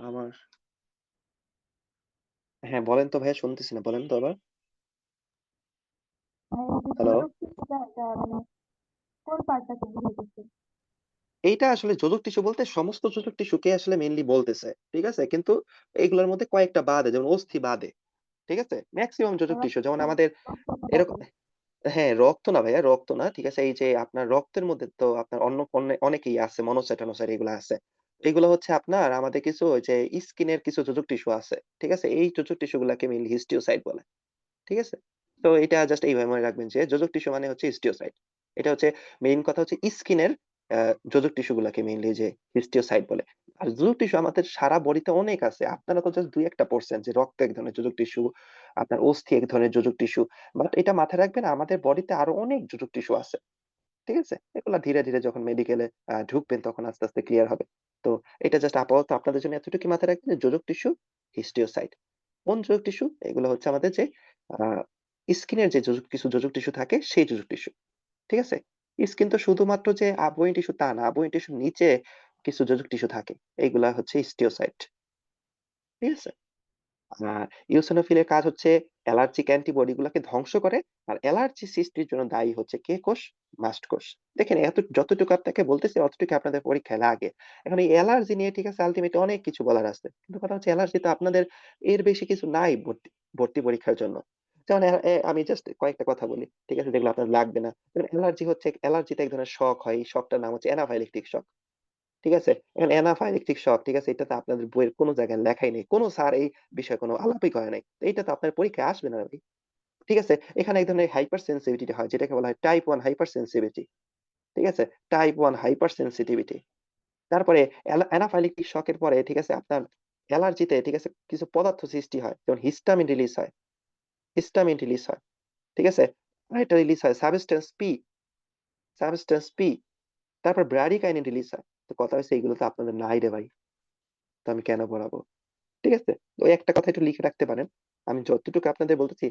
S1: আমার। হ্যাঁ বলেন তো ভাইয়া, শুনতেছি না, বলেন তো আবার। হ্যালো, এইটা আসলে যোজক টিস্যু বলতে সমস্ত যোজক টিস্যুকে আসলে মেইনলি বলতেছে। ঠিক আছে, কিন্তু এইগুলোর মধ্যে কয়েকটা বাদে, যেমন অস্থি বাদে। ঠিক আছে, ম্যাক্সিমাম যোজক টিস্যু যেমন আমাদের এরকম। হ্যাঁ, রক্ত না ভাইয়া, রক্ত না। ঠিক আছে, এই যে আপনার রক্তের মধ্যে তো আপনার অনেকেই আছে, মনোসাইট টনোসাইট এগুলো আছে। এগুলো হচ্ছে আপনার আমাদের কিছু ওই যে স্কিনের কিছু যোজক টিস্যু আছে। ঠিক আছে, এই যোজক টিস্যু গুলাকে মেইনলি হিস্টিওসাইট বলে। ঠিক আছে, তো এটা জাস্ট এইভাবে মনে রাখবেন যে যোজক টিস্যু মানে হচ্ছে হিস্টিওসাইট। এটা হচ্ছে মেইন কথা হচ্ছে স্কিনের যোজক টিস্যু গুলাকে মেইনলি যে হিস্টিওসাইট বলে। আর যোজক টিস্যু আমাদের সারা বডিতে অনেক আছে, আপনারা তো জাস্ট দুই একটা পড়ছেন যে রক্ত এক ধরনের যোজক টিস্যু, আপনার অস্থি এক ধরনের যোজক টিস্যু। বাট এটা মাথায় রাখবেন আমাদের বডিতে আরো অনেক যোজক টিস্যু আছে। ঠিক আছে, এগুলা ধীরে ধীরে যখন মেডিকেলে ঢুকবেন তখন আস্তে আস্তে ক্লিয়ার হবে। তো এটা জাস্ট আপাতত আপনাদের জন্য এতটুকু মাথায় রাখবেন যে যোজক টিস্যু, হিস্টিওসাইট। কোন যোজক টিস্যু? এগুলো হচ্ছে আমাদের যে স্কিনের যে কিছু যোজক টিস্যু থাকে সেই যোজক টিস্যু। ঠিক আছে, স্কিন তো শুধুমাত্র যে আবয়ী টিস্যু তা না, আবয়ী টিস্যুর নিচে কিছু যোজক টিস্যু থাকে, এইগুলা হচ্ছে হিস্টিওসাইট। ঠিক আছে, ইওসিনোফিলের কাজ হচ্ছে অ্যালার্জিক অ্যান্টিবডি গুলাকে ধ্বংস করে। আর অ্যালার্জি সৃষ্টির জন্য দায়ী হচ্ছে কে কোষ? মাস্ট কোষ। দেখেন যতটুকু আপনাকে বলতেছি অতটুকু আপনাদের পরীক্ষায় লাগে। এখন এই অ্যালার্জি নিয়ে ঠিক আছে আলটিমেটলি অনেক কিছু বলার আছে, কিন্তু কথা হচ্ছে অ্যালার্জি তো আপনাদের এর বেশি কিছু নাই ভর্তি ভর্তি পরীক্ষার জন্য। যেমন আমি জাস্ট কয়েকটা কথা বলি, ঠিক আছে, যেগুলো আপনার লাগবে না। অ্যালার্জিতে এক ধরনের শক হয়, এই শকটার নাম হচ্ছে অ্যানাফাইলেকটিক শক। ঠিক আছে, এখন অ্যানাফাইলেকটিক শক, ঠিক আছে, এটা তো আপনাদের বইয়ের কোনো জায়গায় লেখাই নেই, কোনো স্যার এই বিষয়ে কোনো আলাপই করে নাই, তো এটা তো আপনার পরীক্ষায় আসবে না ভাই। ঠিক আছে, এখানে এক ধরনের হাইপার সেন্সিটিভিটি হয় যেটাকে বলা হয় টাইপ 1 হাইপার সেন্সিটিভিটি। ঠিক আছে, টাইপ 1 হাইপার সেন্সিটিভিটি। তারপরে অ্যানাফাইলেকটিক শকের পরে ঠিক আছে আপনার অ্যালার্জিতে ঠিক আছে কিছু পদার্থ সৃষ্টি হয়, যেমন হিস্টামিন রিলিজ হয়। হিস্টামিন রিলিজ হয়। ঠিক আছে, আরেকটা রিলিজ হয় সাবস্টেন্স পি, সাবস্টেন্স পি। তারপর ব্র্যাডিকাইনিন রিলিজ হয়। তো কথা হচ্ছে এগুলো তো আপনাদের নাই রে ভাই, তো আমি কেন পড়াবো? ঠিক আছে, ওই একটা কথা একটু লিখে রাখতে পারেন। আমি যতটুকু আপনাদের বলতেছি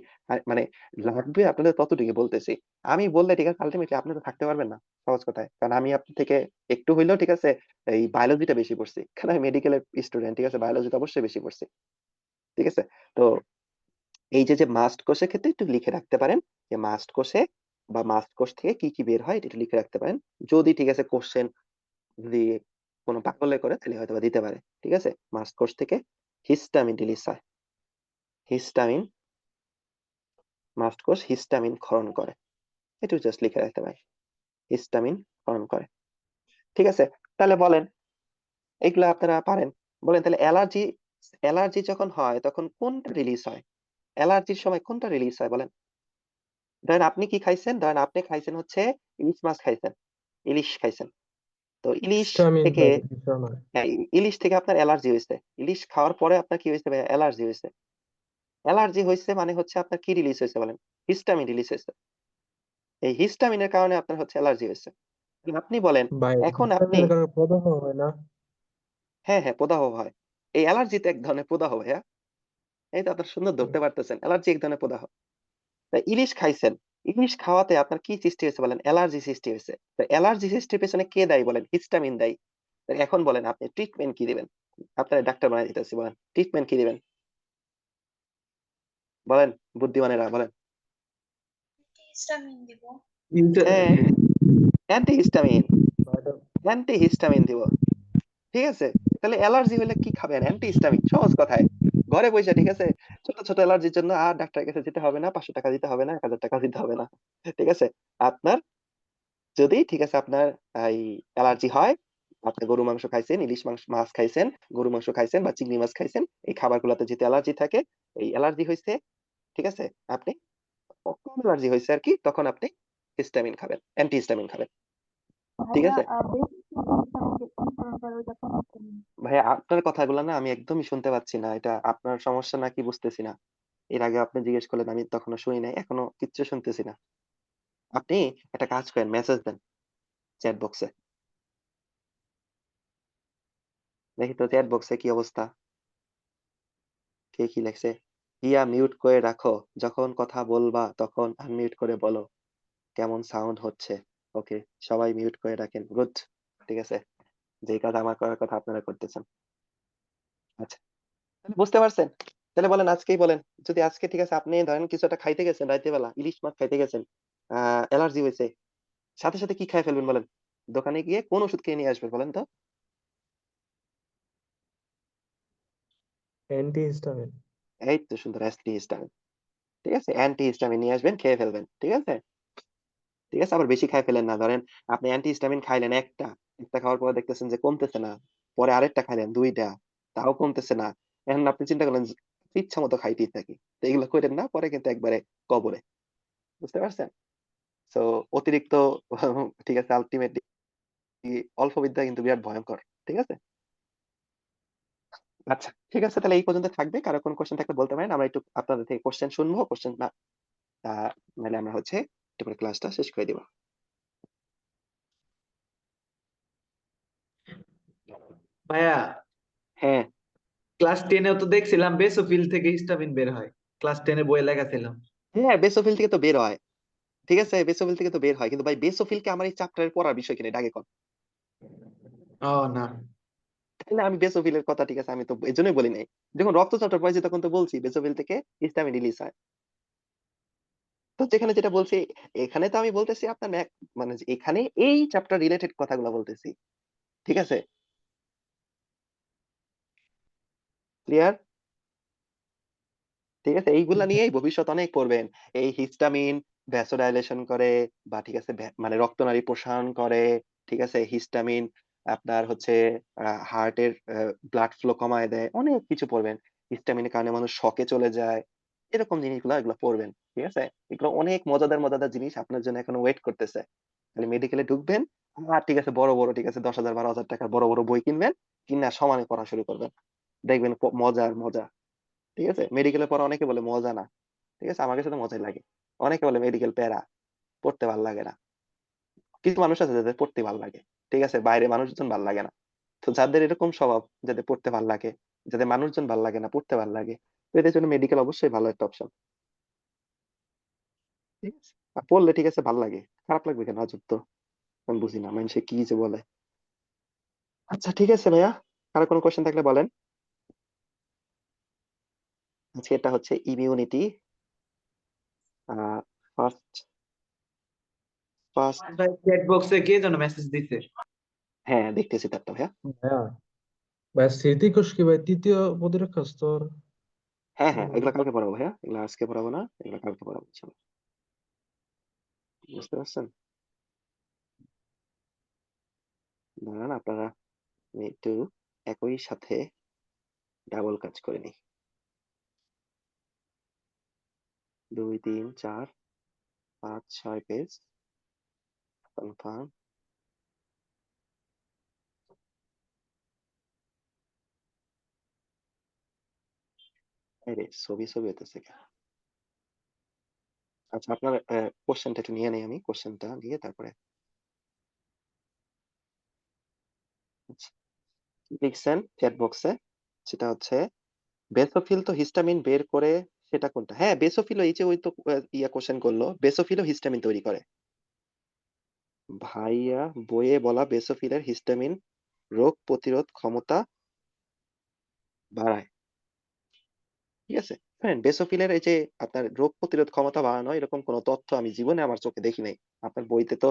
S1: মানে লাগবে আপনাদের ততটুকু বলতেছি। আমি বললে ঠিক আছে আলটিমেটলি আপনারা থাকতে পারবেন না, সহজ কথায়, কারণ আমি আপনার থেকে একটু হইলেও ঠিক আছে এই বায়োলজিটা বেশি পড়ছি, কারণ আমি মেডিকেলের স্টুডেন্ট। ঠিক আছে, বায়োলজিটা অবশ্যই বেশি পড়ছি। ঠিক আছে, তো এই যে মাস্ট কোষের ক্ষেত্রে একটু লিখে রাখতে পারেন যে মাস্ট কোষে বা মাস্ট কোষ থেকে কি কি বের হয়, এটা একটু লিখে রাখতে পারেন। যদি ঠিক আছে কোশ্চেন যদি কোনো পাগলে করে তাহলে হয়তো বা দিতে পারে। ঠিক আছে, মাস্ট কোষ থেকে হিস্টামিন রিলিজ হয়। হিস্টামিন, মাস্ট কোষ হিস্টামিন ক্ষরণ করে। একটু জাস্ট লিখে রাখতে পারে, হিস্টামিন ক্ষরণ করে। ঠিক আছে, তাহলে বলেন এগুলো আপনারা পারেন। বলেন তাহলে অ্যালার্জি, অ্যালার্জি যখন হয় তখন কোনটা রিলিজ হয়? অ্যালার্জির সময় কোনটা রিলিজ হয় বলেন? ধরেন আপনি কি খাইছেন, ধরেন আপনি খাইছেন হচ্ছে ইলিশ মাছ খাইছেন, ইলিশ খাইছেন। তো ইলিশ
S4: হিস্টামিন
S1: থেকে,
S4: বাইরে কিছু আমার।
S1: হ্যাঁ, ইলিশ থেকে আপনার অ্যালার্জি হয়েছে। ইলিশ খাওয়ার পরে আপনার কি হয়েছে ভাই? অ্যালার্জি হয়েছে। অ্যালার্জি হয়েছে মানে হচ্ছে আপনার কি রিলিজ হয়েছে বলেন? হিস্টামিন রিলিজ হয়েছে। এই হিস্টামিনের কারণে আপনার হচ্ছে অ্যালার্জি হয়েছে। আপনি বলেন,
S4: বাইরে
S1: এখন আপনি,
S4: হিস্টামিনের কারণে প্রদাহ হয় না?
S1: হ্যাঁ হ্যাঁ প্রদাহ হয়। এই অ্যালার্জিতে এক ধরনের প্রদাহ ভাইয়া। এই তো আপনার সুন্দর ধরতে পারতেছেন, অ্যালার্জি এক ধরনের প্রদাহ। তা ইলিশ খাইছেন, ইলিশ খাওয়াতে আপনার কি সৃষ্টি হয়েছে বলেন? অ্যালার্জি সৃষ্টি হয়েছে। তো অ্যালার্জি সৃষ্টির পেছনে কে দায়ী বলেন? হিস্টামিন দায়ী। তো এখন বলেন আপনি ট্রিটমেন্ট কি দিবেন? আপনারে ডাক্তার বানায় দিতেছি বলেন। ট্রিটমেন্ট কি দিবেন? বলেন বুদ্ধিমানেরা বলেন।
S2: অ্যান্টিহিস্টামিন দিব।
S1: হ্যাঁ, অ্যান্টিহিস্টামিন, অ্যান্টিহিস্টামিন দিব। ঠিক আছে? তাহলে অ্যালার্জি হইলে কি খাবেন? অ্যান্টিহিস্টামিন সহজ কথায়। ঘরে বইসা ঠিক আছে? ছোট, ছোট অ্যালার্জির জন্য আর ডাক্তারের কাছে যেতে হবে না, ৳৫০০ দিতে হবে না, ৳১,০০০ দিতে হবে না। ঠিক আছে? আপনার যদি ঠিক আছে আপনার এই অ্যালার্জি হয়, আপনি গরুর মাংস খাইছেন, ইলিশ মাছ খাইছেন, গরুর মাংস খাইছেন বা চিংড়ি মাছ খাইছেন, এই খাবারগুলাতে যেহেতু অ্যালার্জি থাকে, এই অ্যালার্জি হইছে, ঠিক আছে? আপনি কম অ্যালার্জি হইছে আরকি, তখন আপনি হিস্টামিন খাবেন, অ্যান্টিহিস্টামিন খাবেন। ঠিক
S6: ভাইয়া
S1: আছে?
S6: বেশি
S1: ভাইয়া আপনার কথাগুলা না আমি একদমই শুনতে পাচ্ছি না। এটা আপনার সমস্যা নাকি বুঝতেছি না। এর আগে আপনি জিজ্ঞেস করলেন আমি তখনও শুনি নাই। এখনো কিচ্ছু শুনতেছি না। আপনি একটা কাজ করেন, মেসেজ দেন চ্যাট বক্সে। দেখি তো চ্যাট বক্সে কি অবস্থা? কে কি লেখছে? "হিয়া মিউট করে রাখো। যখন কথা বলবা তখন আনমিউট করে বলো। কেমন সাউন্ড হচ্ছে?" ওকে, সবাই মিউট করে রাখেন। গুড। ঠিক আছে। যেই কাজ আমার করার কথা আপনারা করতেছেন। আচ্ছা। তাহলে বুঝতে পারছেন? তাহলে বলেন আজকেই বলেন। যদি আজকে ঠিক আছে আপনি ধরেন কিছু একটা খাইতে গেছেন রাইতের বেলা, ইলিশ মাছ খাইতে গেছেন। আ অ্যালার্জি হইছে। সাথে, সাথে কি খাইয়া ফেলবেন বলেন? দোকানে গিয়ে কোন ওষুধ খেয়ে নিয়ে আসবেন বলেন তো?
S7: অ্যান্টিহিস্টামিন।
S1: এই তো সুন্দর অ্যান্টিহিস্টামিন। ঠিক আছে? অ্যান্টিহিস্টামিন নিয়ে আসবেন, খেয়ে ফেলবেন। ঠিক আছে? ঠিক আছে? আবার বেশি খাইয়া ফেলেন না। ধরেন আপনি অ্যান্টিহিস্টামিন খাইলেন ১ টা। ১ টা খাওয়ার পরে দেখতেছেন যে কমতেছে না। পরে আরেকটা খাইলেন ২ টা। তাও কমতেছে না। এখন আপনি চিন্তা করলেন যে ইচ্ছামত খাইতেই থাকি। তো এগুলো কইরেন না। পরে কিন্তু একবারে কবরে। বুঝতে পারছেন? সো অতিরিক্ত ঠিক আছে আল্টিমেটলি অল্প বিদ্যা কিন্তু বিরাট ভয়ংকর। ঠিক আছে? আচ্ছা, ঠিক আছে তাহলে এই পর্যন্ত থাকবে। কারো কোনো কোয়েশ্চেন থাকলে বলতে পারেন। আমরা একটু আপনাদের থেকে কোয়েশ্চেন শুনবো। কোয়েশ্চেন না আ নাইলে আমরা হচ্ছে একটু করে ক্লাসটা শেষ করে দিব।
S4: ভাইয়া
S1: হ্যাঁ,
S4: ক্লাস 10 এও তো দেখছিলাম বেসোফিল থেকে হিস্টামিন বের হয়। ক্লাস 10 এ বইয়ে লেখা ছিল।
S1: হ্যাঁ, বেসোফিল থেকে তো বের হয়। ঠিক আছে? বেসোফিল থেকে তো বের হয়। কিন্তু ভাই বেসোফিলকে আমার এই চ্যাপ্টারে পড়ার বিষয় কিনা এটা আগে কন।
S4: ও না।
S1: তাইলে আমি বেসোফিলের কথা ঠিক আছে আমি তো এজন্যই বলি নাই। যখন রক্তচাপ পড়েছি তখন তো বলছি বেসোফিল থেকে হিস্টামিন রিলিজ হয়। তো যেখানে যেটা বলছি এখানে তো আমি বলতেছি আপনার মানে যে এখানে এই চ্যাপ্টার রিলেটেড কথাগুলা বলতেছি। ঠিক আছে? ক্লিয়ার? ঠিক আছে? এইগুলা নিয়েই ভবিষ্যতে অনেক পড়বেন। এই হিস্টামিন ভ্যাসোডাইলেশন করে বা ঠিক আছে মানে রক্তনালী প্রসারণ করে। ঠিক আছে? হিস্টামিন আপনার হচ্ছে হার্টের ব্লাড ফ্লো কমায় দেয়। অনেক কিছু পড়বেন। হিস্টামিনের কারণে মানুষ শকে চলে যায়। এরকম জিনিসগুলা এগুলা পড়বেন। ঠিক আছে? এগুলো অনেক মজাদার, মজাদার জিনিস আপনার জন্য এখনো ওয়েট করতেছে। খালি মেডিকেলে ঢুকবেন আর ঠিক আছে বড়, বড় ঠিক আছে ৳১০,০০০ ৳১২,০০০ টাকার বড়, বড় বই কিনবেন। কিনা সমানে পড়া শুরু করবেন। দেখবেন মজা আর মজা। ঠিক আছে? মেডিকেলে পড়া অনেকে বলে মজা না। ঠিক আছে? আমার কাছে তো মজাই লাগে। অনেকে বলে মেডিকেল প্যারা, পড়তে ভাল লাগে না। কিছু মানুষ আছে যাদের পড়তে ভাল লাগে। ঠিক আছে? বাইরে মানুষজন ভাল লাগে না। তো যাদের এরকম স্বভাব, যাদের পড়তে ভাল লাগে, যাদের মানুষজন ভাল লাগে না, পড়তে ভাল লাগে, তো এদের জন্য মেডিকেল অবশ্যই ভালো একটা অপশন। ঠিক আছে? আর পড়লে ঠিক আছে ভাল লাগে। খারাপ লাগবে কেন? আজব তো। আমি বুঝি না মানুষে কি যে বলে। আচ্ছা ঠিক আছে ভাইয়া। কারো কোনো কোয়েশ্চেন থাকলে বলেন। আজকে এটা হচ্ছে ইমিউনিটি আ ফার্স্ট ফার্স্ট
S4: ভাই চ্যাট বক্সে কে যেন মেসেজ দিছে।
S1: হ্যাঁ, দেখতেছি তারটা ভাইয়া।
S7: ভাইয়া ভাই স্মৃতিকোষ কি ভাই তৃতীয় প্রতিরক্ষা স্তর?
S1: হ্যাঁ, হ্যাঁ, এগুলা কালকে পড়াবো ভাইয়া। এগুলা আজকে পড়াবো না। এগুলা কালকে পড়াবো ইনশাআল্লাহ। বুঝতে পারছেন? দাঁড়ান আপনারা আমি একটু একই সাথে ডাবল কাজ করে নিই। ২, ৩, ৪, ৫, ৬ পেজ কনফার্ম। আরে ছবি হইতেছে কেন? আচ্ছা আপনার কোয়েশ্চেনটা একটু নিয়ে নেই আমি। কোয়েশ্চেনটা নিয়ে তারপরে আচ্ছা, কি লিখছেন চ্যাট বক্সে? সেটা হচ্ছে বেসোফিল তো হিস্টামিন বের করে সেটা কোনটা? হ্যাঁ, বেসোফিলও এই যে ওই তো কোশ্চেন করলো, বেসোফিলও হিস্টামিন তৈরি করে। ভাইয়া বইয়ে বলা বেসোফিলের হিস্টামিন রোগ প্রতিরোধ ক্ষমতা বাড়ায়। ঠিক আছে? শুনেন, বেসোফিলের এই যে আপনার রোগ প্রতিরোধ ক্ষমতা বাড়ানো এরকম কোনো তথ্য আমি জীবনে আমার চোখে দেখি নাই। আপনার বইতে তো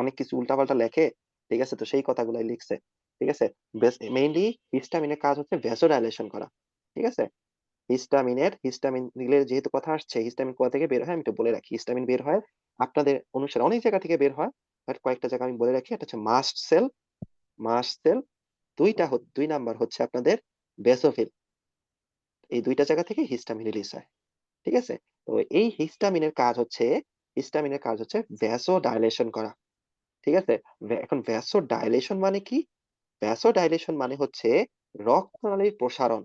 S1: অনেক কিছু উল্টাপাল্টা লেখে। ঠিক আছে? তো সেই কথাগুলাই লিখছে। ঠিক আছে? মেইনলি হিস্টামিনের কাজ হচ্ছে ভ্যাসোডাইলেশন করা। ঠিক আছে? হিস্টামিনের যেহেতু কথা আসছে, হিস্টামিন কোথা থেকে বের হয় আমি একটু বলে রাখি। হিস্টামিন বের হয় আপনাদের অনুসারে অনেক জায়গা থেকে বের হয়। বাট কয়েকটা জায়গা আমি বলে রাখি। এটা হচ্ছে মাস্ট সেল। ২ নাম্বার হচ্ছে আপনাদের বেসোফিল। এই ২টা জায়গা থেকে হিস্টামিন রিলিজ হয়। ঠিক আছে? তো এই হিস্টামিনের কাজ হচ্ছে ভ্যাসোডাইলেশন করা। ঠিক আছে? এখন ভ্যাসোডাইলেশন মানে কি? ভ্যাসোডাইলেশন মানে হচ্ছে রক্তনালীর প্রসারণ।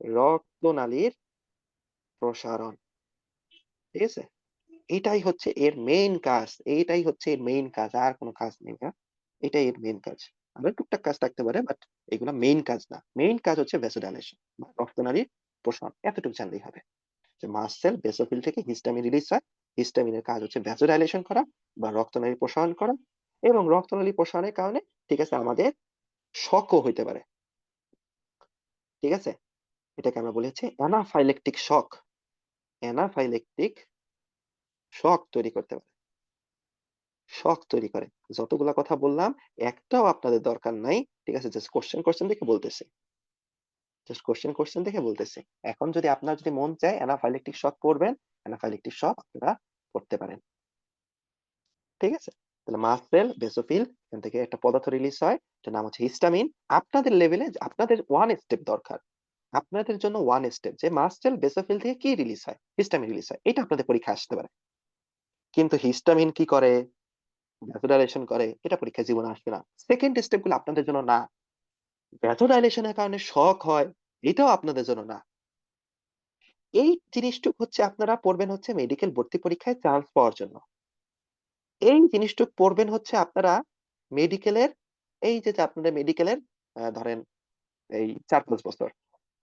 S1: রক্তনালীর প্রসারণ। ঠিক আছে? এটাই হচ্ছে এর মেইন কাজ। আর কোনো কাজ নেই ভাইয়া। এটাই এর মেইন কাজ। আবার টুকটাক কাজ থাকতে পারে, বাট এগুলা মেইন কাজ না। মেইন কাজ হচ্ছে ভ্যাসোডাইলেশন বা রক্তনালীর প্রসারণ। এতটুকু জানলেই হবে। যে মাস্ট সেল বেসোফিল থেকে হিস্টামিন রিলিজ হয়। হিস্টামিনের কাজ হচ্ছে ভ্যাসোডাইলেশন করা বা রক্তনালী প্রসারণ করা, এবং রক্তনালী প্রসারণের কারণে ঠিক আছে আমাদের শকও হইতে পারে। ঠিক আছে? এটাকে আমরা বলি হচ্ছে অ্যানাফাইলেকটিক শক। অ্যানাফাইলেকটিক শক তৈরি করতে পারে। শক তৈরি করে। যতগুলা কথা বললাম একটাও আপনাদের দরকার নাই। ঠিক আছে? জাস্ট কোশ্চেন দেখে বলতেছি। এখন যদি আপনার যদি মন চায় অ্যানাফাইলেকটিক শক পড়বেন, অ্যানাফাইলেকটিক শক আপনারা পড়তে পারেন। ঠিক আছে? তাহলে মাস্ট সেল, বেসোফিল, এখান থেকে একটা পদার্থ রিলিজ হয়, এটার নাম হচ্ছে হিস্টামিন। আপনাদের লেভেলে আপনাদের ওয়ান স্টেপ দরকার। আপনাদের জন্য ওয়ান স্টেপ যে মাস্ট সেল, বেসোফিল থেকে কি রিলিজ হয়? হিস্টামিন রিলিজ হয়। এটা আপনাদের পরীক্ষায় আসতে পারে। কিন্তু হিস্টামিন কি করে, ভ্যাসোডাইলেশন করে, এটা পরীক্ষায় জীবনে আসবে না। সেকেন্ড স্টেপ গুলো আপনাদের জন্য না। ভ্যাসোডাইলেশনের কারণে শক হয়, এটাও আপনাদের জন্য না। এই জিনিসটুক হচ্ছে আপনারা পড়বেন হচ্ছে মেডিকেল ভর্তি পরীক্ষায় চান্স পাওয়ার জন্য। এই জিনিসটুক পড়বেন হচ্ছে আপনারা মেডিকেলের, এই যে আপনাদের মেডিকেলের ধরেন এই ৪-৫ বছর।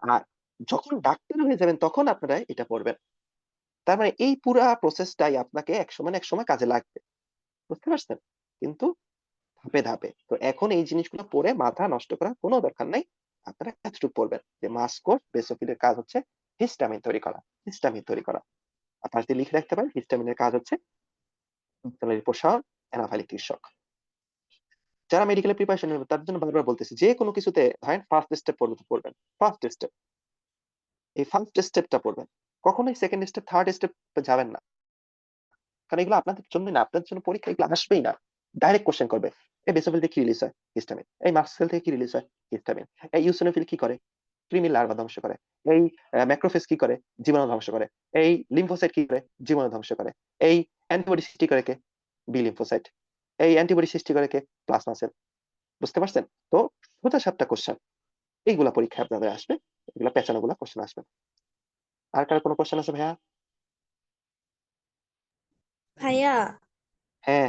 S1: আর যখন ডাক্তার হয়ে যাবেন তখন আপনারা এটা পড়বেন। তার মানে এই পুরা প্রসেসটাই আপনাকে একসময় না একসময় কাজে লাগবে। বুঝতে পারছেন? কিন্তু ধাপে ধাপে। তো এখন এই জিনিসগুলো পড়ে মাথা নষ্ট করার কোনো দরকার নাই। আপনারা এতটুকু পড়বেন যে মাস্কোর বেসোফিলের কাজ হচ্ছে হিস্টামিন তৈরি করা। আপনারা যদি লিখে রাখতে পারেন হিস্টামিনের কাজ হচ্ছে রক্তনালীর প্রসারণ, অ্যানাফাইলেকটিক শক। যারা মেডিকেলের প্রিপারেশন নেবে তাদের জন্য বারবার বলতেছি যে কোনো কিছুতে ধরেন ফার্স্ট স্টেপ পড়বেন। ফার্স্ট স্টেপ, এই ফার্স্ট স্টেপটা পড়বেন। কখনোই সেকেন্ড স্টেপ, থার্ড স্টেপ যাবেন না। কারণ এগুলো আপনাদের জন্য না, আপনাদের জন্য পরীক্ষা এগুলো আসবেই না। ডাইরেক্ট কোশ্চেন করবে। এই বেসোফিল থেকে কি রিলিজ হয়? হিস্টামিন। এই মাস্ট সেল থেকে কি রিলিজ হয়? হিস্টামিন। এই ইওসিনোফিল কি করে? কৃমি লার্ভা ধ্বংস করে। এই ম্যাক্রোফেজ কি করে? জীবাণু ধ্বংস করে। এই লিম্ফোসাইট কি করে? জীবাণু ধ্বংস করে। এই অ্যান্টিবডি সৃষ্টি করে কে? B lymphocyte. এই অ্যান্টিবডি সৃষ্টি করে কে? Plasma sell. বুঝতে পারছেন? তো সোজা সাপটা কোশ্চেন এইগুলা পরীক্ষায় আপনাদের আসবে। এগুলা পেঁচানো গুলা কোশ্চেন আসবে। আর কার কোনো কোশ্চেন আছে ভাইয়া?
S5: ভাইয়া,
S1: হ্যাঁ,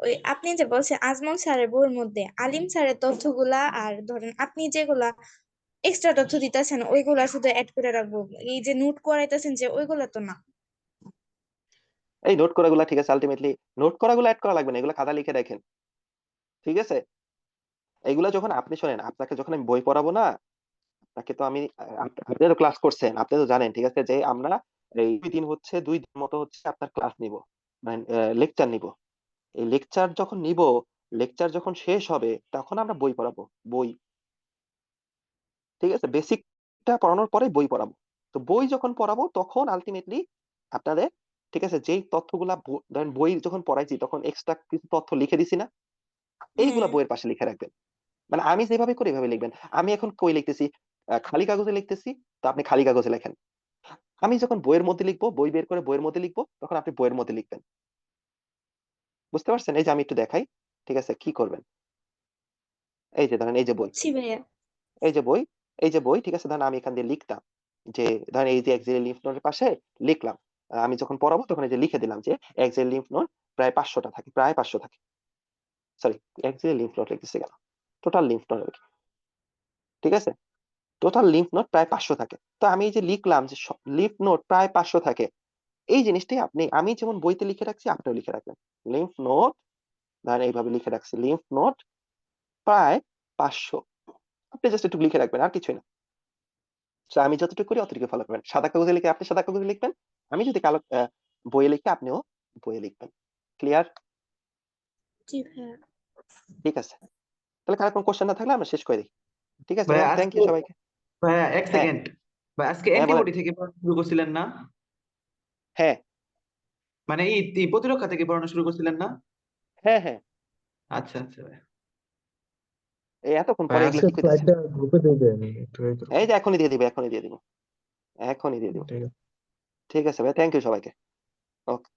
S5: ওই আপনি যে বলছেন আজমল স্যারের বইয়ের মধ্যে আলিম স্যারের তথ্যগুলা আর ধরেন আপনি যেগুলা এক্সট্রা তথ্য দিতেছেন ওইগুলা শুধু অ্যাড করে রাখবো, এই যে নোট করাইতেছেন যে ওইগুলা তো না।
S1: এই নোট করাগুলা ঠিক আছে, আলটিমেটলি নোট করাগুলো এড করা লাগবে না, এগুলো খাতা লিখে রাখেন। ঠিক আছে? এগুলা যখন আপনি শোনেন, আপনাকে যখন আমি বই পড়াবো না, আপনাকে তো আমি আপনি তো ক্লাস করছেন, আপনি তো জানেন ঠিক আছে যে আমরা এই ২ দিন হচ্ছে ২ দিন মতো হচ্ছে আপনার ক্লাস নিব, মানে লেকচার নিব। এই লেকচার যখন শেষ হবে তখন আমরা বই পড়াবো। বই, ঠিক আছে? বেসিকটা পড়ানোর পরে বই পড়াবো। তো বই যখন পড়াবো তখন আলটিমেটলি আপনাদের ঠিক আছে যেই তথ্যগুলা ধরেন বই যখন পড়াইছি তখন এক্সট্রা কিছু তথ্য লিখে দিছি না, এইগুলা
S5: হ্যাঁ।
S1: বইয়ের পাশে লিখে রাখবেন। মানে আমি যেভাবে করি এভাবে লিখবেন। আমি এখন কই লিখতেছি, খালি কাগজে লিখতেছি, তো আপনি খালি কাগজে লেখেন। আমি যখন বইয়ের মধ্যে লিখবো, বই বের করে বইয়ের মধ্যে লিখবো, তখন আপনি বইয়ের মধ্যে লিখবেন। বুঝতে পারছেন? এই যে আমি একটু দেখাই, ঠিক আছে কি করবেন। এই যে ধরেন এই যে বই,
S5: বুঝছি ভাইয়া।
S1: এই যে বই, এই যে বই, ঠিক আছে? ধরেন আমি এখান দিয়ে লিখতাম যে ধরেন এই যে এক্সিলারি লিম্ফ নোডের পাশে লিখলাম। আমি যখন পড়াবো তখন এই যে লিখে দিলাম যে এক্সিলারি লিম্ফ নোড প্রায় 500টা থাকে, প্রায় 500 থাকে। সরি, এক্সিলারি লিম্ফ নোড লিখতেছি কেন, টোটাল লিম্ফ নোড, ঠিক আছে? টোটাল লিম্ফ নোড প্রায় 500 থাকে। তো আমি এই যে লিখলাম যে লিম্ফ নোড প্রায় 500 থাকে, এই জিনিসটাই আমি যেমন বইতে লিখে রাখছি আপনিও লিখে রাখবেন। লিম্ফ নোড ধরেন এইভাবে লিখে রাখছি, লিম্ফ নোড প্রায় 500। আপনি জাস্ট একটু লিখে রাখবেন, আর কিছুই না। সো আমি যতটুকু করি অতটুকু ফলো করবেন। সাদা কাগজে লিখে আপনি সাদা কাগজে লিখবেন, আমি যদি কালো বইয়ে লিখি আপনিও বইয়ে লিখবেন। ক্লিয়ার?
S5: জি ভাইয়া।
S1: ঠিক আছে। তাহলে কারো কোনো কোশ্চেন না থাকলে আমরা শেষ করে দিই। ঠিক আছে
S4: ভাইয়া
S1: ভাইয়া, থ্যাংক
S4: আজকে
S1: ইউ সবাইকে।
S4: ভাইয়া এক
S1: হ্যাঁ
S4: সেকেন্ড, ভাই আজকে
S1: হ্যাঁ বলেন।
S4: অ্যান্টিবডি থেকে পড়ানো শুরু করছিলেন না?
S1: হ্যাঁ
S4: মানে এই প্রতিরক্ষা থেকে পড়ানো শুরু করছিলেন না?
S1: হ্যাঁ হ্যাঁ,
S4: আচ্ছা আচ্ছা ভাই।
S1: এই এতক্ষণ
S7: ভাই
S1: পরে এগুলো
S7: আজকে
S1: কি কইতেছেন?
S7: স্লাইডটা গ্রুপে দিয়ে দেন একটু এই করুন।
S1: এই যে এখনই দিয়ে দিবে, এখনই দিয়ে দিব, এখনই দিয়ে দিব।
S7: ঠিক আছে।
S1: ঠিক আছে ভাই, থ্যাংক ইউ সবাইকে। ওকে।